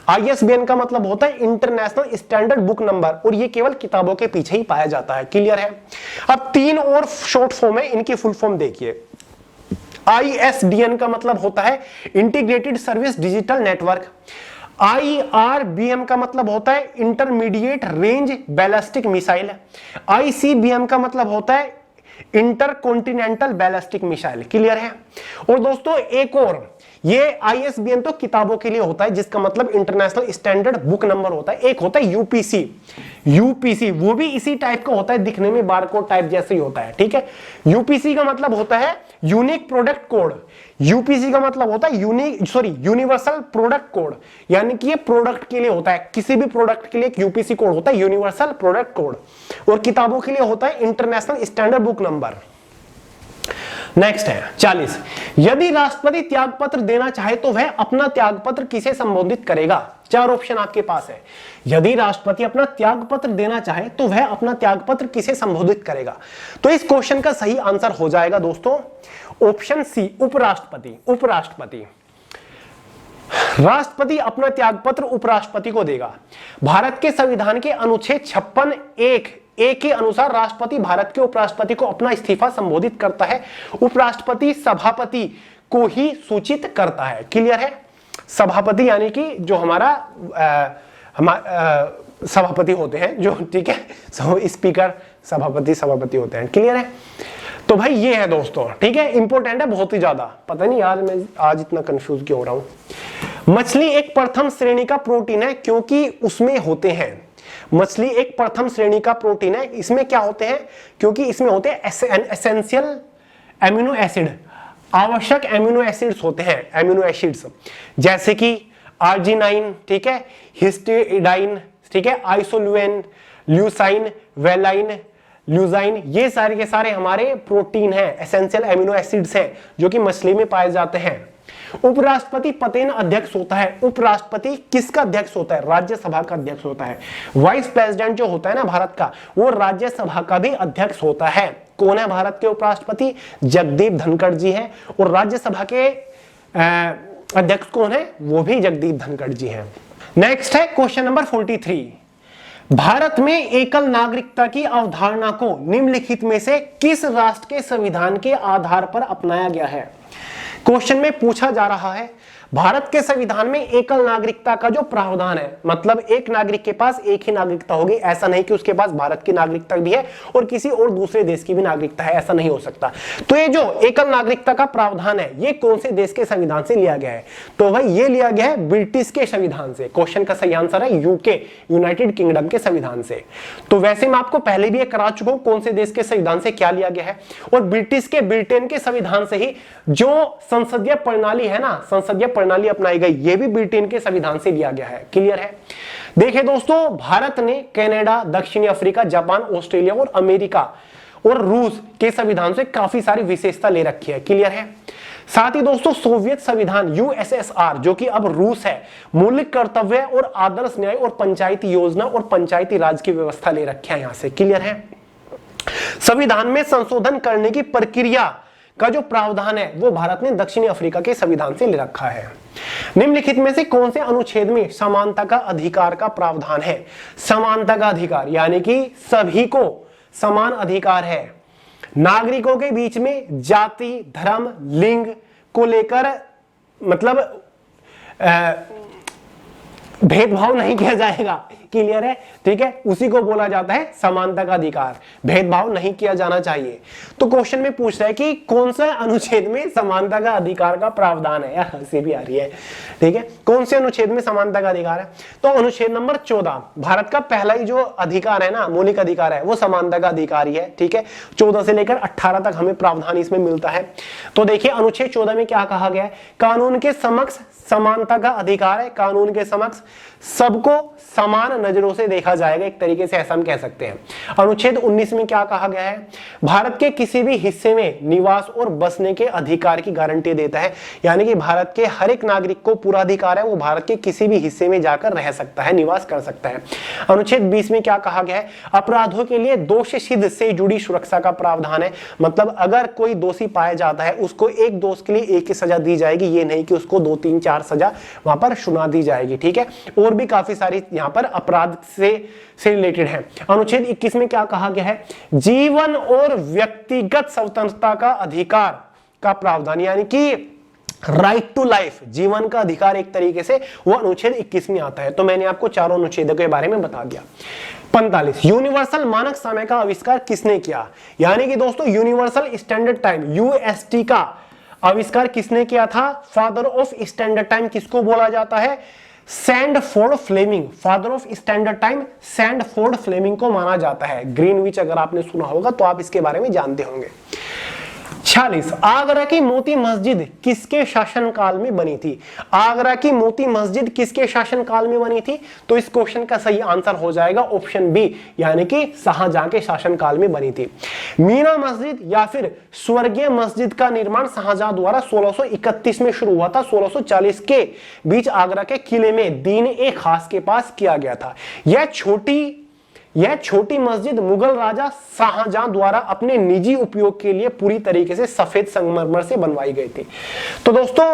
ISBN का मतलब होता है इंटरनेशनल स्टैंडर्ड बुक नंबर, और ये केवल किताबों के पीछे ही पाया जाता है। क्लियर है। अब 3 और शॉर्ट फॉर्म है, इनकी फुल फॉर्म देखिए। ISDN का मतलब होता है integrated service digital network. IRBM का मतलब होता है intermediate range ballistic missile. ICBM का मतलब होता है इंटरकॉन्टिनेंटल बैलिस्टिक मिसाइल। क्लियर है। और दोस्तों एक और, ये ISBN तो किताबों के लिए होता है, जिसका मतलब इंटरनेशनल स्टैंडर्ड बुक नंबर होता है। एक होता है यूपीसी, वो भी इसी टाइप का होता है, दिखने में बारकोड टाइप जैसे ही होता है, ठीक है। यूपीसी का मतलब होता है यूनिक प्रोडक्ट कोड। यूपीसी का मतलब होता है यूनिवर्सल प्रोडक्ट कोड, यानी कि ये प्रोडक्ट के लिए होता है, किसी भी प्रोडक्ट के लिए एक यूपीसी कोड होता है, यूनिवर्सल प्रोडक्ट कोड। और किताबों के लिए होता है international standard book number. Next है 40। यदि राष्ट्रपति त्यागपत्र देना चाहे तो वह अपना त्यागपत्र किसे संबोधित करेगा। 4 ऑप्शन आपके पास है। यदि राष्ट्रपति अपना त्यागपत्र देना चाहे तो वह अपना त्यागपत्र किसे संबोधित करेगा, तो इस क्वेश्चन का सही आंसर हो जाएगा दोस्तों ऑप्शन सी, उपराष्ट्रपति। राष्ट्रपति अपना त्यागपत्र उपराष्ट्रपति को देगा। भारत के संविधान के अनुच्छेद 56(1) के अनुसार राष्ट्रपति भारत के उपराष्ट्रपति को अपना इस्तीफा संबोधित करता है। उपराष्ट्रपति सभापति को ही सूचित करता है। क्लियर है। सभापति यानी कि जो हमारा सभापति होते हैं जो, ठीक है, स्पीकर सभापति होते हैं। क्लियर है। तो भाई ये है दोस्तों, ठीक है, इंपॉर्टेंट है बहुत ही ज्यादा। पता नहीं यार मैं आज इतना कंफ्यूज क्यों हो रहा हूं। मछली एक प्रथम श्रेणी का प्रोटीन है क्योंकि उसमें होते हैं, मछली एक प्रथम श्रेणी का प्रोटीन है, इसमें क्या होते हैं, क्योंकि इसमें होते हैं एसेंशियल एमिनो एसिड, आवश्यक एमिनो एसिड्स होते हैं, एमिनो एसिड्स जैसे कि आर्जिनाइन, ठीक है, हिस्टिडाइन, ठीक है, आइसोल्यूएन, ल्यूसाइन, वेलाइन, ल्यूजाइन, ये सारे के सारे हमारे प्रोटीन हैं, एसेंशियल एमिनो एसिड्स हैं जो कि मछली में पाए जाते हैं। उपराष्ट्रपति पदेन अध्यक्ष होता है। उपराष्ट्रपति किसका अध्यक्ष होता है, राज्यसभा का अध्यक्ष होता है। वाइस प्रेसिडेंट जो होता है ना भारत का, वो राज्यसभा का भी अध्यक्ष होता है। कौन है भारत के उपराष्ट्रपति, जगदीप धनखड़ जी हैं। और राज्यसभा के अध्यक्ष कौन है, वो भी जगदीप धनखड़ जी हैं। नेक्स्ट है क्वेश्चन नंबर 43। भारत में एकल नागरिकता की अवधारणा को निम्नलिखित में से किस राष्ट्र के संविधान के आधार पर अपनाया गया है। क्वेश्चन में पूछा जा रहा है भारत के संविधान में एकल नागरिकता का जो प्रावधान है, मतलब एक नागरिक के पास एक ही नागरिकता होगी, ऐसा नहीं कि उसके पास भारत की नागरिकता भी है और किसी और दूसरे देश की भी नागरिकता है, ऐसा नहीं हो सकता। तो ये जो एकल नागरिकता का प्रावधान है ये कौन से देश के संविधान से लिया गया है, तो भाई ये लिया गया है ब्रिटिश के संविधान से। क्वेश्चन का सही आंसर है यूके, यूनाइटेड किंगडम के संविधान से। तो वैसे मैं आपको पहले भी करा चुका हूं कौन से देश के संविधान से क्या लिया गया है, और ब्रिटेन के संविधान से ही जो संसदीय प्रणाली है ना, संसदीय प्रणाली अपनाई गई, यह भी ब्रिटेन के संविधान से लिया गया है। क्लियर है। देखिए दोस्तों, भारत ने कनाडा, दक्षिणी अफ्रीका, जापान, ऑस्ट्रेलिया और अमेरिका और रूस के संविधान से काफी सारी विशेषता ले रखी है। क्लियर है। साथ ही दोस्तों सोवियत संविधान USSR जो कि अब रूस है, मौलिक कर्तव्य और आदर्श न्याय और पंचायती योजना और पंचायती राज की व्यवस्था ले रखी है यहां से। क्लियर है। संविधान में संशोधन करने की प्रक्रिया का जो प्रावधान है वो भारत ने दक्षिणी अफ्रीका के संविधान से ले रखा है। निम्नलिखित में से कौन से अनुच्छेद में समानता का अधिकार का प्रावधान है। समानता का अधिकार यानी कि सभी को समान अधिकार है, नागरिकों के बीच में जाति, धर्म, लिंग को लेकर मतलब भेदभाव नहीं किया जाएगा, क्लियर है, ठीक है, उसी को बोला जाता है समानता का अधिकार, भेदभाव नहीं किया जाना चाहिए। तो क्वेश्चन में पूछ रहा है कि कौन सा अनुच्छेद में समानता का अधिकार का प्रावधान है, यार हंसी भी आ रही है, ठीक है, कौन से अनुच्छेद में समानता का अधिकार है? तो अनुच्छेद नंबर 14, भारत का पहला ही जो अधिकार है ना, मौलिक अधिकार है, वो समानता का अधिकार ही है, ठीक है, 14 से लेकर 18 तक हमें प्रावधान इसमें मिलता है। तो देखिए अनुच्छेद 14 में क्या कहा गया है, कानून के समक्ष समानता का अधिकार है, कानून के समक्ष सबको समान नजरों से देखा जाएगा, एक तरीके से ऐसा हम कह सकते हैं। अनुच्छेद 19 में क्या कहा गया है, भारत के किसी भी हिस्से में निवास और बसने के अधिकार की गारंटी देता है, यानी कि भारत के हर एक नागरिक को पूरा अधिकार है, वो भारत के किसी भी हिस्से में जाकर रह सकता है, निवास कर सकता है। अनुच्छेद 20 में क्या कहा गया है, अपराधों के लिए दोष सिद्ध से जुड़ी सुरक्षा का प्रावधान है, मतलब अगर कोई दोषी पाया जाता है उसको एक दोष के लिए एक ही सजा दी जाएगी, ये नहीं कि उसको 2, 3, 4 सजा वहां पर सुना दी जाएगी, ठीक है, और भी काफी सारी यहां पर अपराध से रिलेटेड है। अनुच्छेद 21 में क्या कहा गया है, जीवन और व्यक्तिगत स्वतंत्रता का अधिकार का प्रावधान, यानी कि राइट टू लाइफ, जीवन का अधिकार एक तरीके से वो अनुच्छेद 21 में आता है। तो मैंने आपको चारों अनुच्छेदों के बारे में बता दिया। 45, यूनिवर्सल मानक समय का आविष्कार किसने किया, यानी कि दोस्तों यूनिवर्सल स्टैंडर्ड टाइम यूएसटी का आविष्कार किसने किया था? फादर ऑफ स्टैंडर्ड टाइम किसको बोला जाता है? Sandford Fleming, father of standard time Sandford Fleming को माना जाता है। ग्रीनविच अगर आपने सुना होगा तो आप इसके बारे में जानते होंगे। 46, आगरा की मोती मस्जिद किसके शासनकाल में बनी थी? आगरा की मोती मस्जिद किसके शासनकाल में बनी थी? तो इस क्वेश्चन का सही आंसर हो जाएगा ऑप्शन बी, यानी कि शाहजहां के शासनकाल में बनी थी। मीना मस्जिद या फिर स्वर्गीय मस्जिद का निर्माण शाहजहां द्वारा 1631 में शुरू हुआ था, 1640 के बीच आगरा के किले में दीन ए खास के पास किया गया था। यह छोटी मस्जिद मुगल राजा शाहजहां द्वारा अपने निजी उपयोग के लिए पूरी तरीके से सफेद संगमरमर से बनवाई गई थी। तो दोस्तों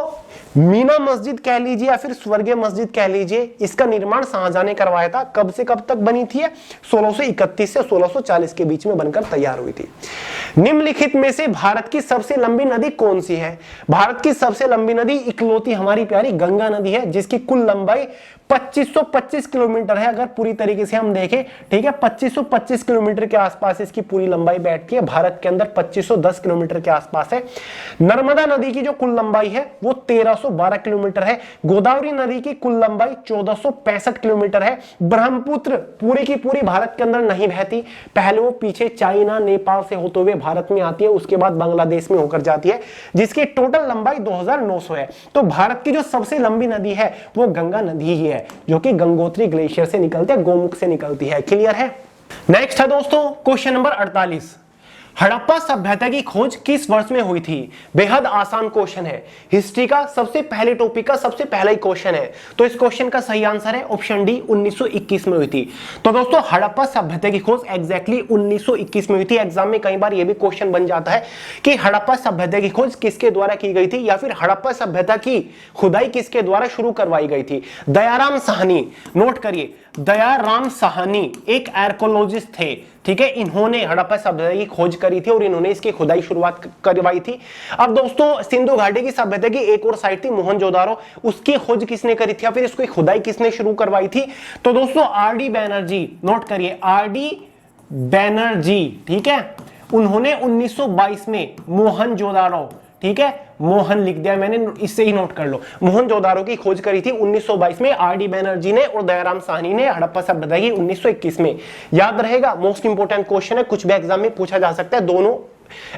मीना मस्जिद कह लीजिए या फिर स्वर्गीय मस्जिद कह लीजिए, इसका निर्माण शाहजहां ने करवाया था। कब से कब तक बनी थी? 1631 से 1640 के बीच में बनकर तैयार हुई थी। निम्नलिखित में से भारत की सबसे लंबी नदी कौन सी है? भारत की सबसे लंबी नदी इकलौती हमारी प्यारी गंगा नदी है, जिसकी कुल लंबाई 2525 किलोमीटर है। अगर पूरी तरीके से हम देखें, ठीक है, 2525 किलोमीटर के आसपास इसकी पूरी लंबाई बैठती है। भारत के अंदर 2510 किलोमीटर के आसपास है। नर्मदा नदी की जो कुल लंबाई है वो 1312 किलोमीटर है। गोदावरी नदी की कुल लंबाई 1465 किलोमीटर है। ब्रह्मपुत्र पूरी की पूरी भारत के अंदर नहीं बहती, पहले वो पीछे चाइना नेपाल से होते हुए भारत में आती है, उसके बाद बांग्लादेश में होकर जाती है, जिसकी टोटल लंबाई 2900 है। तो भारत की जो सबसे लंबी नदी है वो गंगा नदी ही है, जो कि गंगोत्री ग्लेशियर से निकलती है, गोमुख से निकलती है। क्लियर है? नेक्स्ट है दोस्तों क्वेश्चन नंबर 48, हड़प्पा सभ्यता की खोज किस वर्ष में हुई थी? बेहद आसान क्वेश्चन है, हिस्ट्री का सबसे पहले टॉपिक का सबसे पहला ही क्वेश्चन है। तो इस क्वेश्चन का सही आंसर है ऑप्शन डी, 1921 में हुई थी। तो दोस्तों हड़प्पा सभ्यता की खोज एग्जैक्टली 1921 में हुई थी। एग्जाम में कई बार यह भी क्वेश्चन बन जाता है कि हड़प्पा सभ्यता की खोज किसके द्वारा की गई थी, या फिर हड़प्पा सभ्यता की खुदाई किसके द्वारा शुरू करवाई गई थी? दयाराम साहनी, नोट करिए, दयाराम साहनी एक आर्कियोलॉजिस्ट थे, ठीक है, इन्होंने हड़प्पा सभ्यता की खोज करी थी और इन्होंने इसकी खुदाई शुरुआत करवाई थी। अब दोस्तों सिंधु घाटी की सभ्यता की एक और साइट थी मोहनजोदारो, उसकी खोज किसने करी थी या फिर इसकी खुदाई किसने शुरू करवाई थी? तो दोस्तों आर.डी. बैनर्जी, नोट करिए, आर.डी. बैनर्जी, ठीक है, उन्होंने 1922 में मोहनजोदारो, ठीक है, मोहन लिख दिया मैंने, इससे ही नोट कर लो, मोहनजोदारो की खोज करी थी 1922 में आर.डी. बैनर्जी ने, और दयाराम साहनी ने हड़प्पा सभ्यता की 1921 में। याद रहेगा, मोस्ट इंपोर्टेंट क्वेश्चन है, कुछ भी एग्जाम में पूछा जा सकता है, दोनों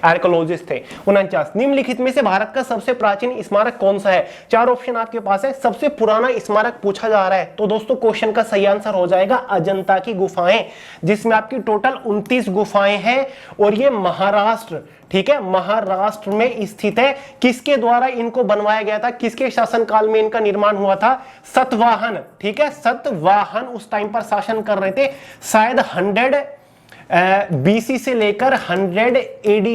आर्कियोलॉजिस्ट थे। 49, निम्नलिखित में से भारत का सबसे प्राचीन स्मारक कौन सा है? चार ऑप्शन आपके पास है। सबसे पुराना स्मारक पूछा जा रहा है, तो दोस्तों क्वेश्चन का सही आंसर हो जाएगा अजंता की गुफाएं, जिसमें आपकी टोटल 29 गुफाएं हैं, और ये महाराष्ट्र, ठीक है, महाराष्ट्र में स्थित है। किसके द्वारा इनको बनवाया गया था? किसके शासनकाल में इनका निर्माण हुआ था? सतवाहन, ठीक है, सतवाहन उस टाइम पर शासन कर रहे थे, शायद 100 BC से लेकर 100 AD,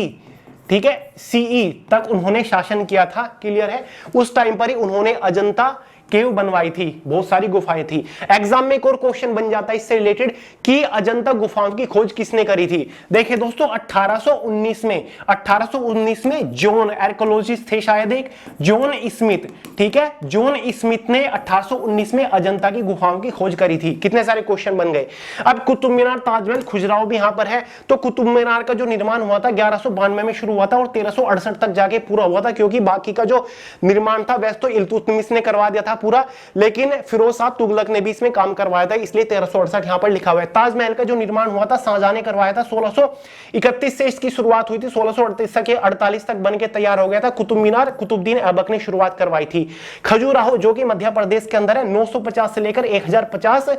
ठीक है, CE तक उन्होंने शासन किया था। क्लियर है? उस टाइम पर ही उन्होंने अजंता केव बनवाई थी, बहुत सारी गुफाएं थी। एग्जाम में एक और क्वेश्चन बन जाता है इससे रिलेटेड कि अजंता गुफाओं की खोज किसने करी थी। देखिए दोस्तों 1819 में जॉन आर्कियोलॉजिस्ट थे शायद एक जॉन स्मिथ, ठीक है, जॉन स्मिथ ने 1819 में अजंता की गुफाओं की खोज करी थी। कितने सारे क्वेश्चन बन गए। अब कुतुब मीनार, ताजमहल, खुजराहो भी यहां पर है। तो कुतुब मीनार का जो निर्माण हुआ था 1192 में शुरू हुआ था और 1368 तक जाके पूरा हुआ था, क्योंकि बाकी का जो निर्माण था वैसे तो इल्तुतमिश ने करवा दिया था पूरा, लेकिन फिरोज शाह तुगलक ने भी इसमें काम करवाया था, इसलिए 1368 यहां पर लिखा हुआ है। ताजमहल का जो निर्माण हुआ था शाहजहां ने करवाया था, 1631 से इसकी शुरुआत हुई थी, 1638 के 48 तक बनके तैयार हो गया था। कुतुब मीनार कुतुबुद्दीन ऐबक ने शुरुआत करवाई थी। खजुराहो जो कि मध्य प्रदेश के अंदर है, 950 से लेकर 1050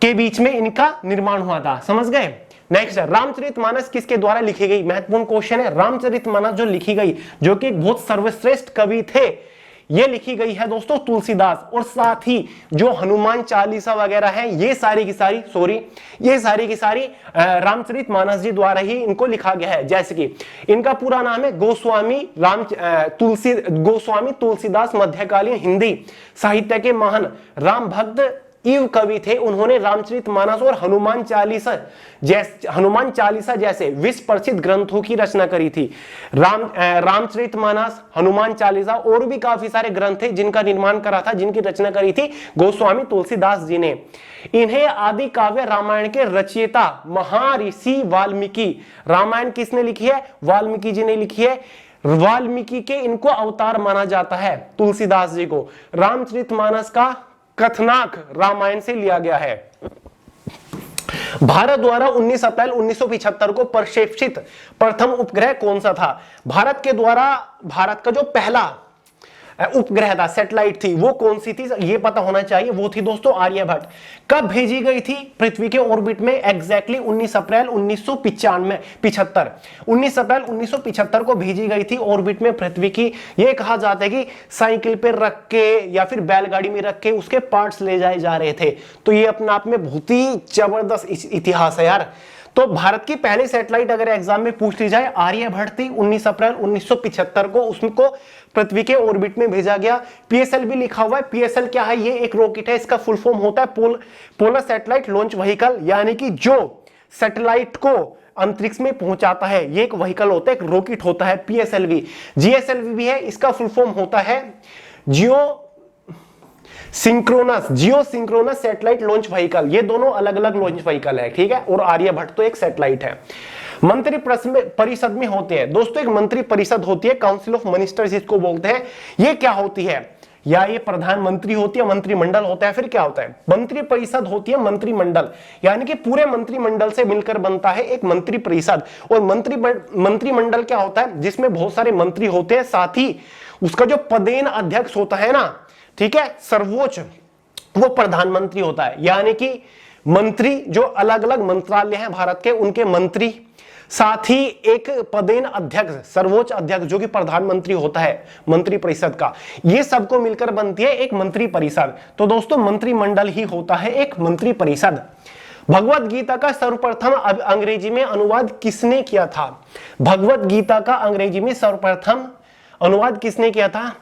के बीच में इनका निर्माण हुआ था। समझ गए। नेक्स्ट, रामचरितमानस किसके द्वारा लिखी गई। महत्वपूर्ण क्वेश्चन है। रामचरितमानस जो लिखी गई, जो कि बहुत सर्वश्रेष्ठ कवि थे, ये लिखी गई है दोस्तों तुलसीदास। और साथ ही जो हनुमान चालीसा वगैरह है, ये सारी की सारी रामचरितमानस जी द्वारा ही इनको लिखा गया है। जैसे कि इनका पूरा नाम है गोस्वामी तुलसीदास, मध्यकालीन हिंदी साहित्य के महान राम भक्त इव कवि थे। उन्होंने रामचरितमानस और हनुमान चालीसा जैसे विश्व प्रसिद्ध ग्रंथों की रचना करी थी। रामचरितमानस, हनुमान चालीसा और भी काफी सारे ग्रंथ थे जिनका निर्माण करा था, जिनकी रचना करी थी गोस्वामी तुलसीदास जी ने। इन्हें आदि काव्य रामायण के रचयिता महर्षि वाल्मीकि, रामायण किसने लिखी है, वाल्मीकि जी ने लिखी है। वाल्मीकि के इनको अवतार माना जाता है तुलसीदास जी को। रामचरितमानस का कथनाक रामायण से लिया गया है। भारत द्वारा 19 अप्रैल 1975 को प्रक्षेपित प्रथम उपग्रह कौन सा था। भारत के द्वारा भारत का जो पहला उपग्रह था, सैटेलाइट थी, वो कौन सी थी ये पता होना चाहिए। वो थी दोस्तों आर्यभट्ट। कब भेजी गई थी पृथ्वी के ऑर्बिट में, एग्जैक्टली 19 अप्रैल 1975 को भेजी गई थी ऑर्बिट में पृथ्वी की। ये कहा जाता है कि साइकिल पे रख के या फिर बैलगाड़ी में रख के उसके पार्ट्स ले जाए जा रहे थे। तो ये अपने आप में बहुत ही जबरदस्त इतिहास है यार। तो भारत की पहली सैटेलाइट अगर एग्जाम में पूछ ली जाए, आर्यभट्ट थी। 19 अप्रैल 1975 को उसको पृथ्वी के ऑर्बिट में भेजा गया। पीएसएल भी लिखा हुआ है। पीएसएल क्या है, ये एक रॉकेट है, इसका फुल फॉर्म होता है पोलर सैटेलाइट लॉन्च व्हीकल, यानी कि जो सैटेलाइट को अंतरिक्ष में पहुंचाता है, ये एक व्हीकल होता है, एक रॉकेट होता है। पीएसएलवी, जीएसएलवी भी है, इसका फुल फॉर्म होता है जियो सिंक्रोनस सैटेलाइट लॉन्च व्हीकल। ये दोनों अलग अलग लॉन्च व्हीकल है, ठीक है। और आर्यभट्ट तो एक सैटेलाइट है। मंत्री परिषद में होते हैं दोस्तों, एक मंत्री परिषद होती है, काउंसिल ऑफ मिनिस्टर्स इसको बोलते हैं। ये क्या होती है, या ये प्रधानमंत्री होती है, मंत्रिमंडल होता है, फिर क्या होता है, मंत्री परिषद होती है, मंत्रिमंडल, यानी कि पूरे मंत्रिमंडल से मिलकर बनता है एक मंत्री परिषद। और मंत्रिमंडल क्या होता है, जिसमें बहुत सारे मंत्री होते हैं, साथ ही उसका जो पदेन अध्यक्ष होता है ना, ठीक है, सर्वोच्च, वो प्रधानमंत्री होता है। यानी कि मंत्री जो अलग अलग मंत्रालय हैं भारत के, उनके मंत्री, साथ ही एक पदेन अध्यक्ष, सर्वोच्च अध्यक्ष जो कि प्रधानमंत्री होता है मंत्री परिषद का, ये सबको मिलकर बनती है एक मंत्री परिषद। तो दोस्तों मंत्रिमंडल ही होता है एक मंत्री परिषद। भगवत गीता का सर्वप्रथम अंग्रेजी में अनुवाद किसने किया था। भगवत गीता का अंग्रेजी में सर्वप्रथम अनुवाद किसने किया था,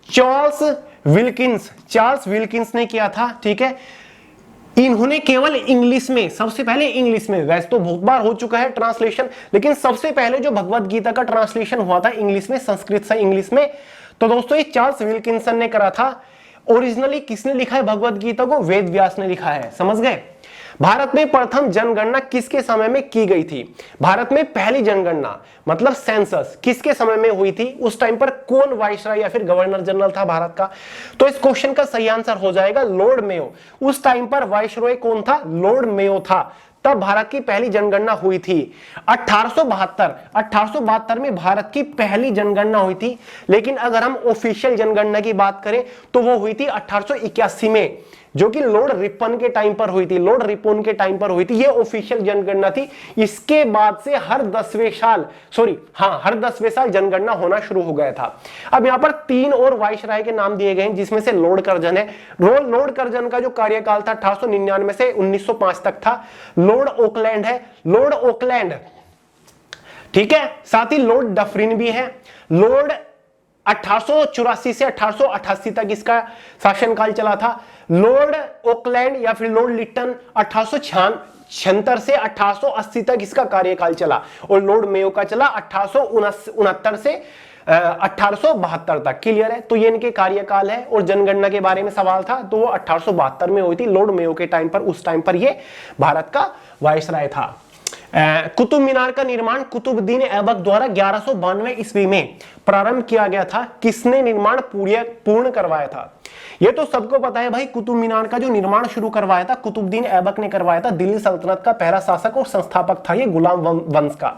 चार्ल्स विल्किंस ने किया था, ठीक है। इन्होंने केवल इंग्लिश में, सबसे पहले इंग्लिश में, वैसे तो बहुत बार हो चुका है ट्रांसलेशन, लेकिन सबसे पहले जो भगवत गीता का ट्रांसलेशन हुआ था इंग्लिश में, संस्कृत से इंग्लिश में, तो दोस्तों ये चार्ल्स विल्किंसन ने करा था। ओरिजिनली किसने लिखा है भगवत गीता को, वेद व्यास ने लिखा है। समझ गए। भारत में प्रथम जनगणना किसके समय में की गई थी। भारत में पहली जनगणना मतलब सेंसस किसके समय में हुई थी, उस टाइम पर कौन वाइसराय या फिर गवर्नर जनरल था भारत का। तो इस क्वेश्चन का सही आंसर हो जाएगा लॉर्ड मेयो। उस टाइम पर वाइसरॉय कौन था, लॉर्ड मेयो था। तब भारत की पहली जनगणना हुई थी 1872 में भारत की पहली जनगणना हुई थी। लेकिन अगर हम ऑफिशियल जनगणना की बात करें तो वो हुई थी 1881 में, जो कि लॉर्ड रिपन के टाइम पर हुई थी। लॉर्ड रिपन के टाइम पर हुई थी, ये ऑफिशियल जनगणना थी। इसके बाद से हर 10वें साल जनगणना होना शुरू हो गया था। अब यहां पर 3 और वाइसराय के नाम दिए गए हैं, जिसमें से लॉर्ड कर्जन है। लॉर्ड कर्जन का जो कार्यकाल था 1899 से 1905 तक था। लॉर्ड ओकलैंड है, लॉर्ड ओकलैंड, ठीक है। साथ ही लॉर्ड डफरिन भी है, लॉर्ड 1884 से 1888 तक इसका शासनकाल चला था। लॉर्ड ओकलैंड या फिर लॉर्ड लिटन 1876 से 1880 तक इसका कार्यकाल चला, और लॉर्ड मेयो का चला 1869 से 1872 तक। क्लियर है? तो ये इनके कार्यकाल है। और जनगणना के बारे में सवाल था तो वो 1872 में हुई थी, लॉर्ड मेयो के टाइम पर, उस टाइम पर ये भारत का वायसराय था। कुतुब मीनार का निर्माण कुतुबुद्दीन ऐबक द्वारा 1192 ईस्वी में प्रारंभ किया गया था। किसने निर्माण पूर्ण करवाया था? ये तो सबको पता है भाई, कुतुब मीनार का जो निर्माण शुरू करवाया था कुतुबुद्दीन ऐबक ने करवाया था। दिल्ली सल्तनत का पहला शासक और संस्थापक था ये गुलाम वंश का।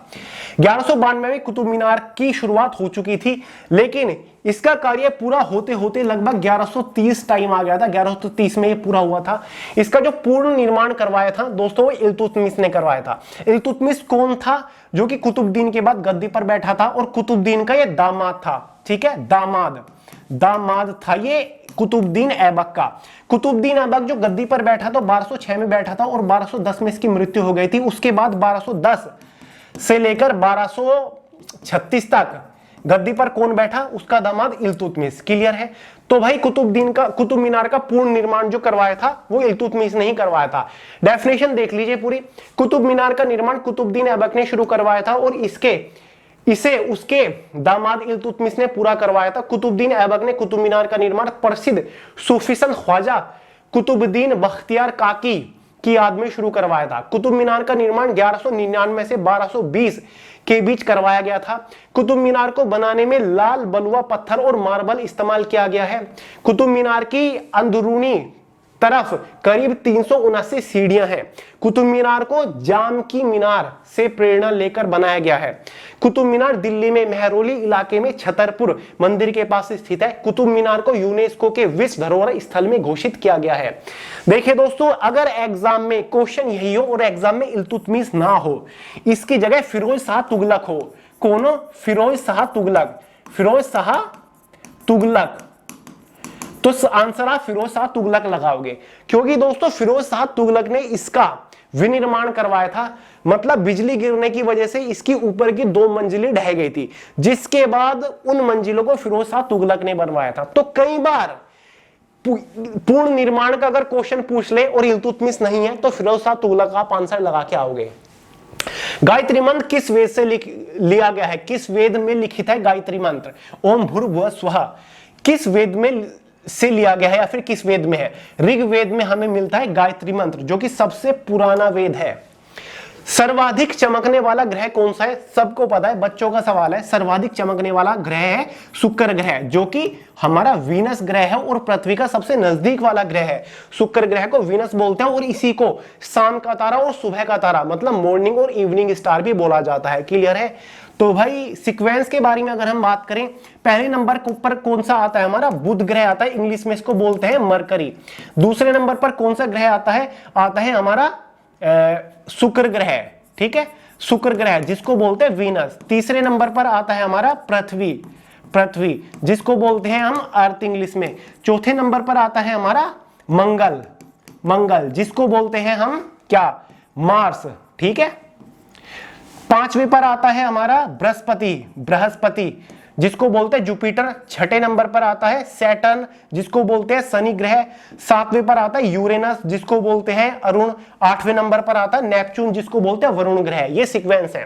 1192 में कुतुब मीनार की शुरुआत हो चुकी थी, लेकिन इसका कार्य पूरा होते होते लगभग 1130 टाइम आ गया था। 1130 में ये पूरा हुआ था। इसका जो पूर्ण निर्माण करवाया था दोस्तों इल्तुतमिश ने करवाया था। इल्तुतमिश कौन था? जो कि कुतुबुद्दीन के बाद गद्दी पर बैठा था और कुतुबुद्दीन का ये दामाद था। ठीक है, दामाद था ये कुतुबुद्दीन ऐबक का। कुतुबुद्दीन ऐबक जो गद्दी पर बैठा था 1206 में बैठा था और 1210 में इसकी मृत्यु हो गई थी। उसके बाद 1210 से लेकर 1236 तक गद्दी पर कौन बैठा? उसका दामाद इल्तुतमिश। क्लियर है? तो भाई कुतुब मीनार का पूर्ण निर्माण जो करवाया था वो इल्तुतमिश ने ही करवाया था। डेफिनेशन देख लीजिए पूरी। कुतुब मीनार का निर्माण कुतुबुद्दीन ऐबक ने शुरू करवाया था और इसे उसके दामाद इल्तुतमिश ने पूरा करवाया था। कुतुबुद्दीन ऐबक ने कुतुब मीनार का निर्माण प्रसिद्ध सूफीसन ख्वाजा कुतुबुद्दीन बख्तियार काकी की याद में शुरू करवाया था। कुतुब मीनार का निर्माण 1199 से 1220 के बीच करवाया गया था। कुतुब मीनार को बनाने में लाल बलुआ पत्थर और मार्बल इस्तेमाल किया गया है। कुतुब मीनार की अंदरूनी तरफ करीब 379 सीढ़ियां हैं। कुतुब मीनार को जाम की मीनार से प्रेरणा लेकर बनाया गया है। कुतुब मीनार दिल्ली में मेहरौली इलाके में छतरपुर मंदिर के पास स्थित है। कुतुब मीनार को यूनेस्को के विश्व धरोहर स्थल में घोषित किया गया है। देखिए दोस्तों, अगर एग्जाम में क्वेश्चन यही हो और एग्जाम में इल्तुतमिश ना हो, इसकी जगह फिरोज शाह तुगलक हो। कौन हो? फिरोज शाह तुगलक। फिरोज शाह तुगलक, तो आंसर आप फिरोज शाह तुगलक लगाओगे, क्योंकि दोस्तों फिरोज शाह तुगलक ने इसका विनिर्माण करवाया था। मतलब बिजली गिरने की वजह से इसकी ऊपर की 2 मंजिलें ढह गई थी, जिसके बाद उन मंजिलों को फिरोज शाह तुगलक ने बनवाया था। तो कई बार पूर्ण निर्माण का अगर क्वेश्चन पूछ ले और इल्तुतमिश नहीं है तो फिरोज शाह तुगलक आप आंसर लगा के आओगे। गायत्री मंत्र किस वेद से लिया गया है? किस वेद में लिखित है गायत्री मंत्र? ओम भूर्भुवः स्वः किस वेद में से लिया गया है या फिर किस वेद में है? ऋग्वेद में हमें मिलता है गायत्री मंत्र, जो कि सबसे पुराना वेद है। सर्वाधिक चमकने वाला ग्रह कौन सा है? सबको पता है, बच्चों का सवाल है। सर्वाधिक चमकने वाला ग्रह है शुक्र ग्रह, जो कि हमारा वीनस ग्रह है और पृथ्वी का सबसे नजदीक वाला ग्रह है। शुक्र ग्रह को वीनस बोलते हैं और इसी को शाम का तारा और सुबह का तारा मतलब मॉर्निंग और इवनिंग स्टार भी बोला जाता है। क्लियर है? तो भाई सीक्वेंस के बारे में अगर हम बात करें, पहले नंबर पर कौन सा आता है? हमारा बुध ग्रह आता है, इंग्लिश में इसको बोलते हैं मरकरी। दूसरे नंबर पर कौन सा ग्रह आता है? आता है हमारा शुक्र ग्रह। ठीक है, शुक्र ग्रह जिसको बोलते हैं वीनस। तीसरे नंबर पर आता है हमारा पृथ्वी जिसको बोलते हैं हम अर्थ इंग्लिश में। चौथे नंबर पर आता है हमारा मंगल जिसको बोलते हैं हम क्या? मार्स। ठीक है, पांचवें पर आता है हमारा बृहस्पति जिसको बोलते हैं जुपिटर। छठे नंबर पर आता है सैटर्न जिसको बोलते हैं शनि ग्रह। सातवें पर आता है यूरेनस जिसको बोलते हैं अरुण। आठवें नंबर पर आता है नेपच्यून जिसको बोलते हैं वरुण ग्रह। ये सीक्वेंस है।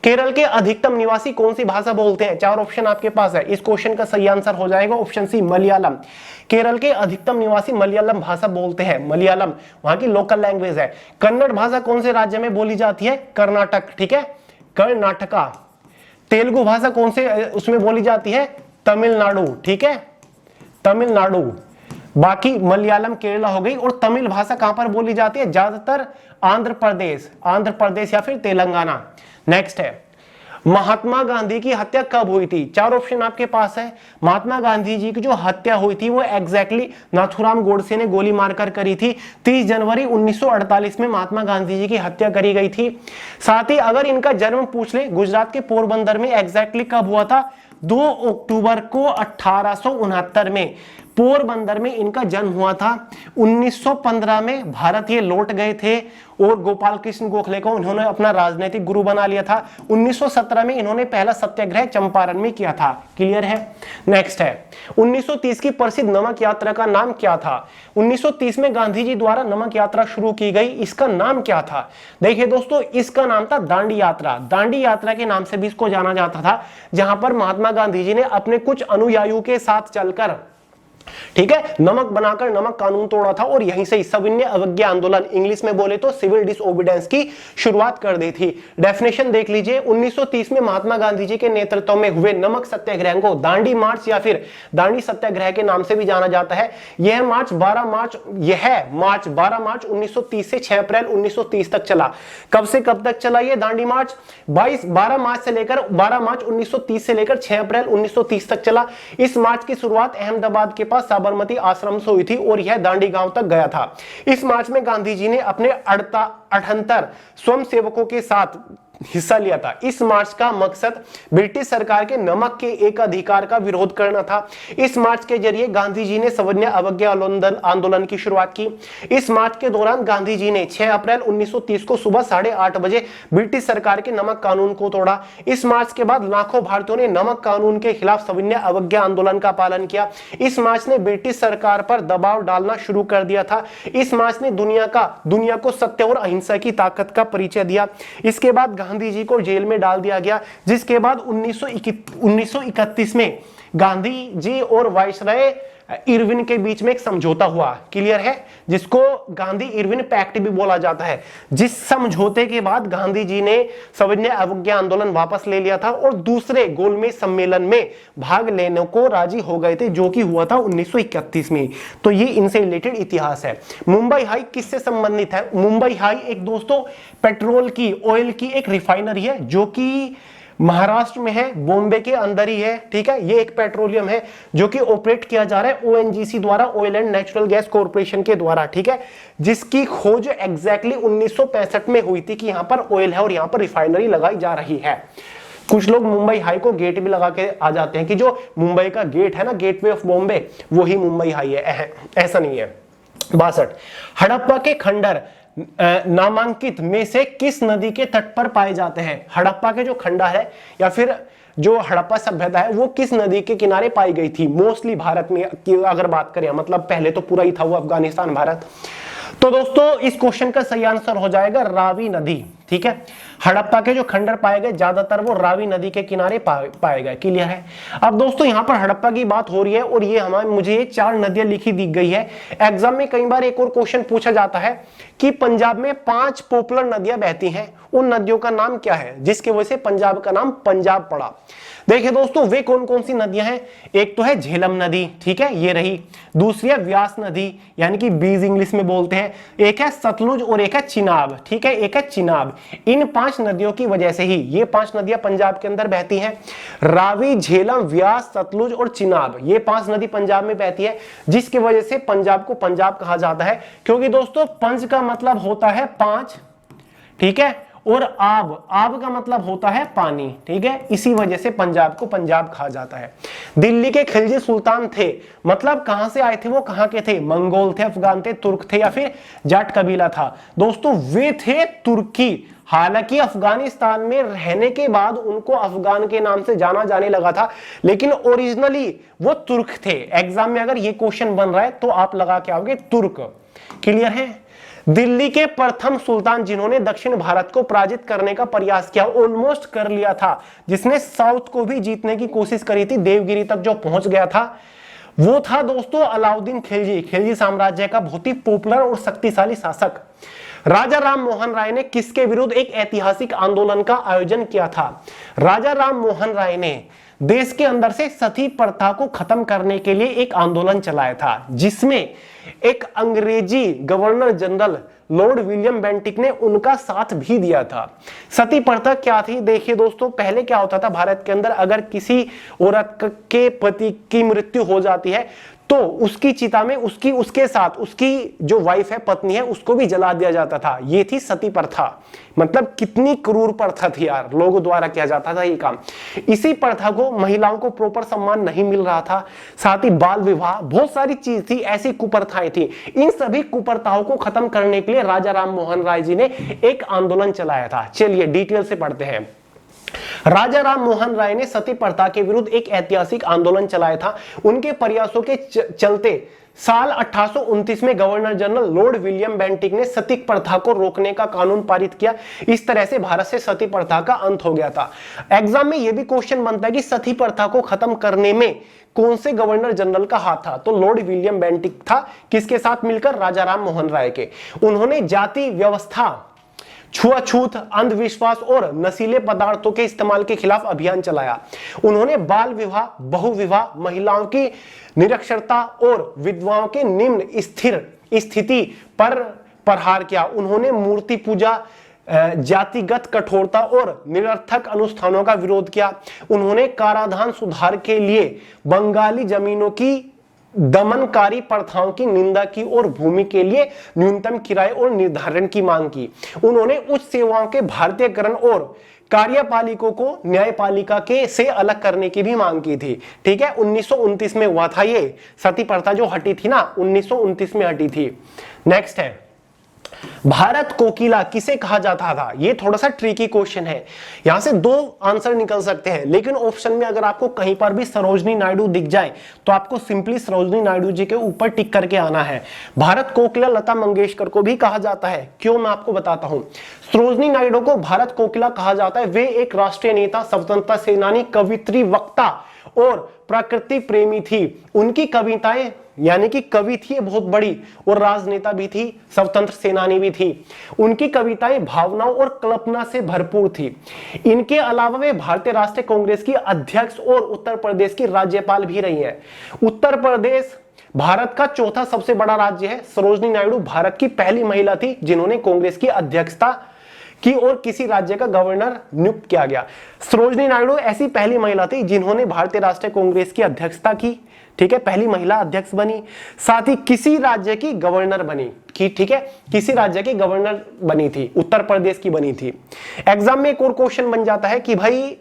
केरल के अधिकतम निवासी कौन सी भाषा बोलते हैं? 4 ऑप्शन आपके पास है। इस क्वेश्चन का सही आंसर हो जाएगा ऑप्शन सी, मलयालम। केरल के अधिकतम निवासी मलयालम भाषा बोलते हैं। मलयालम वहां की लोकल लैंग्वेज है। कन्नड़ भाषा कौन से राज्य में बोली जाती है? कर्नाटक। ठीक है, कर्नाटका। तेलुगु भाषा कौन से उसमें बोली जाती है? तमिलनाडु। ठीक है, तमिलनाडु। बाकी मलयालम केरला हो गई। और तमिल भाषा कहां पर बोली जाती है? ज्यादातर आंध्र प्रदेश या फिर तेलंगाना। नेक्स्ट है, महात्मा गांधी की हत्या कब हुई थी? 4 ऑप्शन आपके पास है। महात्मा गांधी जी की जो हत्या हुई थी वो एग्जैक्टली नाथुराम गोडसे ने गोली मारकर करी थी। 30 जनवरी 1948 में महात्मा गांधी जी की हत्या करी गई थी। साथ ही अगर इनका जन्म पूछ ले, गुजरात के पोरबंदर में एग्जैक्टली कब हुआ था? 2 अक्टूबर को 1869 में पोरबंदर में इनका जन्म हुआ था। 1915 में भारत ये लौट गए थे और गोपाल कृष्ण गोखले को इन्होंने अपना राजनीतिक गुरु बना लिया था। 1917 में इन्होंने पहला सत्याग्रह चंपारण में किया था। क्लियर है। नेक्स्ट है 1930 की प्रसिद्ध नमक यात्रा का नाम क्या था? 1930 में गांधी जी द्वारा नमक यात्रा शुरू की गई, इसका नाम क्या था? देखिए दोस्तों, इसका नाम था दांडी यात्रा। दांडी यात्रा के नाम से भी इसको जाना जाता था, जहां पर महात्मा गांधी जी ने अपने कुछ अनुयायियों के साथ चलकर, ठीक है, नमक बनाकर नमक कानून तोड़ा था और यहीं से सविनय अवज्ञा आंदोलन, इंग्लिश में बोले तो सिविल डिसओबीडियंस की शुरुआत कर दी थी। डेफिनेशन देख लीजिए, 1930 में महात्मा गांधी जी के नेतृत्व में हुए नमक सत्याग्रह को दांडी मार्च या फिर दांडी सत्याग्रह के नाम से भी जाना जाता है। यह मार्च 12 मार्च 1930 से 6 अप्रैल 1930 तक चला। कब से कब तक चला ये दांडी मार्च? 12 मार्च से लेकर 12 मार्च 1930 से लेकर 6 अप्रैल 1930 तक चला। इस मार्च की शुरुआत अहमदाबाद के पास साबरमती आश्रम से हुई थी और यह दांडी गांव तक गया था। इस मार्च में गांधी जी ने अपने 78 स्वयंसेवकों के साथ हिस्सा लिया था। इस मार्च का मकसद ब्रिटिश सरकार के नमक के एक अधिकार का विरोध करना था। इस मार्च के जरिए गांधी जी ने सविनय अवज्ञा आंदोलन की शुरुआत की। इस मार्च के दौरान गांधी जी ने 6 अप्रैल 1930 को सुबह 8:30 बजे ब्रिटिश सरकार के नमक कानून को तोड़ा। इस मार्च के बाद लाखों भारतीयों ने नमक कानून के खिलाफ सविनय अवज्ञा आंदोलन का पालन किया। इस मार्च ने ब्रिटिश सरकार पर दबाव डालना शुरू कर दिया था। इस मार्च ने दुनिया को सत्य और अहिंसा की ताकत का परिचय दिया। इसके बाद गांधी जी को जेल में डाल दिया गया, जिसके बाद 1931 में गांधी जी और वायसराय इरविन के बीच में एक समझौता हुआ। क्लियर है, जिसको गांधी इरविन पैक्ट भी बोला जाता है। जिस समझौते के बाद गांधी जी ने सविनय अवज्ञा आंदोलन वापस ले लिया था और दूसरे गोलमेज सम्मेलन में भाग लेने को राजी हो गए थे, जो कि हुआ था 1931 में। तो ये इनसे रिलेटेड इतिहास है। मुंबई हाई किससे संबंधित है? मुंबई हाई एक दोस्तों पेट्रोल की, ऑयल की एक रिफाइनरी है, जो कि महाराष्ट्र में है, बॉम्बे के अंदर ही है। ठीक है, ये एक पेट्रोलियम है जो कि ऑपरेट किया जा रहा है ओएनजीसी द्वारा, oil and natural gas corporation के द्वारा। ठीक है, जिसकी खोज एग्जैक्टली 1965 में हुई थी कि यहां पर ऑयल है और यहां पर रिफाइनरी लगाई जा रही है। कुछ लोग मुंबई हाई को गेट भी लगा के आ जाते हैं कि जो मुंबई का गेट है ना, गेटवे ऑफ बॉम्बे, वही मुंबई हाई है। ऐसा नहीं है। 62 हड़प्पा के खंडर नामांकित में से किस नदी के तट पर पाए जाते हैं? हड़प्पा के जो खंडर है या फिर जो हड़प्पा सभ्यता है वो किस नदी के किनारे पाई गई थी? मोस्टली भारत में की अगर बात करें, मतलब पहले तो पूरा ही था वो अफगानिस्तान भारत। तो दोस्तों इस क्वेश्चन का सही आंसर हो जाएगा रावी नदी। ठीक है, हड़प्पा के जो खंडर पाए गए ज्यादातर वो रावी नदी के किनारे पाए गए। क्लियर है। अब दोस्तों यहाँ पर हड़प्पा की बात हो रही है और ये मुझे 4 नदियां लिखी दी गई है। एग्जाम में कई बार एक और क्वेश्चन पूछा जाता है कि पंजाब में 5 पॉपुलर नदियां बहती हैं, उन नदियों का नाम क्या है, जिसकी वजह से पंजाब का नाम पंजाब पड़ा। देखिए दोस्तों वे कौन कौन सी नदियां हैं? एक तो है झेलम नदी, ठीक है, ये रही। दूसरी है व्यास नदी, यानी कि बीज इंग्लिश में बोलते हैं। एक है सतलुज और एक है चिनाब। ठीक है, एक है चिनाब। इन 5 नदियों की वजह से ही ये 5 नदियां पंजाब के अंदर बहती हैं। रावी, झेलम, व्यास, सतलुज और चिनाब, ये 5 नदी पंजाब में बहती है, जिसकी वजह से पंजाब को पंजाब कहा जाता है। क्योंकि दोस्तों पंच का मतलब होता है 5, ठीक है, और आब का मतलब होता है पानी। ठीक है, इसी वजह से पंजाब को पंजाब कहा जाता है। दिल्ली के खिलजी सुल्तान थे, मतलब कहां से आए थे वो, कहां के थे? मंगोल थे, अफगान थे, तुर्क थे या फिर जाट कबीला था? दोस्तों वे थे तुर्की। हालांकि अफगानिस्तान में रहने के बाद उनको अफगान के नाम से जाना जाने लगा था, लेकिन ओरिजिनली वो तुर्क थे। एग्जाम में अगर ये क्वेश्चन बन रहा है तो आप लगा के आओगे तुर्क। क्लियर है। दिल्ली के प्रथम सुल्तान जिन्होंने दक्षिण भारत को पराजित करने का प्रयास किया, ऑलमोस्ट कर लिया था, जिसने साउथ को भी जीतने की कोशिश करी थी, देवगिरी तक जो पहुंच गया था, वो था दोस्तों अलाउद्दीन खिलजी। खिलजी साम्राज्य का बहुत ही पॉपुलर और शक्तिशाली शासक। राजा राम मोहन राय ने किसके विरुद्ध एक ऐतिहासिक आंदोलन का आयोजन किया था? राजा राम मोहन राय ने देश के अंदर से सती प्रथा को खत्म करने के लिए एक आंदोलन चलाया था, जिसमें एक अंग्रेजी governor general Lord William Bentinck ने उनका साथ भी दिया था। सती प्रथा क्या थी? देखिए दोस्तों, पहले क्या होता था भारत के अंदर, अगर किसी औरत के पति की मृत्यु हो जाती है तो उसकी चिता में उसके साथ उसकी जो वाइफ है, पत्नी है, उसको भी जला दिया जाता था। ये थी सती प्रथा। मतलब कितनी क्रूर प्रथा थी यार, लोगों द्वारा किया जाता था ये काम। इसी प्रथा को महिलाओं को प्रॉपर सम्मान नहीं मिल रहा था, साथ ही बाल विवाह, बहुत सारी चीज थी, ऐसी कुप्रथाएं थी। इन सभी कुप्रथाओं को खत्म करने के लिए राजा राम मोहन राय जी ने एक आंदोलन चलाया था। चलिए डिटेल से पढ़ते हैं। राजा राम मोहन राय ने सती प्रथा के विरुद्ध एक ऐतिहासिक आंदोलन चलाया था। उनके प्रयासों के चलते साल 1829 में governor general Lord William Bentinck ने सती प्रथा को रोकने का कानून पारित किया। इस तरह से भारत से सती प्रथा का अंत हो गया था। एग्जाम में यह भी क्वेश्चन बनता है कि सती प्रथा को खत्म करने में कौन से गवर्नर जनरल का हाथ था? तो लॉर्ड विलियम बेंटिक था। किसके साथ मिलकर? राजा राम मोहन राय के। उन्होंने जाति व्यवस्था, छुआछूत, अंधविश्वास और नशीले पदार्थों के इस्तेमाल के खिलाफ अभियान चलाया। उन्होंने बाल विवाह, बहुविवाह, महिलाओं की निरक्षरता और विधवाओं के निम्न स्थिर स्थिति पर प्रहार किया। उन्होंने मूर्ति पूजा, जातिगत कठोरता और निरर्थक अनुष्ठानों का विरोध किया। उन्होंने कराधान सुधार के लिए बंगाली जमीनों की दमनकारी प्रथाओं की निंदा की और भूमि के लिए न्यूनतम किराए और निर्धारण की मांग की। उन्होंने उच्च सेवाओं के भारतीयकरण और कार्यपालिकों को न्यायपालिका के से अलग करने की भी मांग की थी। ठीक है, 1929 में हुआ था ये सती प्रथा जो हटी थी ना, 1929 में हटी थी। नेक्स्ट है, भारत कोकिला किसे कहा जाता था? ये थोड़ा सा ट्रिकी क्वेश्चन है। यहां से दो आंसर निकल सकते हैं, लेकिन ऑप्शन में अगर आपको कहीं पर भी सरोजनी नायडू दिख जाए तो आपको सिंपली सरोजनी नायडू जी के ऊपर टिक करके आना है। भारत कोकिला लता मंगेशकर को भी कहा जाता है। क्यों, मैं आपको बताता हूं। सरोजनी नायडू को भारत कोकिला कहा जाता है। वे एक राष्ट्रीय नेता, स्वतंत्रता सेनानी, कवित्री, वक्ता और प्रकृति प्रेमी थी। उनकी कविताएं यानी कि कवि थी बहुत बड़ी और राजनेता भी थी, स्वतंत्र सेनानी भी थी। उनकी कविताएं भावनाओं और कल्पना से भरपूर थी। इनके अलावा वे भारतीय राष्ट्रीय कांग्रेस की अध्यक्ष और उत्तर प्रदेश की राज्यपाल भी रही हैं। उत्तर प्रदेश भारत का चौथा सबसे बड़ा राज्य है। सरोजनी नायडू भारत की पहली महिला थी जिन्होंने कांग्रेस की अध्यक्षता की और किसी राज्य का गवर्नर नियुक्त किया गया। सरोजनी नायडू ऐसी पहली महिला थी जिन्होंने भारतीय राष्ट्रीय कांग्रेस की अध्यक्षता की। ठीक है, पहली महिला अध्यक्ष बनी, साथ ही किसी राज्य की गवर्नर बनी कि ठीक है, किसी राज्य की गवर्नर बनी थी, उत्तर प्रदेश की बनी थी। एग्जाम में एक और क्वेश्चन बन जाता है कि भाई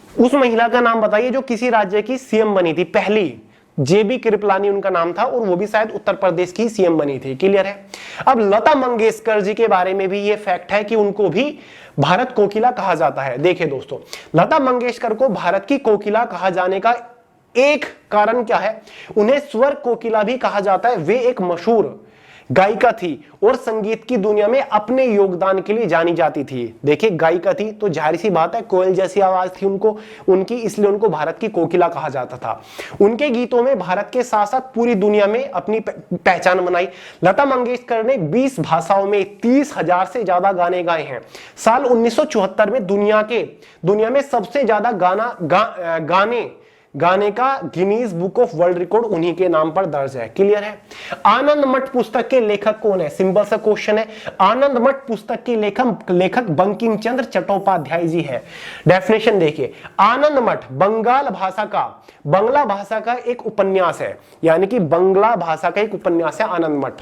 उस महिला का नाम बताइए जो किसी राज्य की सीएम बनी थी पहली। जेबी कृपलानी उनका नाम था और वो भी शायद उत्तर प्रदेश की सीएम बनी थी। क्लियर है। अब लता मंगेशकर जी के बारे में भी ये फैक्ट है कि उनको भी भारत कोकिला कहा जाता है। देखिए दोस्तों, लता मंगेशकर को भारत की कोकिला कहा जाने का एक कारण क्या है? उन्हें स्वर कोकिला भी कहा जाता है। वे एक मशहूर गायिका थी और संगीत की दुनिया में अपने योगदान के लिए जानी जाती थी। देखिए, गायिका थी तो जाहिर सी बात है कोयल जैसी आवाज थी उनकी, इसलिए उनको भारत की कोकिला कहा जाता था। उनके गीतों में भारत के साथ साथ पूरी दुनिया में अपनी पहचान बनाई। लता मंगेशकर ने 20 भाषाओं में 30,000 से ज्यादा गाने गाए हैं। साल 1974 में दुनिया में सबसे ज्यादा गाने का Guinness book of world record उन्हीं के नाम पर दर्ज है। क्लियर है। आनंद मठ पुस्तक के लेखक कौन है? सिंपल सा क्वेश्चन है। आनंद मठ पुस्तक के लेखक बंकिम चंद्र चट्टोपाध्याय जी है। डेफिनेशन देखिए, आनंद मठ बंगला भाषा का एक उपन्यास है, यानी कि बंगला भाषा का एक उपन्यास है आनंद मठ,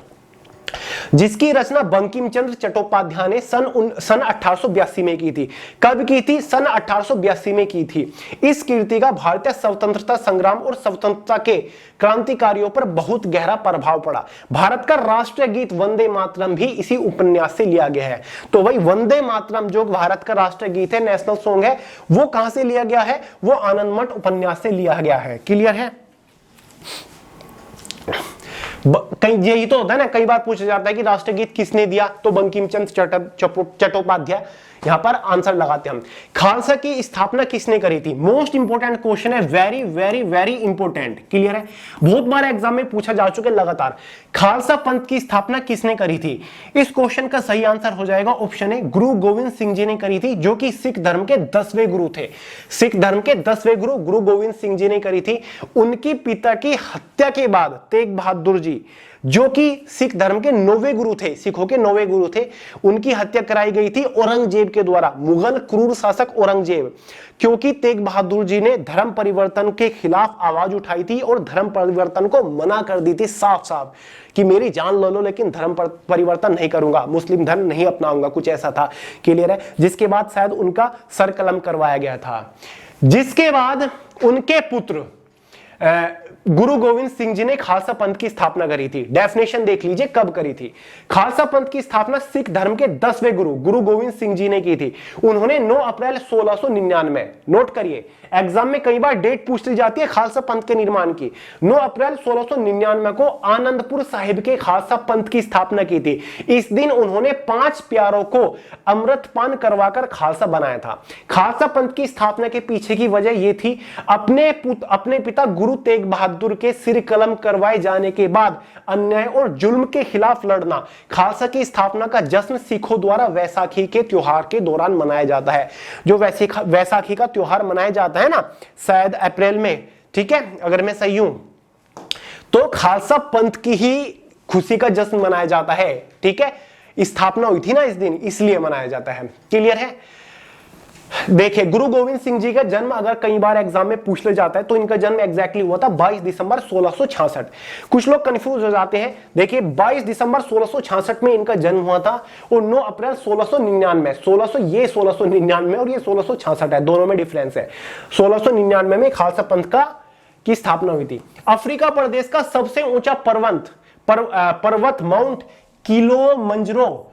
जिसकी रचना बंकिम चंद्र चट्टोपाध्याय ने सन 1882 में की थी। कब की थी? सन 1882 में की थी। इस कृति का भारतीय स्वतंत्रता संग्राम और स्वतंत्रता के क्रांतिकारियों पर बहुत गहरा प्रभाव पड़ा। भारत का राष्ट्रीय गीत वंदे मातरम भी इसी उपन्यास से लिया गया है। तो वही वंदे मातरम जो भारत का राष्ट्रीय गीत है, नेशनल सॉन्ग है, वो कहां से लिया गया है? वो आनंद मठ उपन्यास से लिया गया है। क्लियर है। कहीं यही तो होता है ना, कई बार पूछा जाता है कि राष्ट्रीय गीत किसने दिया, तो बंकिम चंद्र चट्टोपाध्याय। यहां पर आंसर लगाते हैं हम। खालसा की स्थापना किसने करी थी? मोस्ट इंपोर्टेंट क्वेश्चन है, very very very important. Clear है, बहुत बार एग्जाम में पूछा जा चुके लगातार। खालसा पंथ की स्थापना किसने करी थी? इस क्वेश्चन का सही आंसर हो जाएगा ऑप्शन ए, गुरु गोविंद सिंह जी ने करी थी, जो कि सिख धर्म के 10वें गुरु थे। सिख धर्म के 10वें गुरु गुरु गोविंद सिंह जी ने करी थी। उनकी पिता की हत्या के बाद तेग बहादुर जी जो कि सिख धर्म के 9वें गुरु थे, सिखों के 9वें गुरु थे, उनकी हत्या कराई गई थी औरंगजेब के द्वारा, मुगल क्रूर शासक औरंगजेब, क्योंकि तेग बहादुर जी ने धर्म परिवर्तन के खिलाफ आवाज उठाई थी और धर्म परिवर्तन को मना कर दी थी साफ साफ कि मेरी जान ले लो लेकिन धर्म परिवर्तन नहीं करूंगा, मुस्लिम धर्म नहीं अपनाऊंगा, कुछ ऐसा था। क्लियर है? जिसके बाद शायद उनका सर कलम करवाया गया था। जिसके बाद उनके पुत्र गुरु गोविंद सिंह जी ने खालसा पंथ की स्थापना करी थी। डेफिनेशन देख लीजिए कब करी थी। खालसा पंथ की स्थापना सिख धर्म के 10वें गुरु गुरु गोविंद सिंह जी ने की थी। उन्होंने 9 अप्रैल 1699, नोट करिए, एग्जाम में कई बार डेट पूछ ली जाती है खालसा पंथ के निर्माण की। 9 अप्रैल 1699 को आनंदपुर साहिब के खालसा पंथ की स्थापना की थी। इस दिन उन्होंने 5 प्यारों को अमृतपान करवाकर खालसा बनाया था। खालसा पंथ की स्थापना के पीछे की वजह यह थी, अपने पिता गुरु तेग बहादुर के सिर कलम करवाए जाने के बाद अन्याय और जुल्म के खिलाफ लड़ना। खालसा की स्थापना का जश्न सिखों द्वारा वैसाखी के त्योहार के दौरान मनाया जाता है। जो वैसाखी का त्योहार मनाया जाता है ना, शायद अप्रैल में, ठीक है, अगर मैं सही हूं तो खालसा पंथ की ही खुशी का जश्न मनाया जाता है। ठीक है, स्थापना हुई थी ना इस दिन, इसलिए मनाया जाता है। क्लियर है? देखिए, गुरु गोविंद सिंह जी का जन्म अगर कई बार एग्जाम में पूछ ले जाता है तो इनका जन्म एग्जैक्टली हुआ था 22 दिसंबर 1666। कुछ लोग कंफ्यूज हो जाते हैं। देखिए, 22 दिसंबर 1666 में इनका जन्म हुआ था और 9 अप्रैल 1699, 1699 और ये 1666 है, दोनों में डिफरेंस है। 1699 में खालसा पंथ की स्थापना हुई थी। अफ्रीका प्रदेश का सबसे ऊंचा पर्वत माउंट किलोमंजारो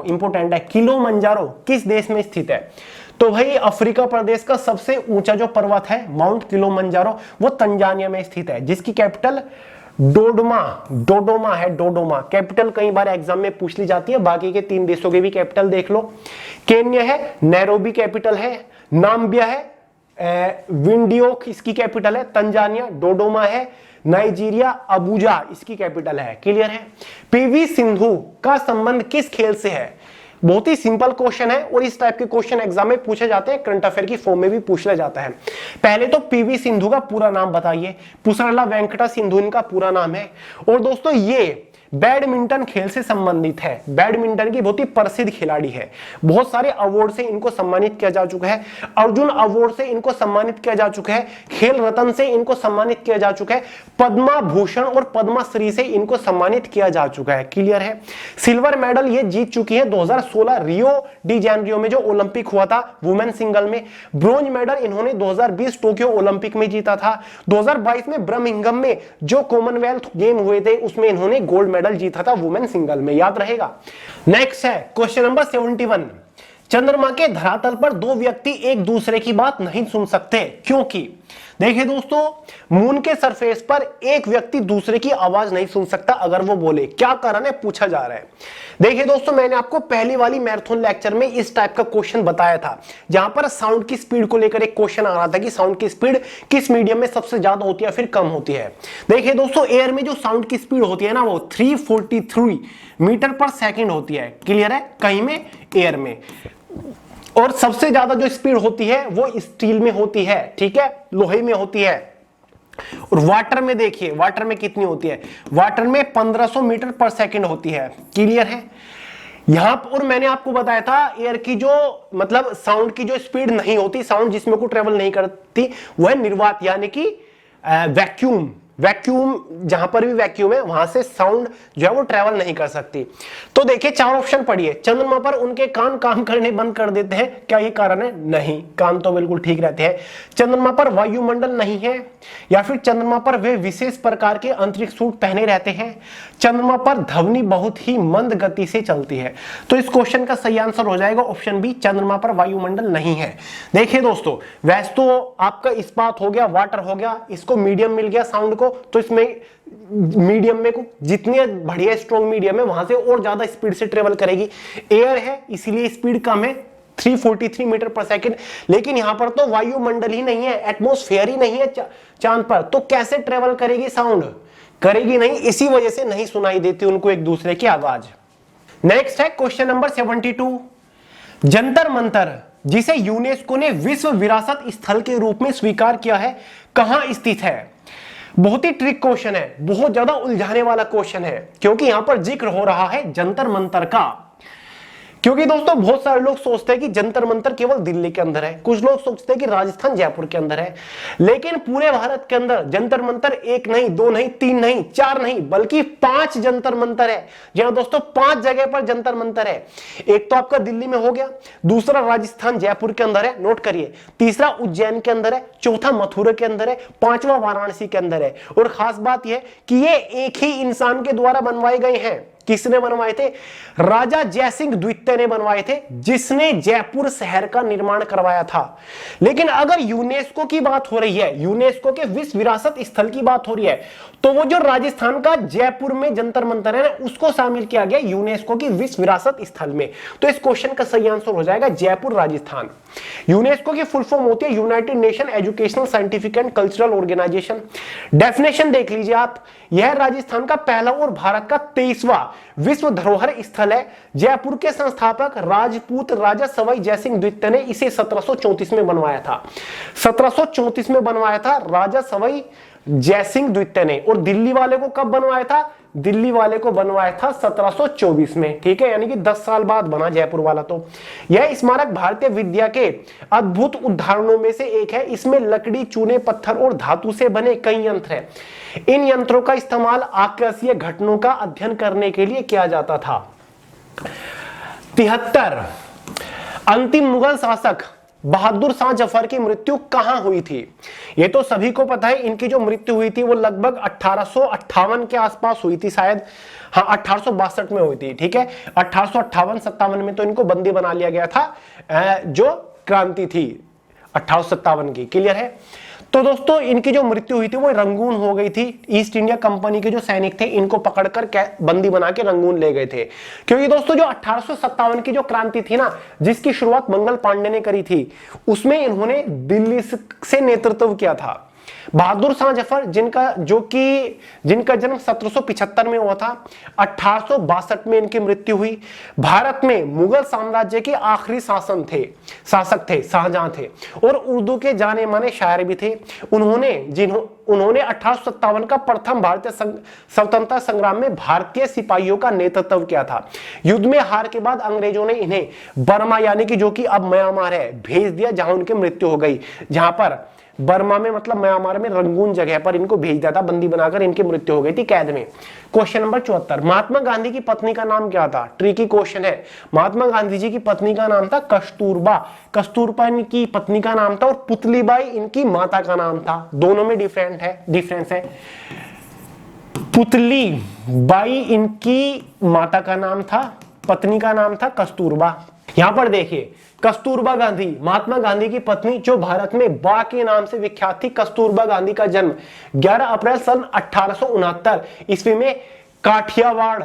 इंपोर्टेंट है, किलोमंजारो किस देश में स्थित है? तो भाई अफ्रीका प्रदेश का सबसे ऊंचा जो पर्वत है माउंट किलोमंजारो, वो तंजानिया में स्थित है, जिसकी कैपिटल डोडोमा है। डोडोमा कैपिटल कई बार एग्जाम में पूछ ली जाती है। बाकी के 3 देशों के भी कैपिटल देख लो। केन्या है, नैरोबी कैपिटल है। नाम्बिया है, विंडियोक इसकी कैपिटल है। तंजानिया डोडोमा है। नाइजीरिया अबूजा इसकी कैपिटल है। क्लियर है? पीवी सिंधु का संबंध किस खेल से है? बहुत ही सिंपल क्वेश्चन है और इस टाइप के क्वेश्चन एग्जाम में पूछे जाते हैं, करंट अफेयर की फॉर्म में भी पूछ लिया जाता है। पहले तो पीवी सिंधु का पूरा नाम बताइए। पुसरला वेंकटा सिंधु इनका पूरा नाम है। और दोस्तों ये बैडमिंटन खेल से संबंधित है। बैडमिंटन की बहुत ही प्रसिद्ध खिलाड़ी है। बहुत सारे अवार्ड से इनको सम्मानित किया जा चुका है। अर्जुन अवार्ड से इनको सम्मानित किया जा चुका है। खेल रत्न से इनको सम्मानित किया जा चुका है। पद्मा भूषण और पद्मश्री से इनको सम्मानित किया जा चुका है। क्लियर है? सिल्वर मेडल ये जीत चुकी है 2016 रियो डी जेनेरियो में जो ओलंपिक हुआ था वुमेन सिंगल में। ब्रोंज मेडल इन्होंने 2020 टोक्यो ओलंपिक में जीता था। 2022 में बर्मिंघम में जो कॉमनवेल्थ गेम हुए थे उसमें इन्होंने गोल्ड मेडल जीता था वुमेन सिंगल में, याद रहेगा। नेक्स्ट है क्वेश्चन नंबर 71। चंद्रमा के धरातल पर 2 व्यक्ति एक दूसरे की बात नहीं सुन सकते, क्योंकि देखिए दोस्तों, मून के सरफेस पर एक व्यक्ति दूसरे की आवाज नहीं सुन सकता अगर वो बोले। क्या कारण है पूछा जा रहा है। देखिए दोस्तों, मैंने आपको पहली वाली मैराथन लेक्चर में इस टाइप का क्वेश्चन बताया था, जहां पर साउंड की स्पीड को लेकर एक क्वेश्चन आ रहा था कि साउंड की स्पीड किस मीडियम में सबसे ज्यादा होती है फिर कम होती है। देखिए दोस्तों, एयर में जो साउंड की स्पीड होती है ना, वो 343 मीटर पर सेकेंड होती है। क्लियर है? कहीं में एयर में। और सबसे ज्यादा जो स्पीड होती है वो स्टील में होती है, ठीक है, लोहे में होती है। और वाटर में देखिए, वाटर में कितनी होती है? वाटर में 1500 मीटर पर सेकंड होती है। क्लियर है? यहां पर मैंने आपको बताया था एयर की जो मतलब साउंड की जो स्पीड नहीं होती, साउंड जिसमें को ट्रेवल नहीं करती, वह निर्वात यानी कि वैक्यूम जहां पर भी वैक्यूम है वहां से साउंड जो है वो ट्रेवल नहीं कर सकती। तो देखिए 4 ऑप्शन पढ़िए। चंद्रमा पर उनके कान काम करने बंद कर देते हैं, क्या ये कारण है? नहीं, कान तो बिल्कुल ठीक रहते हैं। चंद्रमा पर वायुमंडल नहीं है, या फिर चंद्रमा पर वे विशेष प्रकार के अंतरिक्ष सूट पहने रहते हैं। चंद्रमा पर ध्वनि बहुत ही मंद गति से चलती है। तो इस क्वेश्चन का सही आंसर हो जाएगा ऑप्शन बी, चंद्रमा पर वायुमंडल नहीं है। देखिए दोस्तों, वैसे तो आपका इस्पात हो गया, वाटर हो गया, इसको मीडियम मिल गया साउंड को, तो इसमें मीडियम में जितनी बढ़िया स्ट्रॉन्ग मीडियम है वहां से और ज्यादा स्पीड से ट्रेवल करेगी। एयर है इसलिए स्पीड कम है, 343 मीटर पर सेकंड। लेकिन यहां पर तो वायुमंडल ही नहीं है, एटमॉस्फेयर ही नहीं है चांद पर, तो कैसे ट्रेवल करेगी? साउंड करेगी नहीं, इसी वजह से नहीं सुनाई देती उनको एक दूसरे की आवाज। नेक्स्ट है क्वेश्चन नंबर 72। जंतर मंतर, जिसे यूनेस्को ने विश्व विरासत स्थल के रूप में स्वीकार किया है, कहां स्थित है? बहुत ही ट्रिक क्वेश्चन है, बहुत ज्यादा उलझाने वाला क्वेश्चन है, क्योंकि यहां पर जिक्र हो रहा है जंतर मंतर का। क्योंकि दोस्तों बहुत सारे लोग सोचते हैं कि जंतर मंतर केवल दिल्ली के अंदर है, कुछ लोग सोचते हैं कि राजस्थान जयपुर के अंदर है, लेकिन पूरे भारत के अंदर जंतर मंतर एक नहीं, दो नहीं, तीन नहीं, चार नहीं, बल्कि 5 जंतर मंतर है। जी दोस्तों, 5 जगह पर जंतर मंतर है। एक तो आपका दिल्ली में हो गया, दूसरा राजस्थान जयपुर के अंदर है, नोट करिए, तीसरा उज्जैन के अंदर है, चौथा मथुरा के अंदर है, पांचवा वाराणसी के अंदर है। और खास बात यह कि ये एक ही इंसान के द्वारा बनवाए गए हैं। किसने बनवाए थे? राजा जयसिंह द्वितीय ने बनवाए थे, जिसने जयपुर शहर का निर्माण करवाया था। लेकिन अगर यूनेस्को की बात हो रही है, यूनेस्को के विश्व विरासत स्थल की बात हो रही है, तो वो जो राजस्थान का जयपुर में जंतर मंतर है ना, उसको शामिल किया गया यूनेस्को की विश्व विरासत स्थल में। तो इस क्वेश्चन का सही आंसर हो जाएगा जयपुर राजस्थान। यूनेस्को की फुल फॉर्म होती है United Nation Educational Scientific and Cultural Organization. Definition देख लीजिए आप, यह राजस्थान का पहला और भारत का 23वां विश्व धरोहर स्थल है। जयपुर के संस्थापक राजपूत राजा सवाई जयसिंह द्वितीय ने इसे 1734 में बनवाया था। 1734 में बनवाया था राजा सवाई जयसिंह द्वितीय ने। और दिल्ली वाले को कब बनवाया था? दिल्ली वाले को बनवाया था 1724 में, ठीक है, यानी कि 10 साल बाद बना जयपुर वाला। तो यह स्मारक भारतीय विद्या के अद्भुत उदाहरणों में से एक है। इसमें लकड़ी, चूने, पत्थर और धातु से बने कई यंत्र हैं। इन यंत्रों का इस्तेमाल आकाशीय घटनाओं का अध्ययन करने के लिए किया जाता था। 73 अंतिम मुगल शासक बहादुर शाह जफर की मृत्यु कहां हुई थी? ये तो सभी को पता है, इनकी जो मृत्यु हुई थी वो लगभग 1858 के आसपास हुई थी शायद, हाँ 1862 में हुई थी, ठीक है। 1858-57 में तो इनको बंदी बना लिया गया था, जो क्रांति थी 1857 की, क्लियर है। तो दोस्तों इनकी जो मृत्यु हुई थी वो रंगून हो गई थी। ईस्ट इंडिया कंपनी के जो सैनिक थे इनको पकड़कर बंदी बना के रंगून ले गए थे। क्योंकि दोस्तों जो 1857 की जो क्रांति थी ना, जिसकी शुरुआत मंगल पांडे ने करी थी, उसमें इन्होंने दिल्ली से नेतृत्व किया था। बहादुर शाह जफर जिनका जन्म 1775 में हुआ था, 1862 में इनकी मृत्यु हुई। भारत में मुगल साम्राज्य के आखिरी शासक थे शाहजहां थे, और उर्दू के जाने माने शायर भी थे। उन्होंने 1857 का प्रथम भारतीय स्वतंत्रता संग्राम में भारतीय सिपाहियों का नेतृत्व किया था। युद्ध में हार के बाद अंग्रेजों ने इन्हें बर्मा, यानी कि जो कि अब म्यांमार है, भेज दिया, जहां उनकी मृत्यु हो गई। जहां पर बर्मा में मतलब म्यांमार में रंगून जगह पर इनको भेज दिया था, बंदी बनाकर इनकी मृत्यु हो गई थी कैद में। क्वेश्चन नंबर 74 महात्मा गांधी की पत्नी का नाम क्या था? ट्रिकी क्वेश्चन है। महात्मा गांधी जी की पत्नी का नाम था कस्तूरबा। कस्तूरबा इनकी पत्नी का नाम था, और पुतलीबाई इनकी माता का नाम था। दोनों में डिफरेंस है। पुतलीबाई इनकी माता का नाम था, पत्नी का नाम था कस्तूरबा। यहां पर देखिए, कस्तूरबा गांधी महात्मा गांधी की पत्नी, जो भारत में बा के नाम से विख्यात थी। कस्तूरबा गांधी का जन्म 11 अप्रैल सन 1869 ईस्वी में काठियावाड़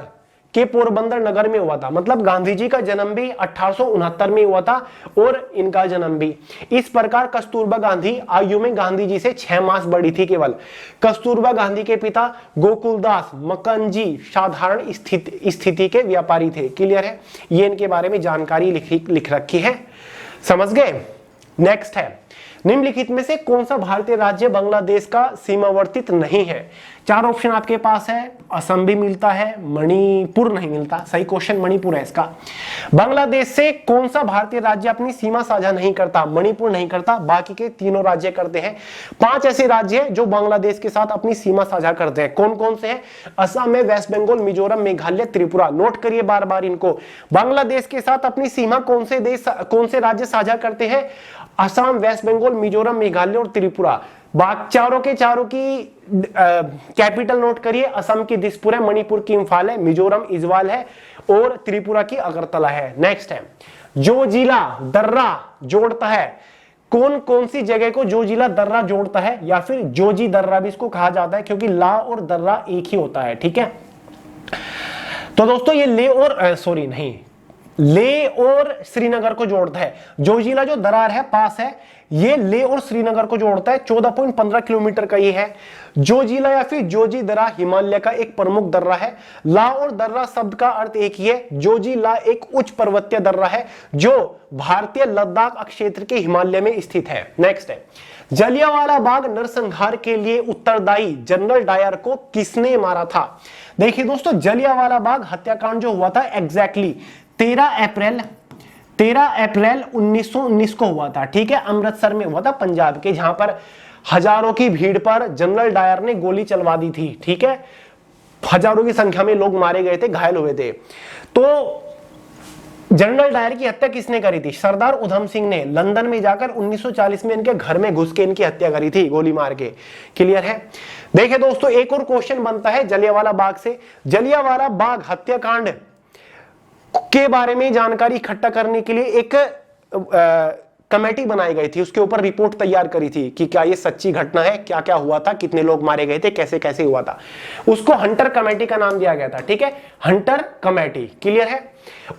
के पोरबंदर नगर में हुआ था। मतलब गांधी जी का जन्म भी 1869 में हुआ था, और इनका जन्म भी। इस प्रकार कस्तूरबा गांधी आयु में गांधी जी से 6 मास बड़ी थी केवल। कस्तूरबा गांधी के पिता गोकुलदास मकंजी साधारण स्थिति के व्यापारी थे, क्लियर है। ये इनके बारे में जानकारी लिख रखी है, समझ गए। नेक्स्ट है, निम्नलिखित में से कौन सा भारतीय राज्य बांग्लादेश का सीमावर्तित नहीं है? 4 ऑप्शन आपके पास है। असम भी मिलता है, मणिपुर नहीं मिलता। सही क्वेश्चन मणिपुर है इसका। बांग्लादेश से कौन सा भारतीय राज्य अपनी सीमा साझा नहीं करता? मणिपुर नहीं करता, बाकी के तीनों राज्य करते हैं। 5 ऐसे राज्य हैं जो बांग्लादेश के साथ अपनी सीमा साझा करते हैं। कौन कौन से हैं? असम में, वेस्ट बंगाल, मिजोरम, मेघालय, त्रिपुरा। नोट करिए बार बार इनको। बांग्लादेश के साथ अपनी सीमा कौन से राज्य साझा करते हैं? असम, वेस्ट बंगाल, मिजोरम, मेघालय और त्रिपुरा। चारों की कैपिटल नोट करिए। असम की दिसपुर है, मणिपुर की इंफाल है, मिजोरम इजवाल है, और त्रिपुरा की अगरतला है। नेक्स्ट है, जो जिला दर्रा जोड़ता है, कौन कौन सी जगह को जो जिला दर्रा जोड़ता है, या फिर जोजी दर्रा भी इसको कहा जाता है, क्योंकि ला और दर्रा एक ही होता है, ठीक है। तो दोस्तों ये ले और श्रीनगर को जोड़ता है। जोजिला जो दरार है, पास है, ये लेह और श्रीनगर को जोड़ता है, 14.15 किलोमीटर का ये है। जोजिला या फिर जोजी दर्रा हिमालय का एक प्रमुख दर्रा है। ला और दर्रा शब्द का अर्थ एक ही है। जोजिला एक उच्च पर्वतीय दर्रा है जो भारतीय लद्दाख क्षेत्र के हिमालय में स्थित है। नेक्स्ट है, जलियांवाला बाग नरसंहार के लिए उत्तरदायी जनरल डायर को किसने मारा था? देखिए दोस्तों, जलियांवाला बाग हत्याकांड जो हुआ था एग्जैक्टली 13 अप्रैल 1919 को हुआ था। ठीक है, अमृतसर में हुआ था, पंजाब के, जहां पर हजारों की भीड़ पर जनरल डायर ने गोली चलवा दी थी। ठीक है, हजारों की संख्या में लोग मारे गए थे, घायल हुए थे। तो जनरल डायर की हत्या किसने करी थी? सरदार उधम सिंह ने लंदन में जाकर 1940 में इनके घर में घुस के इनकी हत्या करी थी, गोली मार के। क्लियर है? देखिए दोस्तों, एक और क्वेश्चन बनता है जलियांवाला बाग से। जलियांवाला बाग हत्याकांड के बारे में जानकारी इकट्ठा करने के लिए एक कमेटी बनाई गई थी, उसके ऊपर रिपोर्ट तैयार करी थी कि क्या ये सच्ची घटना है, क्या क्या हुआ था, कितने लोग मारे गए थे, कैसे कैसे हुआ था। उसको हंटर कमेटी का नाम दिया गया था। ठीक है, हंटर कमेटी। क्लियर है?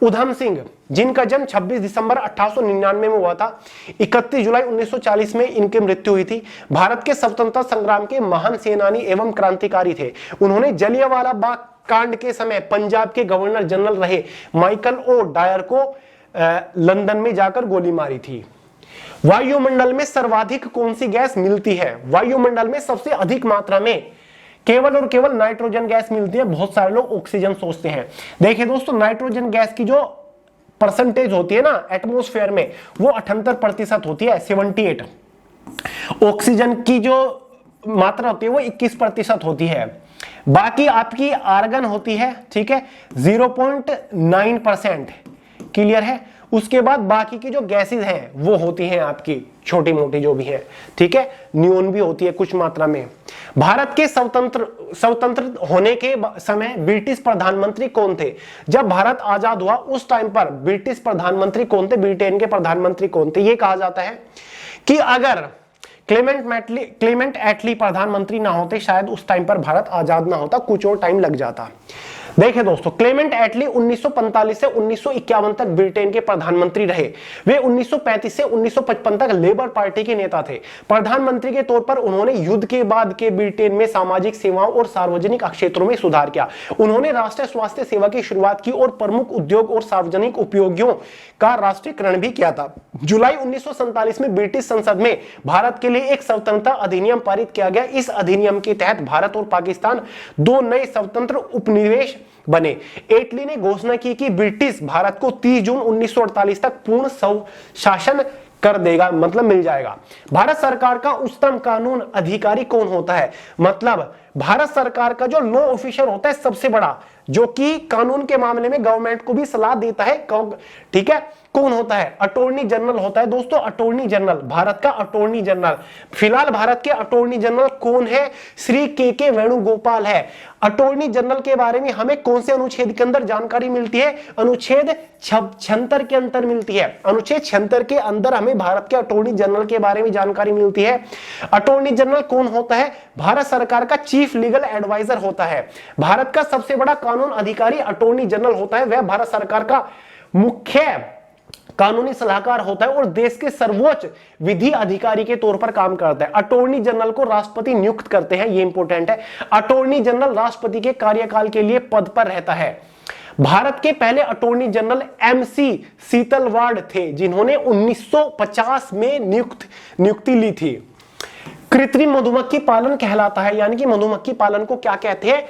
उधम सिंह, जिनका जन्म 26 दिसंबर 1899 में हुआ था, 31 जुलाई 1940 में इनकी मृत्यु हुई थी, भारत के स्वतंत्रता संग्राम के महान सेनानी एवं क्रांतिकारी थे। उन्होंने जलियांवाला बाग कांड के समय पंजाब के गवर्नर जनरल रहे माइकल ओ डायर को लंदन में जाकर गोली मारी थी। वायुमंडल में सर्वाधिक कौन सी गैस मिलती है? वायुमंडल में सबसे अधिक मात्रा में केवल और केवल नाइट्रोजन गैस मिलती है। बहुत सारे लोग ऑक्सीजन सोचते हैं। देखिए दोस्तों, नाइट्रोजन गैस की जो परसेंटेज होती है ना एटमॉस्फेयर में, वो 78% होती है, 78। ऑक्सीजन की जो मात्रा होती है वो 21% होती है। बाकी आपकी आर्गन होती है, ठीक है, 0.9%। क्लियर है? उसके बाद बाकी की जो गैसेस हैं वो होती हैं आपकी छोटी मोटी जो भी है। ठीक है, नियोन भी होती है कुछ मात्रा में। भारत के स्वतंत्र होने के समय ब्रिटिश प्रधानमंत्री कौन थे? जब भारत आजाद हुआ उस टाइम पर ब्रिटिश प्रधानमंत्री कौन थे? ब्रिटेन के प्रधानमंत्री कौन थे? ये कहा जाता है कि अगर क्लेमेंट एटली प्रधानमंत्री ना होते शायद उस टाइम पर भारत आजाद ना होता, कुछ और टाइम लग जाता। देखिए दोस्तों, क्लेमेंट एटली 1945 से 1951 तक ब्रिटेन के प्रधानमंत्री रहे। वे 1935 से 1955 तक लेबर पार्टी के नेता थे। प्रधानमंत्री के तौर पर उन्होंने युद्ध के बाद के ब्रिटेन में सामाजिक सेवाओं और सार्वजनिक क्षेत्रों में सुधार किया। उन्होंने राष्ट्रीय स्वास्थ्य सेवा की शुरुआत की और प्रमुख उद्योग और सार्वजनिक उपयोगियों का राष्ट्रीयकरण भी किया था। जुलाई 1947 में ब्रिटिश संसद में भारत के लिए एक स्वतंत्रता अधिनियम पारित किया गया। इस अधिनियम के तहत भारत और पाकिस्तान दो नए स्वतंत्र उपनिवेश बने। एटली ने घोषणा की कि ब्रिटिश भारत को 30 जून 1948 तक पूर्ण शासन कर देगा, मतलब मिल जाएगा। भारत सरकार का उच्चतम कानून अधिकारी कौन होता है? मतलब भारत सरकार का जो लॉ ऑफिसर होता है सबसे बड़ा, जो कि कानून के मामले में गवर्नमेंट को भी सलाह देता है, ठीक है, कौन होता है? अटॉर्नी जनरल होता है दोस्तों। अटॉर्नी जनरल, भारत का अटॉर्नी जनरल। फिलहाल भारत के अटॉर्नी जनरल कौन है? श्री के वेणुगोपाल है। अटॉर्नी जनरल के बारे में हमें कौन से अनुच्छेद के अंदर जानकारी मिलती है? अनुच्छेद 76 के अंदर मिलती है। अनुच्छेद 76 के अंदर हमें भारत के अटॉर्नी जनरल के बारे में जानकारी मिलती है। अटॉर्नी जनरल कौन होता है? भारत सरकार का चीफ लीगल एडवाइजर होता है। भारत का सबसे बड़ा कानून अधिकारी अटॉर्नी जनरल होता है। वह भारत सरकार का मुख्य कानूनी सलाहकार होता है और देश के सर्वोच्च विधि अधिकारी के तौर पर काम करता है। अटॉर्नी जनरल को राष्ट्रपति नियुक्त करते हैं, ये इंपॉर्टेंट है। अटॉर्नी जनरल राष्ट्रपति के कार्यकाल के लिए पद पर रहता है। भारत के पहले अटॉर्नी जनरल एमसी सीतलवाड़ थे, जिन्होंने 1950 में नियुक्ति ली थी। कृत्रिम मधुमक्खी पालन कहलाता है, यानी कि मधुमक्खी पालन को क्या कहते हैं?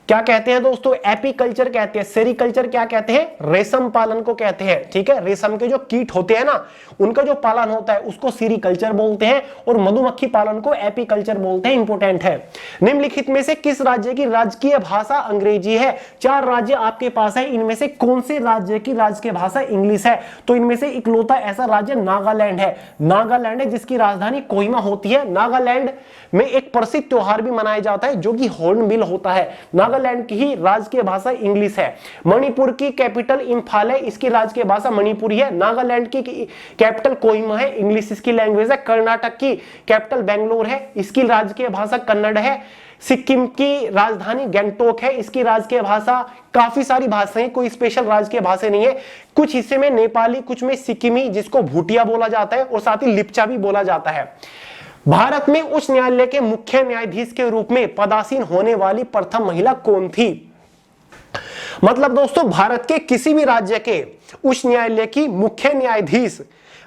क्या कहते हैं दोस्तों? एपीकल्चर कहते हैं। सेरीकल्चर क्या कहते हैं? रेशम पालन को कहते हैं। ठीक है, रेशम के जो कीट होते हैं ना, उनका जो पालन होता है उसको सेरीकल्चर बोलते हैं और मधुमक्खी पालन को एपीकल्चर बोलते हैं। इंपोर्टेंट है। निम्नलिखित में से किस राज्य की राजकीय भाषा अंग्रेजी है? 4 राज्य आपके पास है, इनमें से कौन से राज्य की राजकीय भाषा इंग्लिश है? तो इनमें से इकलौता ऐसा राज्य नागालैंड है। नागालैंड है जिसकी राजधानी कोहिमा होती है। नागालैंड में एक प्रसिद्ध त्योहार भी मनाया जाता है जो कि हॉर्नबिल होता है। नागालैंड की ही राजकीय भाषा इंग्लिश है। मणिपुर की कैपिटल इंफाल है, इसकी राजकीय भाषा मणिपुरी है। नागालैंड की कैपिटल कोहिमा है, इंग्लिश इसकी लैंग्वेज है। कर्नाटक की कैपिटल बेंगलोर है, इसकी राजकीय भाषा कन्नड़ है। सिक्किम की राजधानी गैंगटोक है, इसकी राजकीय भाषा, काफी सारी भाषाएं, कोई स्पेशल राजकीय भाषा नहीं है। कुछ हिस्से में नेपाली, कुछ में सिक्किमी जिसको भूटिया बोला जाता है, और साथ ही लिप्चा भी बोला जाता है। भारत में उच्च न्यायालय के मुख्य न्यायाधीश के रूप में पदासीन होने वाली प्रथम महिला कौन थी? मतलब दोस्तों भारत के किसी भी राज्य के उच्च न्यायालय की मुख्य न्यायाधीश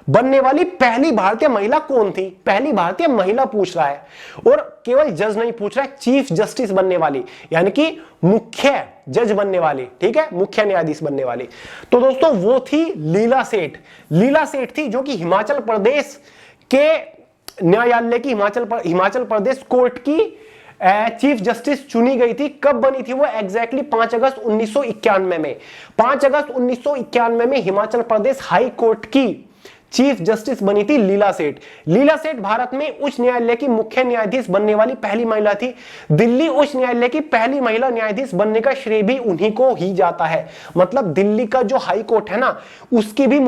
बनने वाली पहली भारतीय महिला कौन थी? पहली भारतीय महिला पूछ रहा है, और केवल जज नहीं पूछ रहा है, चीफ जस्टिस बनने वाली, यानी कि मुख्य जज बनने वाली, ठीक है, मुख्य न्यायाधीश बनने वाली। तो दोस्तों वो थी लीला सेठ। लीला सेठ थी जो कि हिमाचल प्रदेश के न्यायालय की, हिमाचल प्रदेश कोर्ट की चीफ जस्टिस चुनी गई थी। कब बनी थी वो? एग्जैक्टली 5 अगस्त 1991 में। 5 अगस्त 1991 में हिमाचल प्रदेश हाई कोर्ट की चीफ जस्टिस बनी थी लीला सेठ। लीला सेठ भारत में उच्च न्यायालय की मुख्य न्यायाधीश बनने वाली पहली महिला थी। दिल्ली उच्च न्यायालय की पहली महिला न्यायाधीश बनने का श्रेय भी उन्हीं को ही जाता है। मतलब दिल्ली का जो हाई कोर्ट है ना, उसकी भी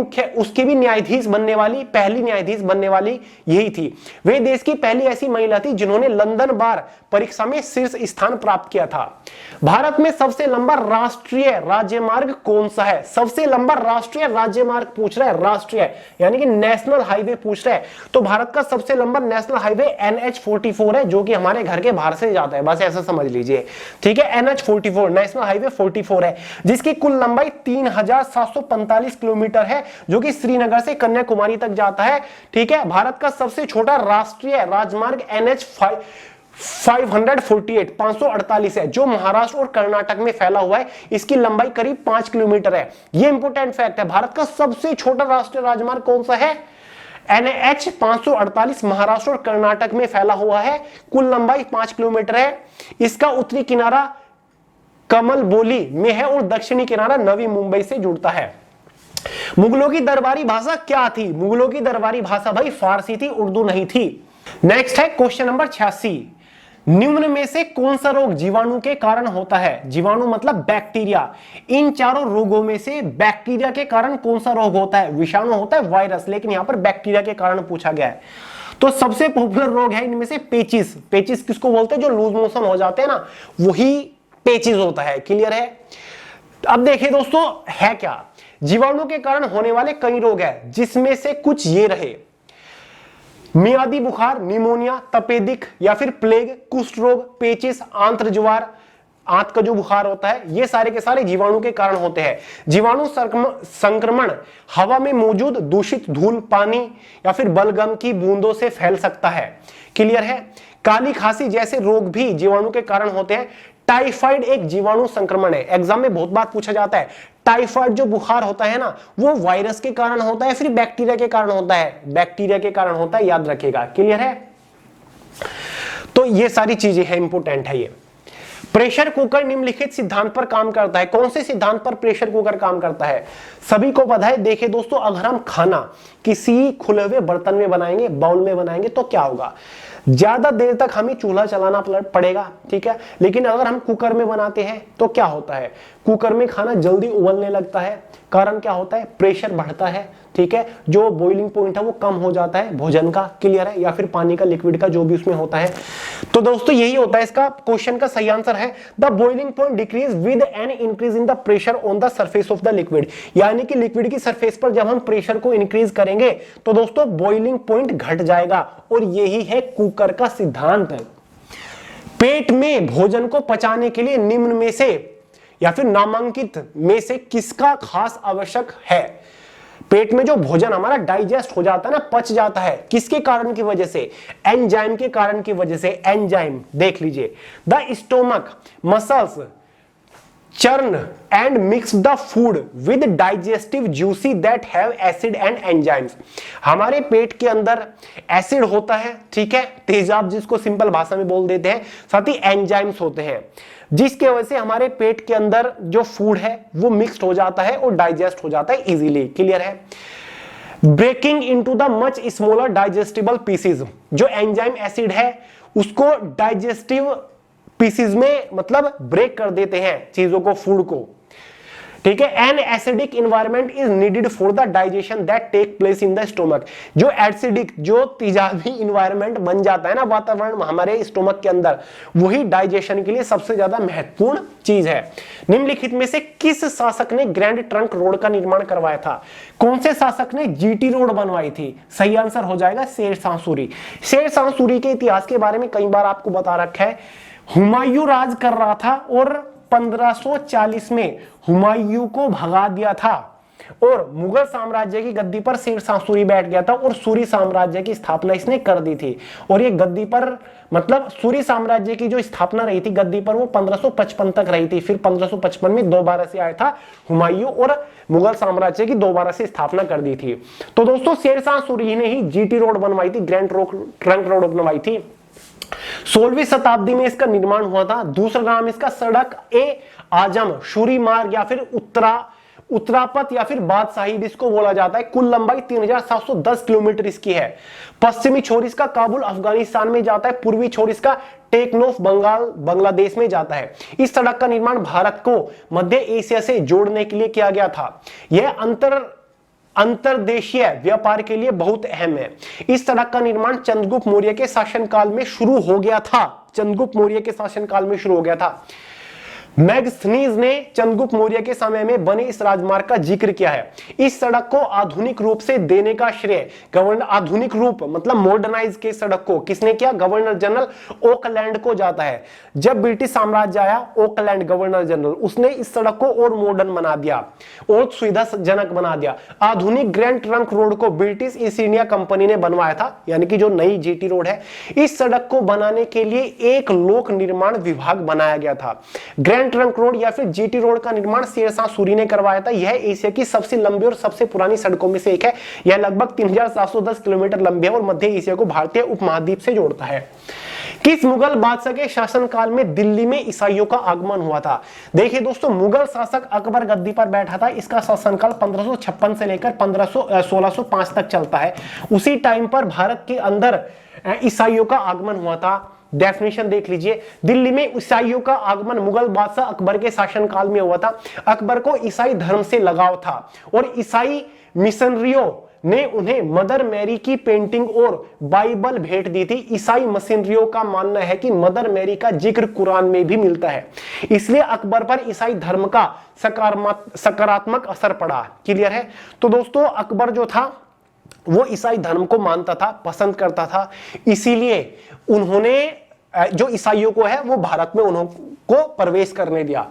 न्यायाधीश बनने वाली, पहली न्यायाधीश बनने वाली यही थी। वे देश की पहली ऐसी महिला थी जिन्होंने लंदन बार परीक्षा में शीर्ष स्थान प्राप्त किया था। भारत में सबसे लंबा राष्ट्रीय राजमार्ग कौन सा है? सबसे लंबा राष्ट्रीय राजमार्ग पूछ रहा है, राष्ट्रीय यानी कि नेशनल हाईवे पूछ रहा है। तो भारत का सबसे लंबा नेशनल हाईवे NH44 है, जो कि हमारे घर के बाहर से जाता है, बस ऐसा समझ लीजिए, ठीक है। NH44 नेशनल हाईवे 44 है, जिसकी कुल लंबाई 3745 किलोमीटर है, जो कि श्रीनगर से कन्याकुमारी तक जाता है, ठीक है। भारत का सबसे छोटा राष्ट्रीय राजमार्ग NH548 है, जो महाराष्ट्र और कर्नाटक में फैला हुआ है। इसकी लंबाई करीब 5 किलोमीटर है। यह इंपोर्टेंट फैक्ट है। भारत का सबसे छोटा राष्ट्रीय राजमार्ग कौन सा है? NH548 महाराष्ट्र और कर्नाटक में फैला हुआ है, कुल लंबाई 5 किलोमीटर है। इसका उत्तरी किनारा कमलबोली में है और दक्षिणी किनारा नवी मुंबई से जुड़ता है। मुगलों की दरबारी भाषा क्या थी? मुगलों की दरबारी भाषा भाई फारसी थी, उर्दू नहीं थी। नेक्स्ट है क्वेश्चन नंबर 86। निम्न में से कौन सा रोग जीवाणु के कारण होता है? जीवाणु मतलब बैक्टीरिया। इन चारों रोगों में से बैक्टीरिया के कारण कौन सा रोग होता है? विषाणु होता है, वायरस, लेकिन यहां पर बैक्टीरिया के कारण पूछा गया है। तो सबसे पॉपुलर रोग है इनमें से पेचिस। पेचिस किसको बोलते हैं? जो लूज मोशन हो जाते हैं ना, वही पेचिस होता है। क्लियर है? अब देखिए दोस्तों, है क्या? जीवाणु के कारण होने वाले कई रोग है, जिसमें से कुछ ये रहे: मियादी बुखार, निमोनिया, तपेदिक या फिर प्लेग, कुष्ठ रोग, पेचिस, आंत्र ज्वार, आंत का जो बुखार होता है, ये सारे के सारे जीवाणु के कारण होते हैं। जीवाणु संक्रमण हवा में मौजूद दूषित धूल, पानी या फिर बलगम की बूंदों से फैल सकता है। क्लियर है? काली खांसी जैसे रोग भी जीवाणु के कारण होते हैं। टाइफाइड एक जीवाणु संक्रमण है, एग्जाम में बहुत बार पूछा जाता है। टाइफाइड जो बुखार होता है ना, वो वायरस के कारण होता है फिर बैक्टीरिया के कारण होता है? बैक्टीरिया के कारण होता है, याद रखिएगा। क्लियर है? तो ये सारी चीजें हैं, इंपोर्टेंट है ये। प्रेशर कुकर निम्नलिखित सिद्धांत पर काम करता है। कौन से सिद्धांत पर प्रेशर कुकर काम करता है? सभी को पता है। देखिए दोस्तों, अगर हम खाना किसी खुले हुए बर्तन में बनाएंगे, बाउल में बनाएंगे, तो क्या होगा? ज्यादा देर तक हमें चूल्हा चलाना पड़ेगा, ठीक है। लेकिन अगर हम कुकर में बनाते हैं तो क्या होता है? कुकर में खाना जल्दी उबलने लगता है। कारण क्या होता है? प्रेशर बढ़ता है, ठीक है। जो बॉइलिंग पॉइंट है वो कम हो जाता है भोजन का। क्लियर है? या फिर पानी का, लिक्विड का, जो भी उसमें होता है। तो दोस्तों यही होता है। इसका क्वेश्चन का सही आंसर है the boiling point decrease with an increase in the pressure on the surface of the liquid. यानी कि लिक्विड की सरफेस पर जब हम प्रेशर को इंक्रीज करेंगे तो दोस्तों बॉइलिंग पॉइंट घट जाएगा, और यही है कुकर का सिद्धांत। पेट में भोजन को पचाने के लिए निम्न में से या फिर नामांकित में से किसका खास आवश्यक है? पेट में जो भोजन हमारा डाइजेस्ट हो जाता है ना, पच जाता है, किसके कारण की वजह से? एंजाइम के कारण की वजह से। एंजाइम देख लीजिए, the stomach muscles churn and mix the food with digestive juicy that have acid and enzymes। हमारे पेट के अंदर एसिड होता है, ठीक है, तेजाब जिसको सिंपल भाषा में बोल देते हैं, साथ ही एंजाइम्स होते हैं, जिसके वजह से हमारे पेट के अंदर जो फूड है वो मिक्स्ड हो जाता है और डाइजेस्ट हो जाता है इजीली। क्लियर है? Breaking into the much smaller digestible pieces. जो एंजाइम एसिड है उसको डाइजेस्टिव पीसेस में मतलब ब्रेक कर देते हैं चीजों को, फूड को। ठीक है। An acidic environment is needed for the digestion that take place in the stomach. जो एसिडिक, जो तेजाबी इन्वायरमेंट बन जाता है ना वातावरण हमारे स्टोमक के अंदर, वही डाइजेशन के लिए सबसे ज्यादा महत्वपूर्ण चीज है। निम्नलिखित में से किस शासक ने ग्रैंड ट्रंक रोड का निर्माण करवाया था? कौन से शासक ने जीटी रोड बनवाई थी? सही आंसर हो जाएगा शेरशाह सूरी। शेरशाह सूरी के इतिहास के बारे में कई बार आपको बता रखा है। हुमायूं राज कर रहा था और 1540 में हुमायूं को भगा दिया था और मुगल साम्राज्य की गद्दी पर शेरशाह सूरी बैठ गया था और सूरी साम्राज्य की स्थापना इसने कर दी थी। और ये गद्दी पर मतलब सूरी साम्राज्य की जो स्थापना रही थी गद्दी पर, वो 1555 तक रही थी। फिर 1555 में दोबारा से आया था हुमायूं और मुगल साम्राज्य की दोबारा से स्थापना कर दी थी। तो दोस्तों शेरशाह सूरी ने ही जीटी रोड बनवाई थी, ग्रैंड ट्रंक रोड बनवाई थी। 16वीं शताब्दी में इसका निर्माण हुआ था। दूसरा नाम इसका सड़क ए आजम शूरी मार्ग या फिर उत्तरापथ या फिर बादशाही इसको बोला जाता है। कुल लंबाई 3710 किलोमीटर इसकी है। पश्चिमी छोर इसका काबुल अफगानिस्तान में जाता है, पूर्वी छोर इसका टेकनोफ बांग्लादेश में जाता है। इस सड़क का निर्माण भारत को मध्य एशिया से जोड़ने के लिए किया गया था। यह अंतरदेशीय व्यापार के लिए बहुत अहम है। इस सड़क का निर्माण चंद्रगुप्त मौर्य के शासनकाल में शुरू हो गया था। चंद्रगुप्त मौर्य के शासनकाल में शुरू हो गया था। मैगस्थनीज ने चंद्रगुप्त मौर्य के समय में बने इस राजमार्ग का जिक्र किया है। इस सड़क को आधुनिक रूप से देने का श्रेय गवर्नर, आधुनिक रूप मतलब मॉडर्नाइज के सड़क को किसने किया? गवर्नर जनरल ओकलैंड को जाता है। जब ब्रिटिश साम्राज्य आया, ओकलैंड गवर्नर जनरल, उसने इस सड़क को और मॉडर्न बना दिया और सुविधाजनक बना दिया। आधुनिक ग्रैंड ट्रंक रोड को ब्रिटिश ईस्ट इंडिया कंपनी ने बनवाया था, यानी कि जो नई जीटी रोड है। इस सड़क को बनाने के लिए एक लोक निर्माण विभाग बनाया गया था। ग्रैंड ट्रंक रोड या फिर जीटी रोड का निर्माण शेरशाह सूरी ने करवाया था। यह एशिया की सबसे लंबी और सबसे पुरानी सड़कों में से एक है। यह लगभग 3710 किलोमीटर लंबी है और मध्य एशिया को भारतीय उपमहाद्वीप से जोड़ता है। किस मुगल बादशाह के शासनकाल में दिल्ली में ईसाइयों का आगमन हुआ था? देखिए दोस्तों, मुगल शासक अकबर गद्दी पर बैठा था। इसका शासनकाल 1556 से लेकर 1605 तक चलता है। उसी टाइम पर भारत के अंदर ईसाइयों का आगमन हुआ था। डेफिनेशन देख लीजिए, दिल्ली में ईसाइयों का आगमन मुगल बादशाह अकबर के शासनकाल में हुआ था। अकबर को ईसाई धर्म से लगाव था और ईसाई मिशनरियों ने उन्हें मदर मैरी की पेंटिंग और बाइबल भेंट दी थी। ईसाई मिशनरियों का मानना है कि मदर मैरी का जिक्र कुरान में भी मिलता है, इसलिए अकबर पर ईसाई धर्म का सकारात्मक असर पड़ा। क्लियर है? तो दोस्तों अकबर जो था वो ईसाई धर्म को मानता था, पसंद करता था, इसीलिए उन्होंने जो ईसाइयों को है वो भारत में उनको प्रवेश करने दिया।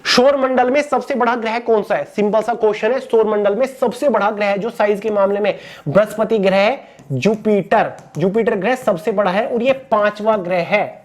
सौरमंडल में सबसे बड़ा ग्रह कौन सा है? सिंपल सा क्वेश्चन है। सौरमंडल में सबसे बड़ा ग्रह जो साइज के मामले में बृहस्पति ग्रह है, जुपिटर। जुपिटर ग्रह सबसे बड़ा है और ये 5वां ग्रह है,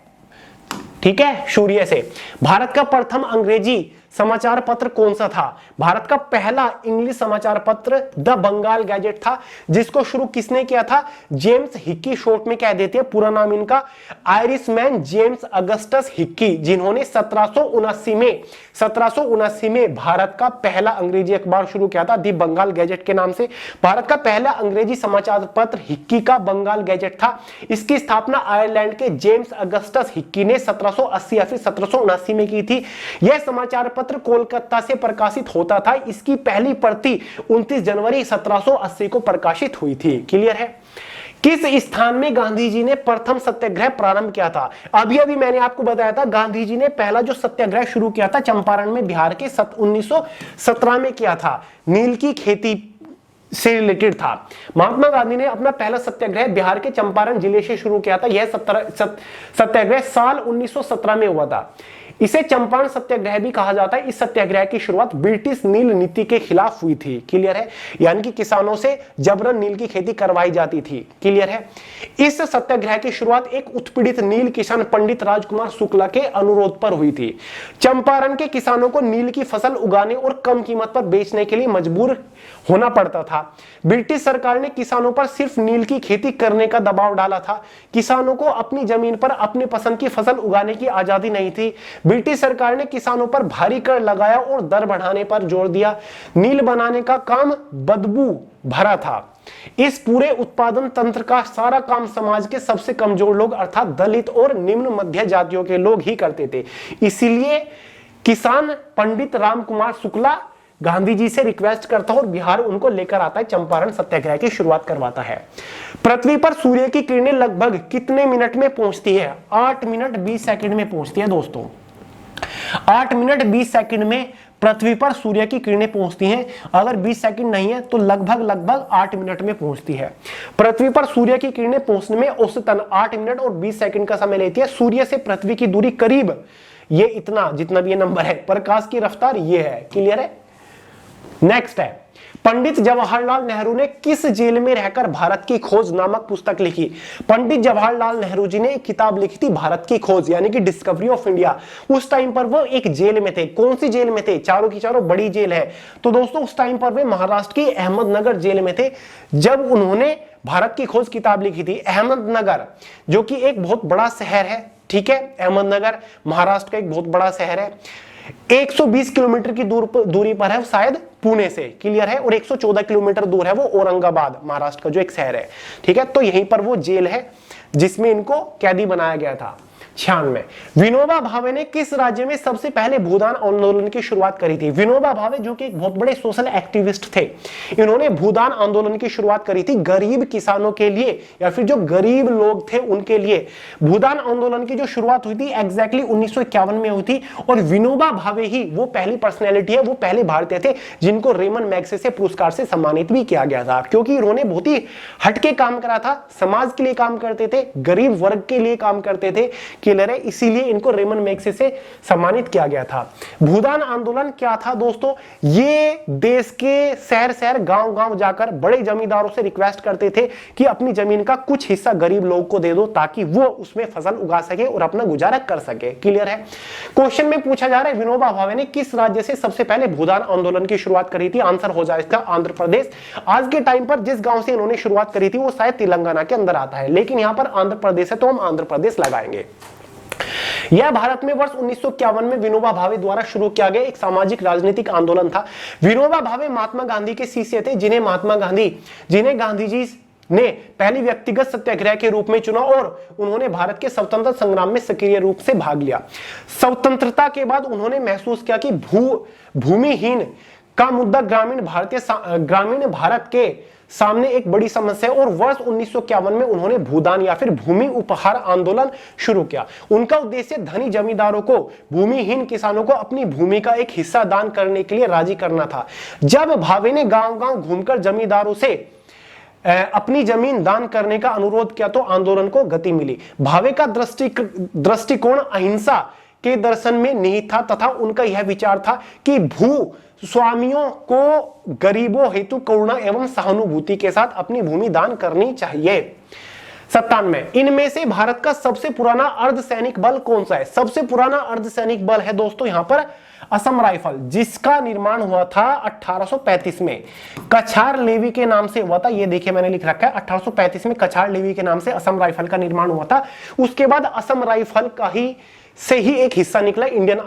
ठीक है, सूर्य से। भारत का प्रथम अंग्रेजी समाचार पत्र कौन सा था? भारत का पहला इंग्लिश समाचार पत्र द बंगाल गैजेट था, जिसको शुरू किसने किया था? जेम्स हिक्की, शॉर्ट में कह देते हैं, पूरा नाम इनका आयरिशमैन जेम्स अगस्टस हिक्की, जिन्होंने 1779 में भारत का पहला अंग्रेजी अखबार शुरू किया था द बंगाल गैजेट के नाम से। भारत का पहला अंग्रेजी समाचार पत्र हिक्की का बंगाल गैजेट था। इसकी स्थापना आयरलैंड के जेम्स अगस्टस हिक्की ने 1780 या फिर 1779 में की थी। यह समाचार पत्र कोलकाता से प्रकाशित होता था। इसकी पहली प्रति 29 जनवरी 1780 को प्रकाशित हुई थी। क्लियर है? किस स्थान में गांधी जी ने प्रथम सत्याग्रह प्रारंभ किया था? अभी अभी मैंने आपको बताया था गांधी जी ने पहला जो सत्याग्रह शुरू किया था चंपारण में, बिहार के 1917 में किया था। नील की खेती से रिलेटेड था। महात्मा गांधी ने अपना पहला सत्याग्रह बिहार के चंपारण जिले से शुरू किया था। यह सत्याग्रह साल 1917 में हुआ था। इसे चंपारण सत्याग्रह भी कहा जाता है। इस सत्याग्रह की शुरुआत ब्रिटिश नील नीति के खिलाफ हुई थी। क्लियर है? यानी कि किसानों से जबरन नील की खेती करवाई जाती थी। क्लियर है? इस सत्याग्रह की शुरुआत एक उत्पीड़ित नील किसान पंडित राजकुमार शुक्ला के अनुरोध पर हुई थी। चंपारण के किसानों को नील की फसल उगाने और कम कीमत पर बेचने के लिए मजबूर होना पड़ता था। ब्रिटिश सरकार ने किसानों पर सिर्फ नील की खेती करने का दबाव डाला था। किसानों को अपनी जमीन पर अपनी पसंद की फसल उगाने की आजादी नहीं थी। ब्रिटिश सरकार ने किसानों पर भारी कर लगाया और दर बढ़ाने पर जोर दिया। नील बनाने का काम बदबू भरा था। इस पूरे उत्पादन तंत्र का सारा काम समाज के सबसे कमजोर लोग अर्थात दलित और निम्न मध्य जातियों के लोग ही करते थे। इसीलिए किसान पंडित रामकुमार शुक्ला गांधी जी से रिक्वेस्ट करता है और बिहार उनको लेकर आता है, चंपारण सत्याग्रह की शुरुआत करवाता है। पृथ्वी पर सूर्य की किरणें लगभग कितने मिनट में पहुंचती है? 8 मिनट 20 सेकंड में पहुंचती है दोस्तों। 8 मिनट 20 सेकंड में पृथ्वी पर सूर्य की किरणें पहुंचती हैं। अगर 20 सेकंड नहीं है तो लगभग 8 मिनट में पहुंचती है। पृथ्वी पर सूर्य की किरणें पहुंचने में औसतन 8 मिनट और 20 सेकंड का समय लेती है। सूर्य से पृथ्वी की दूरी करीब ये इतना, जितना भी ये नंबर है, प्रकाश की रफ्तार ये है। क्लियर है? नेक्स्ट है, पंडित जवाहरलाल नेहरू ने किस जेल में रहकर भारत की खोज नामक पुस्तक लिखी? पंडित जवाहरलाल नेहरू जी ने एक किताब लिखी थी, भारत की खोज यानी कि डिस्कवरी ऑफ इंडिया। उस टाइम पर वो एक जेल में थे। कौन सी जेल में थे? चारों की चारों बड़ी जेल है। तो दोस्तों उस टाइम पर वे महाराष्ट्र की अहमदनगर जेल में थे जब उन्होंने भारत की खोज किताब लिखी थी। अहमदनगर जो कि एक बहुत बड़ा शहर है, ठीक है, अहमदनगर महाराष्ट्र का एक बहुत बड़ा शहर है। 120 किलोमीटर की दूरी पर है शायद पुणे से। क्लियर है? और 114 किलोमीटर दूर है वो औरंगाबाद महाराष्ट्र का जो एक शहर है। ठीक है, तो यहीं पर वो जेल है जिसमें इनको कैदी बनाया गया था। 96। विनोबा भावे ने किस राज्य में सबसे पहले भूदान आंदोलन की शुरुआत करी थी? विनोबा भावे जो कि एक बहुत बड़े सोशल एक्टिविस्ट थे, इन्होंने भूदान आंदोलन की शुरुआत करी थी गरीब किसानों के लिए या फिर जो गरीब लोग थे उनके लिए। भूदान आंदोलन की जो शुरुआत हुई थी एग्जैक्टली 1951 में हुई थी और विनोबा भावे ही वो पहली पर्सनैलिटी है, वो पहले भारतीय थे जिनको रेमन मैग्सेसे पुरस्कार से सम्मानित भी किया गया था, क्योंकि इन्होंने बहुत ही हटके काम करा था, समाज के लिए काम करते थे, गरीब वर्ग के लिए काम करते थे। क्लियर है? इसीलिए इनको रेमन मैग्सेसे से सम्मानित किया गया था। भूदान आंदोलन क्या था दोस्तों? ये देश के शहर शहर गांव गांव जाकर बड़े जमींदारों से रिक्वेस्ट करते थे कि अपनी जमीन का कुछ हिस्सा गरीब लोगों को दे दो ताकि वो उसमें फसल उगा सके और अपना गुजारा कर सके। क्लियर है? क्वेश्चन में पूछा जा रहा है विनोबा भावे ने किस राज्य से सबसे पहले भूदान आंदोलन की शुरुआत करी थी? आंसर हो जाए इसका आंध्र प्रदेश। आज के टाइम पर जिस गांव से इन्होंने शुरुआत करी थी वो शायद तेलंगाना के अंदर आता है, लेकिन यहां पर आंध्र प्रदेश है तो हम आंध्र प्रदेश लगाएंगे। यह भारत में वर्ष 1951 में विनोबा भावे द्वारा शुरू किया गया एक सामाजिक राजनीतिक आंदोलन था। विनोबा भावे महात्मा गांधी के शिष्य थे जिन्हें गांधी जी ने पहली व्यक्तिगत सत्याग्रह के रूप में चुना और उन्होंने भारत के स्वतंत्रता संग्राम में सक्रिय रूप से भाग लिया। स्वतंत्रता के बाद उन्होंने महसूस किया कि भूमिहीन का मुद्दा ग्रामीण भारत के सामने एक बड़ी समस्या है और वर्ष 1951 में उन्होंने भूदान या फिर भूमि उपहार आंदोलन शुरू किया। उनका उद्देश्य धनी जमींदारों को भूमिहीन किसानों को अपनी भूमि का एक हिस्सा दान करने के लिए राजी करना था। जब भावे ने गांव-गांव घूमकर जमींदारों से अपनी जमीन दान करने का अनुरोध किया तो आंदोलन को गति मिली। भावे का दृष्टिकोण अहिंसा के दर्शन में निहित था तथा उनका यह विचार था कि भू स्वामियों को गरीबों हेतु करुणा एवं सहानुभूति के साथ अपनी भूमि दान करनी चाहिए। 97। इनमें से भारत का सबसे पुराना अर्धसैनिक बल कौन सा है? सबसे पुराना अर्धसैनिक बल है दोस्तों यहां पर असम राइफल, जिसका निर्माण हुआ था 1835 में। कछार लेवी के नाम से हुआ था। ये देखिए मैंने लिख रखा है 1835 में कछार लेवी के नाम से असम राइफल का निर्माण हुआ था। उसके बाद असम राइफल का ही से ही एक हिस्सा निकला इंडियन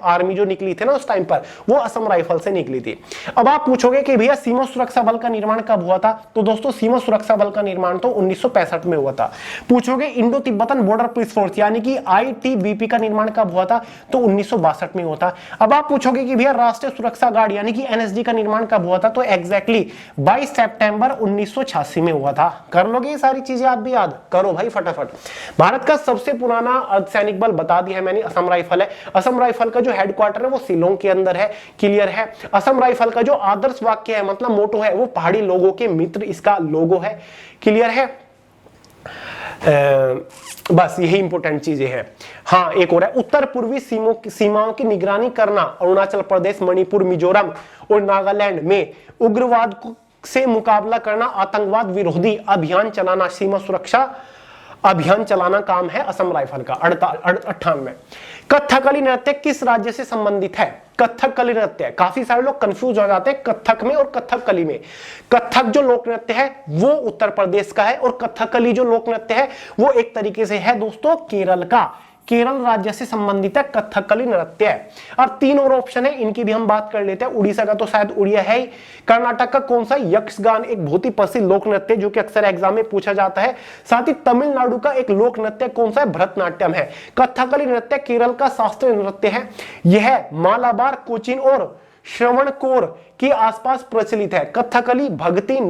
आर्मी जो निकली थी ना उस टाइम पर, वो असम राइफल से निकली थी। अब आप पूछोगे कि भैया सीमा सुरक्षा बल का निर्माण कब हुआ था? तो दोस्तों सीमा सुरक्षा बल का निर्माण तो 1965 में हुआ था। पूछोगे Indo Tibetan border police force यानी कि ITBP का निर्माण कब हुआ था? तो 1962 में हुआ था। अब आप पूछोगे कि भैया राष्ट्रीय सुरक्षा गार्ड यानी कि NSG का निर्माण कब हुआ था? तो एग्जैक्टली 22 सितंबर 1986 में हुआ था। कर लोगे ये सारी चीजें आप भी याद करो भाई फटाफट। भारत का सबसे पुराना अर्धसैनिक बल बता दिया है मैंने, असम राइफल है। असम राइफल का जो हेडक्वार्टर है वो शिलोंग के अंदर है। क्लियर है? असम राइफल का जो आदर्श वाक्य है मतलब मोटो है वो पहाड़ी लोगों के मित्र इसका लोगो है। क्लियर है? बस यही इंपॉर्टेंट चीजें हैं। हाँ एक और है, उत्तर पूर्वी सीमाओं की निगरानी करना। अरुणाचल प्रदेश, मणिपुर, मिजोरम और नागालैंड में उग्रवाद से मुकाबला करना, आतंकवाद विरोधी अभियान चलाना, सीमा सुरक्षा अभियान चलाना काम है असम राइफल का। 98। कथकली नृत्य किस राज्य से संबंधित है? कथकली नृत्य, काफी सारे लोग कंफ्यूज हो जाते हैं कथक में और कथकली में। कथक जो लोक नृत्य है वो उत्तर प्रदेश का है और कथकली जो लोक नृत्य है वो एक तरीके से है दोस्तों केरल का। केरल राज्य से संबंधित है कथकली नृत्य। और 3 और ऑप्शन है, इनकी भी हम बात कर लेते हैं। उड़ीसा का तो शायद उड़िया है ही। कर्नाटक का कौन सा? यक्षगान, एक बहुत ही प्रसिद्ध लोक नृत्य जो कि अक्सर एग्जाम में पूछा जाता है। साथ ही तमिलनाडु का एक लोक नृत्य कौन सा है? भरतनाट्यम है। कथकली नृत्य केरल का शास्त्रीय नृत्य है। यह मालाबार, कोचीन और श्रवणकोर के आसपास प्रचलित है। कथकली, भक्ति,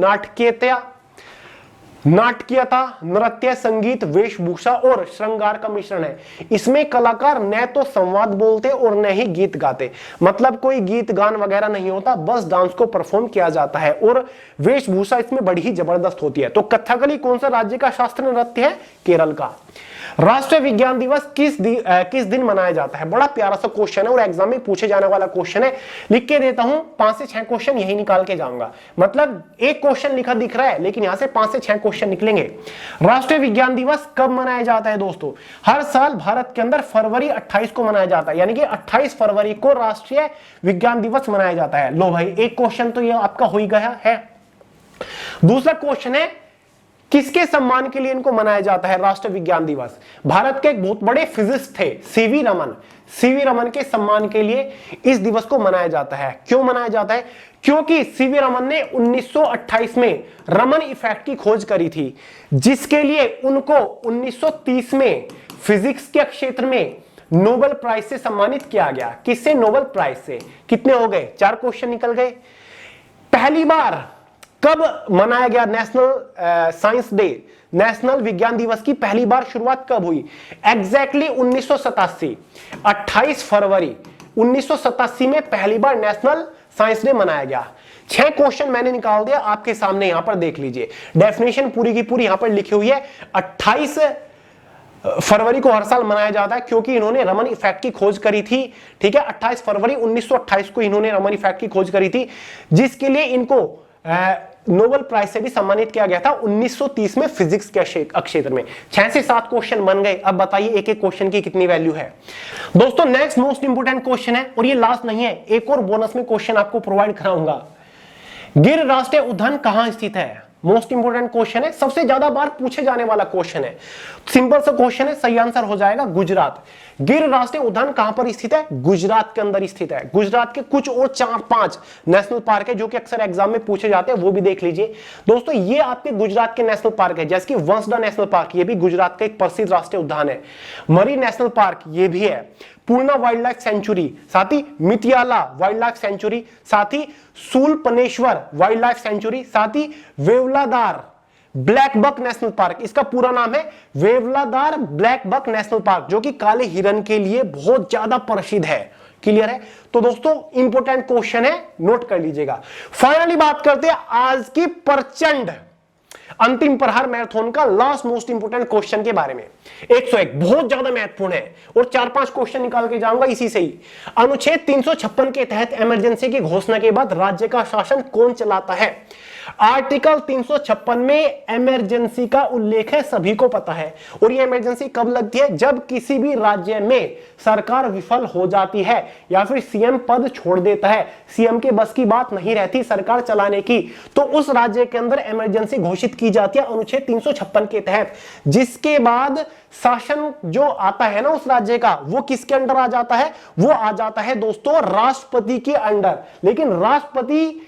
नाटकीयता, नृत्य, संगीत, वेशभूषा और श्रृंगार का मिश्रण है। इसमें कलाकार न तो संवाद बोलते और न ही गीत गाते, मतलब कोई गीत गान वगैरह नहीं होता, बस डांस को परफॉर्म किया जाता है और वेशभूषा इसमें बड़ी ही जबरदस्त होती है। तो कथकली कौन सा राज्य का शास्त्रीय नृत्य है? केरल का। राष्ट्रीय विज्ञान दिवस किस दिन मनाया जाता है? बड़ा प्यारा सा क्वेश्चन है और एग्जाम में पूछे जाने वाला क्वेश्चन है। लिख के देता हूं, 5 से 6 क्वेश्चन यही निकाल के जाऊंगा। मतलब एक क्वेश्चन लिखा दिख रहा है लेकिन यहां से 5 से 6 क्वेश्चन निकलेंगे। राष्ट्रीय विज्ञान दिवस कब मनाया जाता है दोस्तों? हर साल भारत के अंदर फरवरी 28 को मनाया जाता है, यानी कि 28 फरवरी को राष्ट्रीय विज्ञान दिवस मनाया जाता है। लो भाई, एक क्वेश्चन तो ये आपका हो ही गया है। दूसरा क्वेश्चन है, किसके सम्मान के लिए इनको मनाया जाता है राष्ट्रीय विज्ञान दिवस? भारत के एक बहुत बड़े फिजिसिस्ट थे सीवी रमन। सीवी रमन के सम्मान के लिए इस दिवस को मनाया जाता है। क्यों मनाया जाता है? क्योंकि सीवी रमन ने 1928 में रमन इफेक्ट की खोज करी थी, जिसके लिए उनको 1930 में फिजिक्स के क्षेत्र में नोबेल प्राइज से सम्मानित किया गया। किससे? नोबेल प्राइज से। कितने हो गए? 4 क्वेश्चन निकल गए। पहली बार कब मनाया गया नेशनल साइंस डे, नेशनल विज्ञान दिवस की पहली बार शुरुआत कब हुई? एग्जैक्टली 1987, 28 फरवरी 1987 में पहली बार नेशनल साइंस डे मनाया गया। 6 क्वेश्चन मैंने निकाल दिया आपके सामने, यहां पर देख लीजिए। डेफिनेशन पूरी की पूरी यहां पर लिखी हुई है। 28 फरवरी को हर साल मनाया जाता है क्योंकि इन्होंने रमन इफेक्ट की खोज करी थी। ठीक है, 28 फरवरी 1928 को इन्होंने रमन इफेक्ट की खोज करी थी, जिसके लिए इनको नोबेल प्राइज से भी सम्मानित किया गया था 1930 में फिजिक्स के क्षेत्र में। 6 से 7 क्वेश्चन बन गए। अब बताइए एक एक क्वेश्चन की कितनी वैल्यू है दोस्तों। नेक्स्ट मोस्ट इंपोर्टेंट क्वेश्चन है और ये लास्ट नहीं है, एक और बोनस में क्वेश्चन आपको प्रोवाइड कराऊंगा। गिर राष्ट्रीय उद्यान कहां स्थित है? मोस्ट इंपोर्टेंट क्वेश्चन है, सबसे ज्यादा बार पूछे जाने वाला क्वेश्चन है। सिंपल सा क्वेश्चन है, सही आंसर हो जाएगा गुजरात। गिर राष्ट्रीय उद्यान कहां पर स्थित है? गुजरात के अंदर स्थित है। गुजरात के कुछ और 4-5 नेशनल पार्क है जो कि अक्सर एग्जाम में पूछे जाते हैं, वो भी देख लीजिए दोस्तों। ये आपके गुजरात के नेशनल पार्क है, जैसे कि वंसडा नेशनल पार्क, ये भी गुजरात का एक प्रसिद्ध राष्ट्रीय उद्यान है। मरी नेशनल पार्क ये भी है। पूर्णा वाइल्ड लाइफ सेंचुरी, साथ ही मितियाला वाइल्ड लाइफ सेंचुरी, साथ ही सूलपनेश्वर वाइल्ड लाइफ सेंचुरी, साथ ही वेवलादार ब्लैक बक नेशनल पार्क, इसका पूरा नाम है वेवलादार ब्लैक बक नेशनल पार्क, जो कि काले हिरन के लिए बहुत ज्यादा प्रसिद्ध है। क्लियर है? तो दोस्तों इंपॉर्टेंट क्वेश्चन है, नोट कर लीजिएगा। फाइनली बात करते हैं आज की प्रचंड अंतिम प्रहार मैराथन का लास्ट मोस्ट इंपोर्टेंट क्वेश्चन के बारे में। 101 बहुत ज्यादा महत्वपूर्ण है और 4-5 क्वेश्चन निकाल के जाऊंगा इसी से ही। अनुच्छेद 356 के तहत इमरजेंसी की घोषणा के बाद राज्य का शासन कौन चलाता है? आर्टिकल 356 में इमरजेंसी का उल्लेख है, सभी को पता है। और ये इमरजेंसी कब लगती है? जब किसी भी राज्य में सरकार विफल हो जाती है या फिर सीएम पद छोड़ देता है, सीएम के बस की बात नहीं रहती सरकार चलाने की, तो उस राज्य के अंदर इमरजेंसी घोषित की जाती है अनुच्छेद 356 के तहत। जिसके बाद शासन जो आता है ना उस राज्य का, वो किसके अंडर आ जाता है? वो आ जाता है दोस्तों राष्ट्रपति के अंडर। लेकिन राष्ट्रपति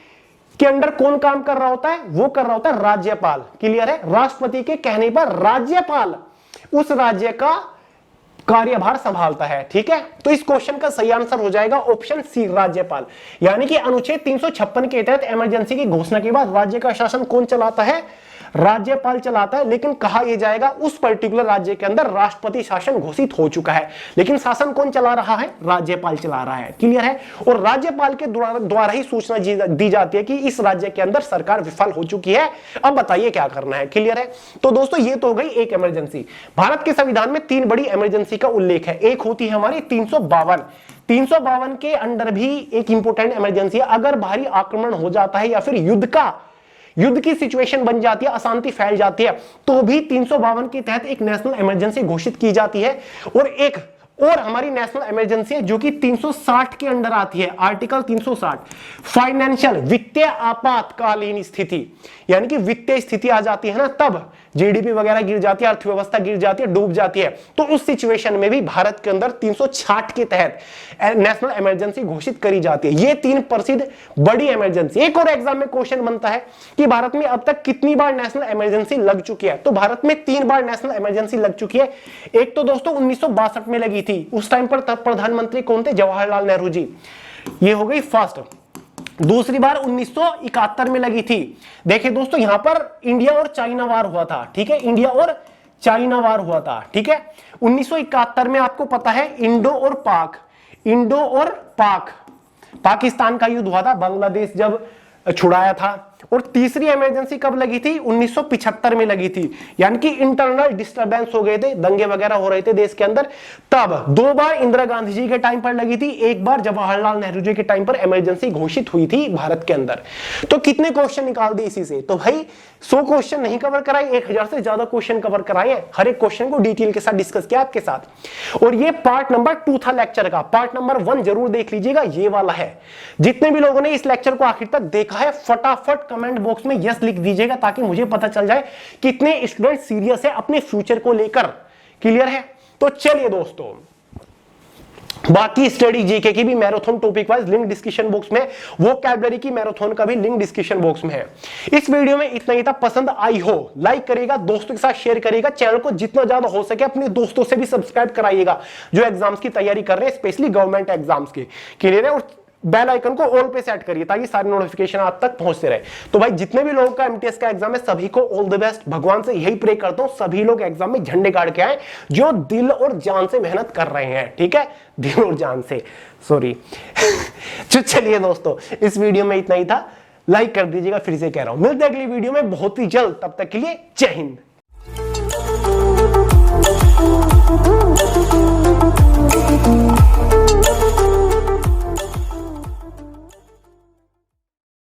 के अंडर कौन काम कर रहा होता है? वो कर रहा होता है राज्यपाल। क्लियर है? राष्ट्रपति के कहने पर राज्यपाल उस राज्य का कार्यभार संभालता है। ठीक है, तो इस क्वेश्चन का सही आंसर हो जाएगा ऑप्शन सी, राज्यपाल। यानी कि अनुच्छेद 356 के तहत इमरजेंसी की घोषणा के बाद राज्य का शासन कौन चलाता है? राज्यपाल चलाता है। लेकिन कहा यह जाएगा उस पर्टिकुलर राज्य के अंदर राष्ट्रपति शासन घोषित हो चुका है, लेकिन शासन कौन चला रहा है? राज्यपाल चला रहा है। क्लियर है? और राज्यपाल के द्वारा ही सूचना दी जाती है कि इस राज्य के अंदर सरकार विफल हो चुकी है, अब बताइए क्या करना है। क्लियर है? तो दोस्तों ये तो हो गई एक इमरजेंसी। भारत के संविधान में 3 बड़ी इमरजेंसी का उल्लेख है। एक होती है हमारी 352 के अंडर भी एक इंपोर्टेंट इमरजेंसी है। अगर भारी आक्रमण हो जाता है या फिर युद्ध की सिचुएशन बन जाती है, अशांति फैल जाती है, तो भी 352 के तहत एक नेशनल इमरजेंसी घोषित की जाती है। और एक और हमारी नेशनल इमरजेंसी है जो कि 360 के अंडर आती है, आर्टिकल 360, फाइनेंशियल वित्तीय आपातकालीन स्थिति। यानी कि वित्तीय स्थिति आ जाती है ना, तब जीडीपी वगैरह गिर जाती है, अर्थव्यवस्था गिर जाती है, डूब जाती है, तो उस सिचुएशन में भी भारत के अंदर 360 के तहत नेशनल इमरजेंसी घोषित करी जाती है। ये 3 प्रसिद्ध बड़ी इमरजेंसी। एक और एग्जाम में क्वेश्चन बनता है कि भारत में अब तक कितनी बार नेशनल इमरजेंसी लग चुकी है? तो भारत में 3 बार नेशनल इमरजेंसी लग चुकी है। एक तो दोस्तों 1962 में लगी थी, उस टाइम पर तब प्रधानमंत्री कौन थे? जवाहरलाल नेहरू जी। ये हो गई फर्स्ट। दूसरी बार 1971 में लगी थी। देखिए दोस्तों यहां पर इंडिया और चाइना वार हुआ था, ठीक है, इंडिया और चाइना वार हुआ था, ठीक है। 1971 में आपको पता है इंडो और पाक पाकिस्तान का युद्ध हुआ था, बांग्लादेश जब छुड़ाया था। और तीसरी इमरजेंसी कब लगी थी? 1975 में लगी थी, यानी कि इंटरनल डिस्टरबेंस हो गए थे, दंगे वगैरह हो रहे थे देश के अंदर, तब 2 बार इंदिरा गांधी जी के टाइम पर लगी थी, 1 बार जवाहरलाल नेहरू जी के टाइम पर इमरजेंसी घोषित हुई थी भारत के अंदर। तो कितने क्वेश्चन निकाल दिए इसी से? तो भाई 100 क्वेश्चन नहीं कवर कराए, 1000 से ज्यादा क्वेश्चन कवर कराए हैं, हर एक क्वेश्चन को डिटेल के साथ डिस्कस किया आपके साथ। और ये पार्ट नंबर 2 था लेक्चर का। पार्ट नंबर 1 जरूर देख लीजिएगा, ये वाला है। जितने भी लोगों ने इस लेक्चर को आखिर तक देखा है फटाफट कमेंट बॉक्स में यस लिख दीजिएगा, ताकि मुझे पता चल जाए कितने स्टूडेंट सीरियस है अपने फ्यूचर को लेकर। क्लियर है? तो चलिए दोस्तों, बाकी स्टडी जीके की भी marathon topic wise link description box में, वोकैबुलरी की मैराथन का भी लिंक डिस्क्रिप्शन बॉक्स में है। इस वीडियो में इतना ही था। पसंद आई हो लाइक करेगा, दोस्तों के साथ शेयर करेगा, चैनल को जितना ज्यादा हो सके अपने दोस्तों से भी सब्सक्राइब कराइएगा जो एग्जाम्स की तैयारी कर रहे हैं, स्पेशली गवर्नमेंट एग्जाम्स की। क्लियर है? और बेल आइकन को ऑल पे सेट करिए ताकि सारे नोटिफिकेशन आप तक पहुंचते रहे। तो भाई जितने भी लोगों का एमटीएस का एग्जाम है सभी को ऑल द बेस्ट। भगवान से यही प्रे करता हूं सभी लोग एग्जाम में झंडे गाड़ के आए जो दिल और जान से मेहनत कर रहे हैं, ठीक है, दिल और जान से, सॉरी। तो चलिए दोस्तों, इस वीडियो में इतना ही था। लाइक कर दीजिएगा, फिर से कह रहा हूं। मिलते हैं अगली वीडियो में बहुत ही जल्द, तब तक के लिए जय हिंद।